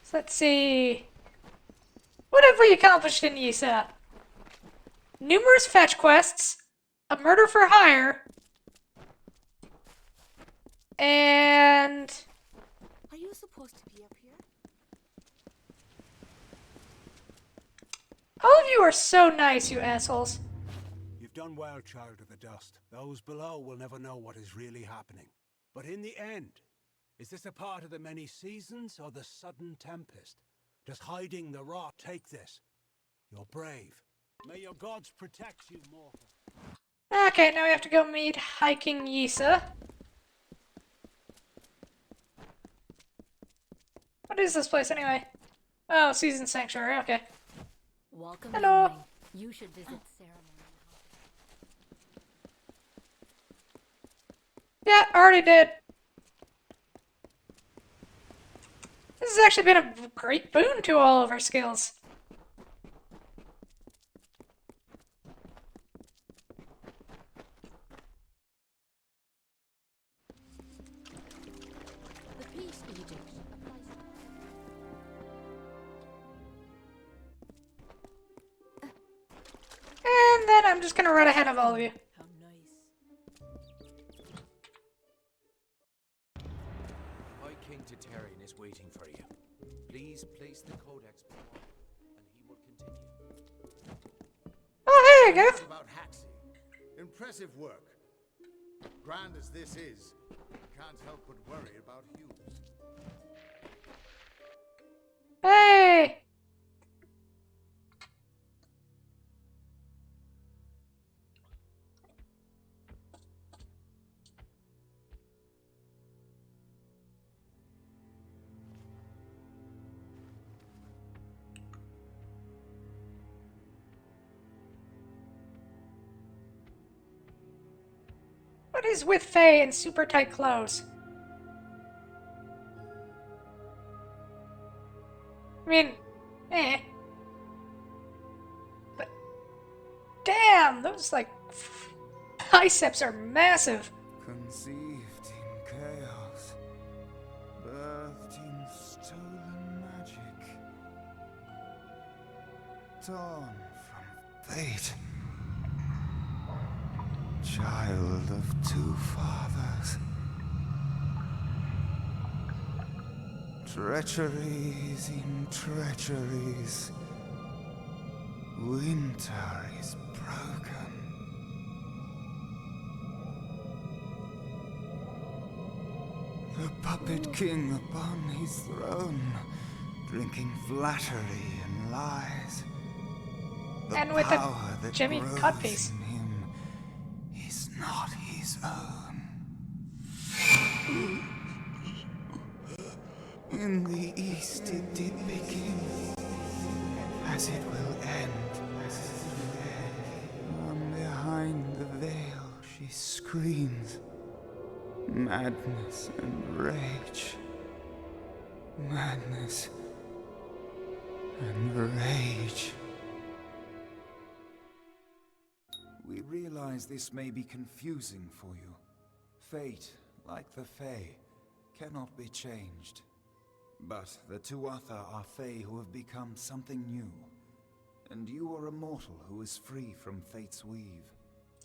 So let's see. What have we accomplished in Ysa? Numerous fetch quests, a murder for hire, and... Are you supposed to be up here? All of you are so nice, you assholes. You've done well, Child of the Dust. Those below will never know what is really happening. But in the end, is this a part of the many seasons or the sudden tempest? Does hiding the rot take this? You're brave. May your gods protect you, mortal. Okay, now we have to go meet Hiking Ysa. What is this place anyway? Oh, Season Sanctuary, okay. Welcome, hello. youngling. You should visit ceremony. Yeah, already did. This has actually been a great boon to all of our skills. The peace edict applies. And then I'm just gonna run ahead of all of you. How nice. High King Tatarian is waiting for you. Please place the codex before him, and he will continue. Oh, hey, Gav. About Haxi. Impressive work. grand as this is, I can't help but worry about Hughes. Hey! What is with Faye in super tight clothes? I mean, eh. But damn, those like biceps are massive. Conceived in chaos, birthed in stolen magic, torn from fate, child of two fathers. Treacheries in treacheries. Winter is broken. The puppet king upon his throne, drinking flattery and lies. The And with power a that Jimmy grows codpiece. in him is not his own. In the east it did begin, as it will end. From behind the veil she screams, madness and rage. Madness and rage. We realize this may be confusing for you. Fate, like the Fae, cannot be changed. But the Tuatha are Fae who have become something new. And you are a mortal who is free from Fate's weave.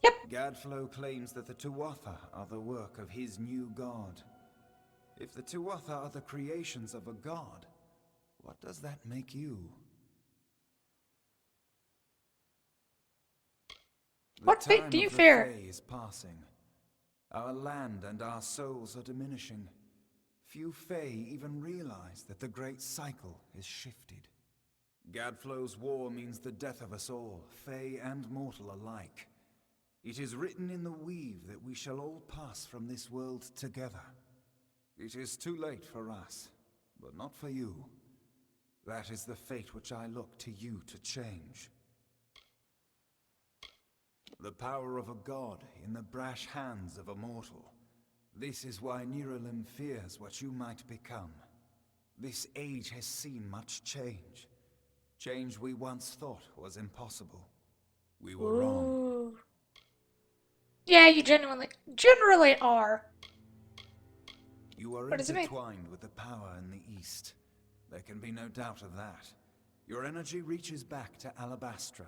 Yep. Gadflow claims that the Tuatha are the work of his new god. If the Tuatha are the creations of a god, what does that make you? What fate do you fear? The Fae is passing. Our land and our souls are diminishing. Few Fae even realize that the great cycle is shifted. Gadflow's war means the death of us all, Fae and mortal alike. It is written in the weave that we shall all pass from this world together. It is too late for us, but not for you. That is the fate which I look to you to change. The power of a god in the brash hands of a mortal. This is why Niralim fears what you might become. This age has seen much change. Change we once thought was impossible. We were wrong. Yeah, you generally are. You are What does it mean? intertwined with the power in the East. There can be no doubt of that. Your energy reaches back to Alabastra.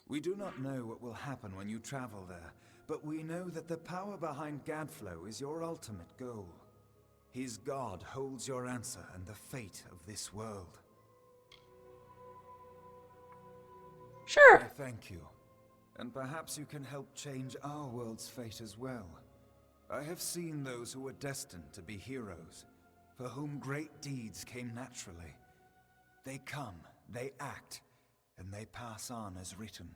We do not know what will happen when you travel there, but we know that the power behind Gadflow is your ultimate goal. His god holds your answer and the fate of this world. Sure. I thank you. And perhaps you can help change our world's fate as well. I have seen those who were destined to be heroes, for whom great deeds came naturally. They come, they act, and they pass on as written.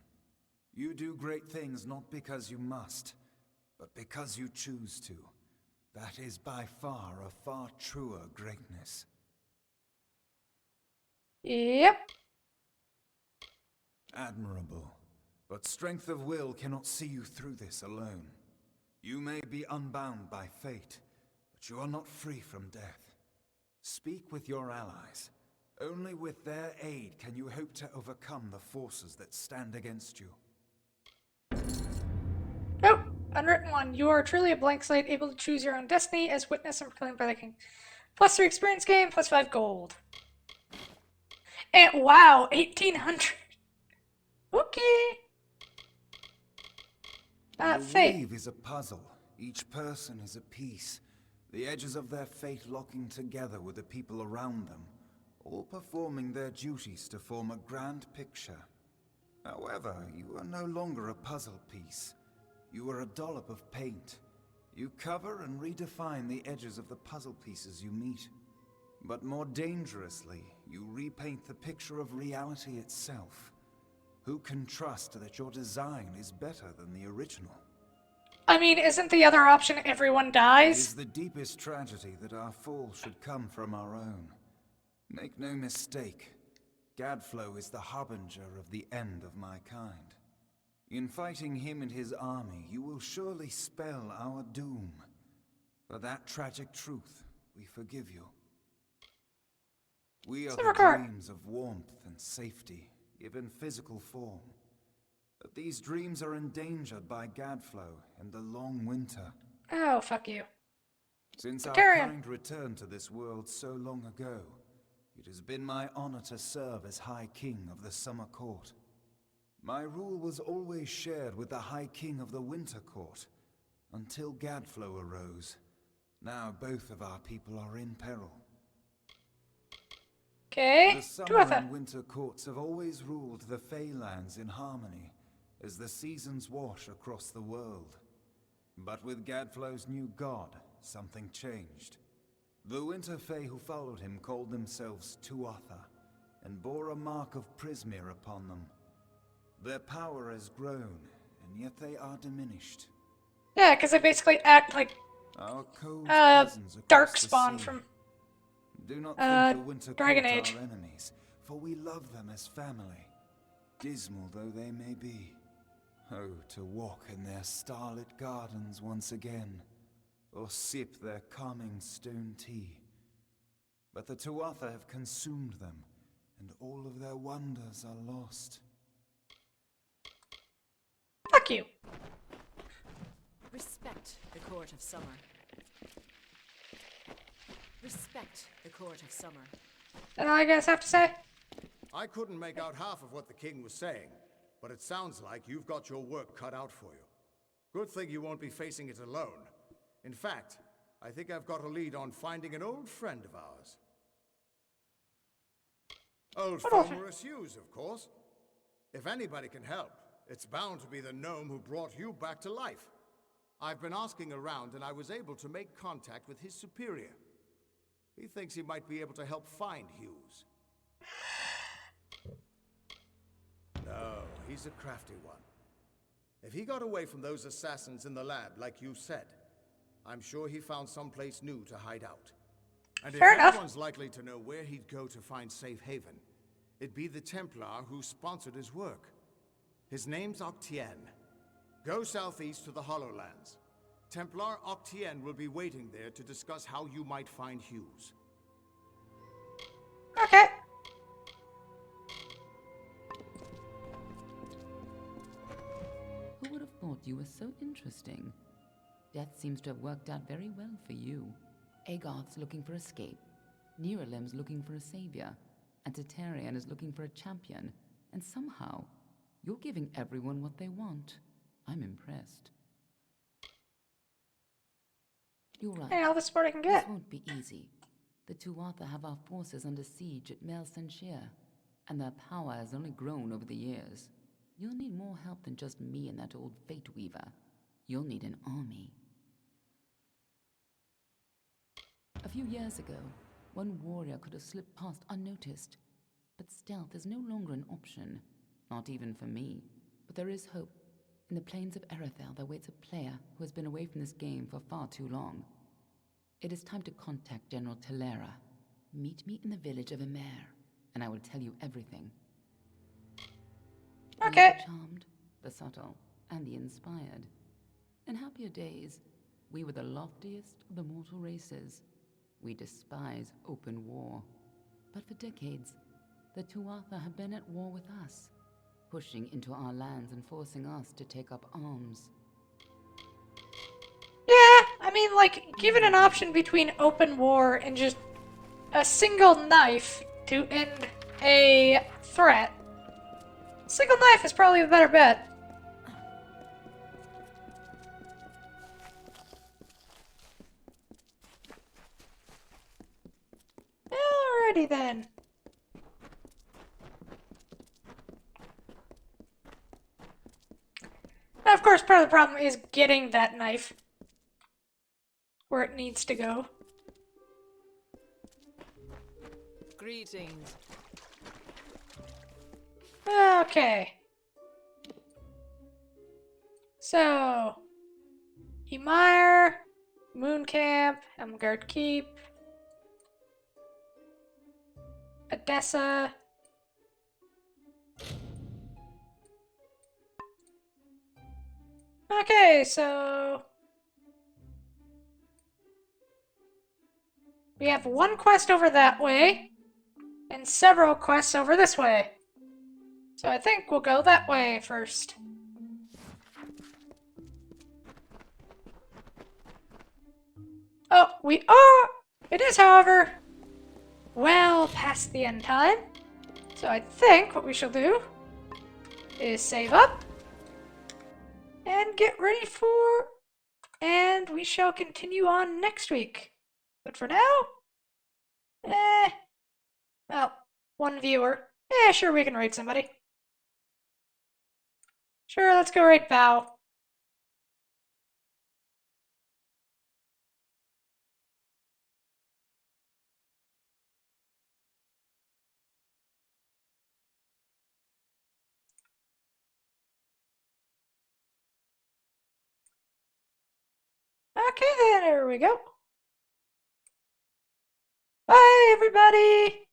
You do great things not because you must, but because you choose to. That is by far a far truer greatness. Yep. Admirable. But strength of will cannot see you through this alone. You may be unbound by fate, but you are not free from death. Speak with your allies. Only with their aid can you hope to overcome the forces that stand against you. Nope. Unwritten one. You are truly a blank slate, able to choose your own destiny, as witnessed and proclaimed by the king. +3 experience gain, +5 gold. And wow, 1800. Okay. The Fate. weave is a puzzle. Each person is a piece. The edges of their fate locking together with the people around them, all performing their duties to form a grand picture. However, you are no longer a puzzle piece. You are a dollop of paint, You cover and redefine the edges of the puzzle pieces you meet. But more dangerously, you repaint the picture of reality itself. Who can trust that your design is better than the original? I mean, isn't the other option everyone It dies? is the deepest tragedy that our fall should come from our own. Make no mistake, Gadflow is the harbinger of the end of my kind. In fighting him and his army, you will surely spell our doom. For that tragic truth, we forgive you. We are the dreams of warmth and safety, given physical form. But these dreams are endangered by Gadflow and the long winter. Oh, fuck you. Since our Victorian. kind returned to this world so long ago, it has been my honor to serve as High King of the Summer Court. My rule was always shared with the High King of the Winter Court, until Gadflow arose. Now both of our people are in peril. Okay, The Summer and Winter Courts have always ruled the Feylands in harmony, as the seasons wash across the world. But with Gadflow's new god, something changed. The Winter Fey who followed him called themselves Tuatha, and bore a mark of Prismere upon them. Their power has grown, and yet they are diminished. Yeah, because they basically act like Our cold cousins across the Darkspawn sea. from Do not think the Winter Dragon Court Age. are enemies, for we love them as family, dismal though they may be. Oh, to walk in their starlit gardens once again, or sip their calming stone tea. But the Tuatha have consumed them, and all of their wonders are lost. Fuck you. Respect the Court of Summer. Respect the Court of Summer. That's all you guys have to say? I couldn't make out half of what the king was saying, but it sounds like you've got your work cut out for you. Good thing you won't be facing it alone. In fact, I think I've got a lead on finding an old friend of ours. Old Fomorous Hughes, of course. If anybody can help, it's bound to be the gnome who brought you back to life. I've been asking around, and I was able to make contact with his superior. He thinks he might be able to help find Hughes. No, he's a crafty one. If he got away from those assassins in the lab, like you said, I'm sure he found someplace new to hide out. And if anyone's likely to know where he'd go to find safe haven, it'd be the Templar who sponsored his work. His name's Octien. Go southeast to the Hollowlands. Templar Octien will be waiting there to discuss how you might find Hughes. Okay. Who would have thought you were so interesting? Death seems to have worked out very well for you. Agarth's looking for escape, Neuralem's looking for a savior, and Tatarian is looking for a champion, and somehow, you're giving everyone what they want. I'm impressed. You're right. Hey, all the support I can get. This won't be easy. The Tuatha have our forces under siege at Mel Senshir, and their power has only grown over the years. You'll need more help than just me and that old Fate Weaver. You'll need an army. A few years ago, one warrior could have slipped past unnoticed. But stealth is no longer an option. Not even for me. But there is hope. In the plains of Erethel, there waits a player who has been away from this game for far too long. It is time to contact General Telera. Meet me in the village of Emer, and I will tell you everything. Okay. The charmed, the subtle, and the inspired. In happier days, we were the loftiest of the mortal races. We despise open war. But for decades, the Tuatha have been at war with us, pushing into our lands and forcing us to take up arms. Yeah, I mean, like, given an option between open war and just a single knife to end a threat, single knife is probably the better bet. Alrighty then. Now, of course, part of the problem is getting that knife. where it needs to go. Greetings. Okay. So, Ymir, Moon Camp, Elmgard Keep, Edessa. Okay, so we have one quest over that way, and several quests over this way. So I think we'll go that way first. Oh, we are! It is, however, well past the end time. So I think what we shall do is save up and get ready for... And we shall continue on next week. But for now, well, one viewer. Sure, we can raid somebody. Sure, let's go raid Bao. Okay, then, there we go. Bye, everybody!